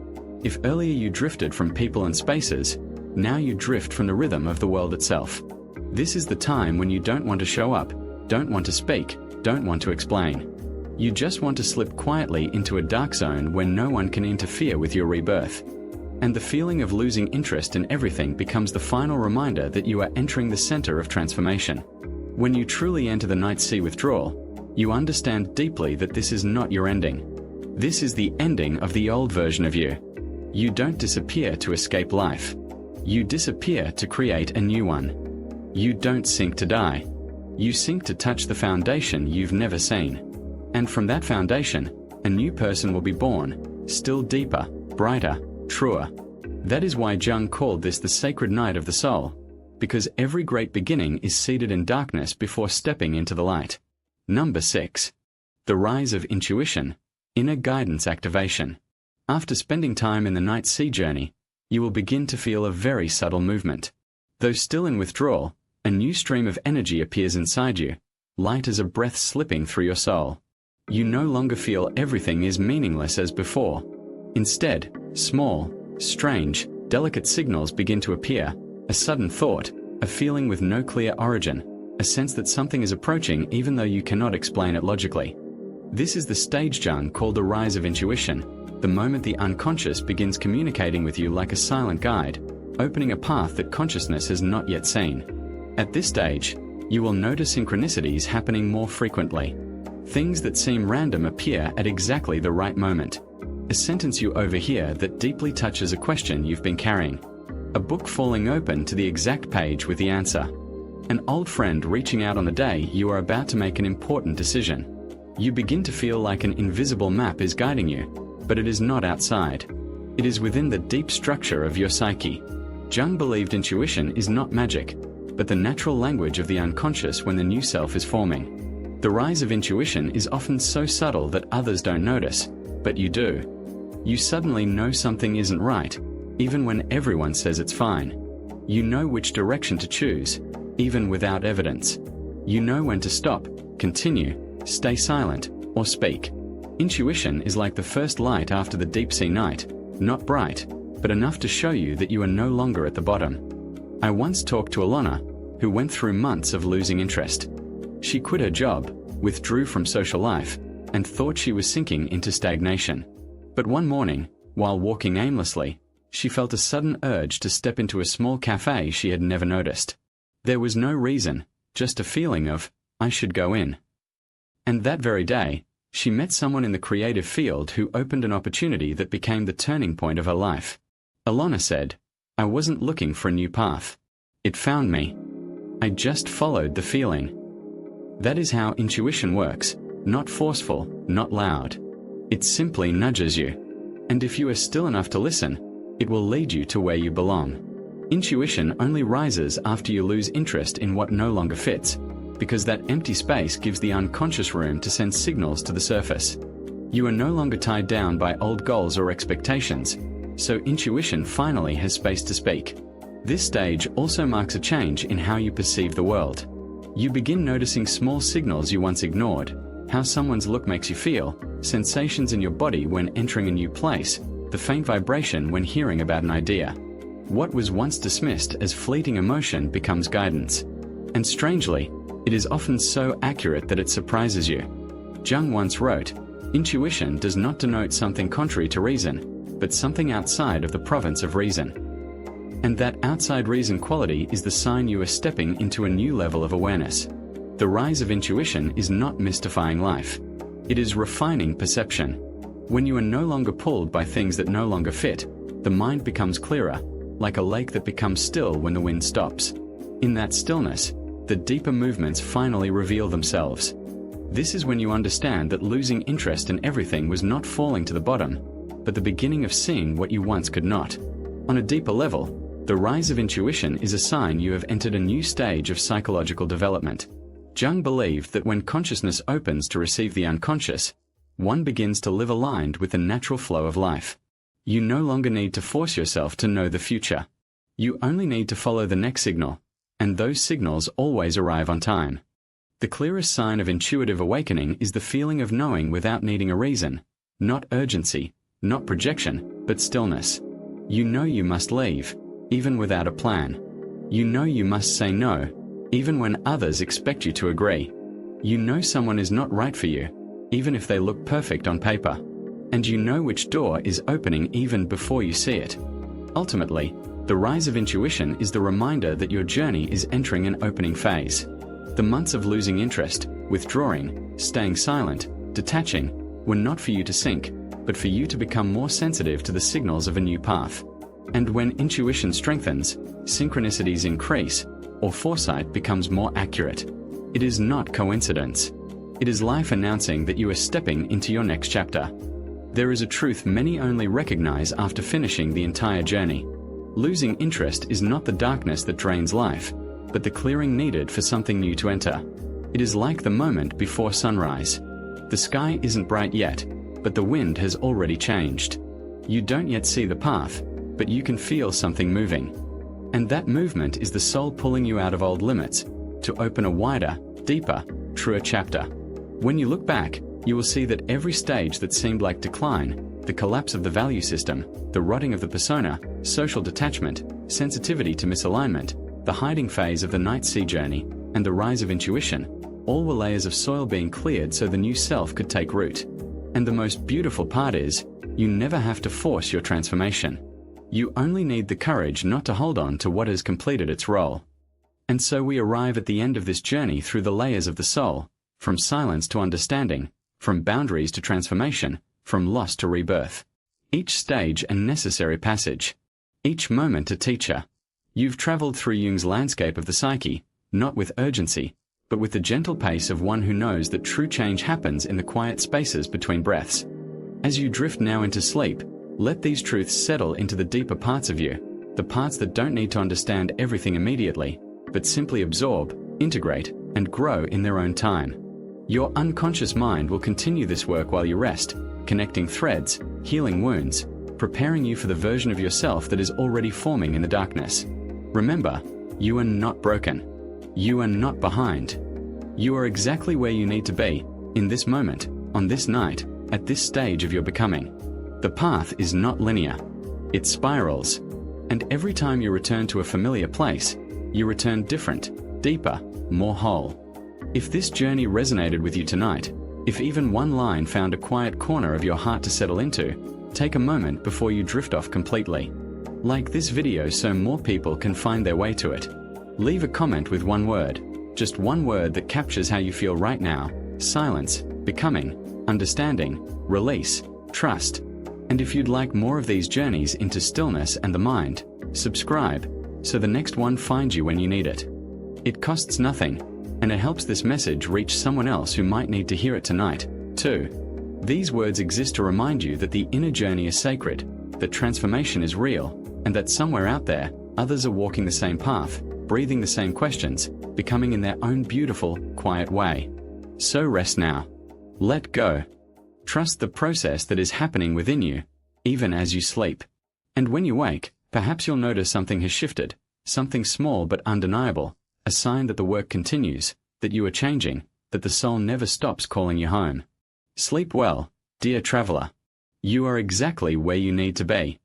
If earlier you drifted from people and spaces, now you drift from the rhythm of the world itself. This is the time when you don't want to show up, don't want to speak, don't want to explain. You just want to slip quietly into a dark zone where no one can interfere with your rebirth. And the feeling of losing interest in everything becomes the final reminder that you are entering the center of transformation. When you truly enter the night sea withdrawal, you understand deeply that this is not your ending. This is the ending of the old version of you. You don't disappear to escape life. You disappear to create a new one. You don't sink to die. You sink to touch the foundation you've never seen. And from that foundation, a new person will be born, still deeper, brighter, truer. That is why Jung called this the sacred night of the soul, because every great beginning is seated in darkness before stepping into the light. Number 6. The rise of intuition, inner guidance activation. After spending time in the night sea journey, you will begin to feel a very subtle movement. Though still in withdrawal, a new stream of energy appears inside you, light as a breath slipping through your soul. You no longer feel everything is meaningless as before. Instead, small, strange, delicate signals begin to appear, a sudden thought, a feeling with no clear origin, a sense that something is approaching even though you cannot explain it logically. This is the stage Jung called the rise of intuition, the moment the unconscious begins communicating with you like a silent guide, opening a path that consciousness has not yet seen. At this stage, you will notice synchronicities happening more frequently. Things that seem random appear at exactly the right moment. A sentence you overhear that deeply touches a question you've been carrying. A book falling open to the exact page with the answer. An old friend reaching out on the day you are about to make an important decision. You begin to feel like an invisible map is guiding you, but it is not outside. It is within the deep structure of your psyche. Jung believed intuition is not magic, but the natural language of the unconscious when the new self is forming. The rise of intuition is often so subtle that others don't notice, but you do. You suddenly know something isn't right, even when everyone says it's fine. You know which direction to choose, even without evidence. You know when to stop, continue, stay silent, or speak. Intuition is like the first light after the deep-sea night, not bright, but enough to show you that you are no longer at the bottom. I once talked to Alana, who went through months of losing interest. She quit her job, withdrew from social life, and thought she was sinking into stagnation. But one morning, while walking aimlessly, she felt a sudden urge to step into a small cafe she had never noticed. There was no reason, just a feeling of, I should go in. And that very day, she met someone in the creative field who opened an opportunity that became the turning point of her life. Alana said, I wasn't looking for a new path. It found me. I just followed the feeling. That is how intuition works, not forceful, not loud. It simply nudges you. And if you are still enough to listen, it will lead you to where you belong. Intuition only rises after you lose interest in what no longer fits, because that empty space gives the unconscious room to send signals to the surface. You are no longer tied down by old goals or expectations, so intuition finally has space to speak. This stage also marks a change in how you perceive the world. You begin noticing small signals you once ignored, how someone's look makes you feel, sensations in your body when entering a new place, the faint vibration when hearing about an idea. What was once dismissed as fleeting emotion becomes guidance. And strangely, it is often so accurate that it surprises you. Jung once wrote, intuition does not denote something contrary to reason, but something outside of the province of reason. And that outside reason quality is the sign you are stepping into a new level of awareness. The rise of intuition is not mystifying life. It is refining perception. When you are no longer pulled by things that no longer fit, the mind becomes clearer, like a lake that becomes still when the wind stops. In that stillness, the deeper movements finally reveal themselves. This is when you understand that losing interest in everything was not falling to the bottom, but the beginning of seeing what you once could not. On a deeper level, the rise of intuition is a sign you have entered a new stage of psychological development. Jung believed that when consciousness opens to receive the unconscious, one begins to live aligned with the natural flow of life. You no longer need to force yourself to know the future. You only need to follow the next signal, and those signals always arrive on time. The clearest sign of intuitive awakening is the feeling of knowing without needing a reason, not urgency, not projection, but stillness. You know you must leave, even without a plan. You know you must say no, even when others expect you to agree. You know someone is not right for you, even if they look perfect on paper. And you know which door is opening even before you see it. Ultimately, the rise of intuition is the reminder that your journey is entering an opening phase. The months of losing interest, withdrawing, staying silent, detaching, were not for you to sink, but for you to become more sensitive to the signals of a new path. And when intuition strengthens, synchronicities increase, or foresight becomes more accurate. It is not coincidence. It is life announcing that you are stepping into your next chapter. There is a truth many only recognize after finishing the entire journey. Losing interest is not the darkness that drains life, but the clearing needed for something new to enter. It is like the moment before sunrise. The sky isn't bright yet, but the wind has already changed. You don't yet see the path, but you can feel something moving. And that movement is the soul pulling you out of old limits, to open a wider, deeper, truer chapter. When you look back, You will see that every stage that seemed like decline, the collapse of the value system, the rotting of the persona, social detachment, sensitivity to misalignment, the hiding phase of the night sea journey, and the rise of intuition, all were layers of soil being cleared so the new self could take root. And the most beautiful part is, you never have to force your transformation. You only need the courage not to hold on to what has completed its role. And so we arrive at the end of this journey through the layers of the soul, from silence to understanding, from boundaries to transformation, from loss to rebirth. Each stage a necessary passage. Each moment a teacher. You've traveled through Jung's landscape of the psyche, not with urgency, but with the gentle pace of one who knows that true change happens in the quiet spaces between breaths. As you drift now into sleep, let these truths settle into the deeper parts of you, the parts that don't need to understand everything immediately, but simply absorb, integrate, and grow in their own time. Your unconscious mind will continue this work while you rest, connecting threads, healing wounds, preparing you for the version of yourself that is already forming in the darkness. Remember, you are not broken. You are not behind. You are exactly where you need to be, in this moment, on this night, at this stage of your becoming. The path is not linear. It spirals. And every time you return to a familiar place, you return different, deeper, more whole. If this journey resonated with you tonight, if even one line found a quiet corner of your heart to settle into, take a moment before you drift off completely. Like this video so more people can find their way to it. Leave a comment with one word, just one word that captures how you feel right now: silence, becoming, understanding, release, trust. And if you'd like more of these journeys into stillness and the mind, subscribe, so the next one finds you when you need it. It costs nothing, and it helps this message reach someone else who might need to hear it tonight, too. These words exist to remind you that the inner journey is sacred, that transformation is real, and that somewhere out there, others are walking the same path, breathing the same questions, becoming in their own beautiful, quiet way. So rest now. Let go. Trust the process that is happening within you, even as you sleep. And when you wake, perhaps you'll notice something has shifted, something small but undeniable, a sign that the work continues, that you are changing, that the soul never stops calling you home. Sleep well, dear traveler. You are exactly where you need to be.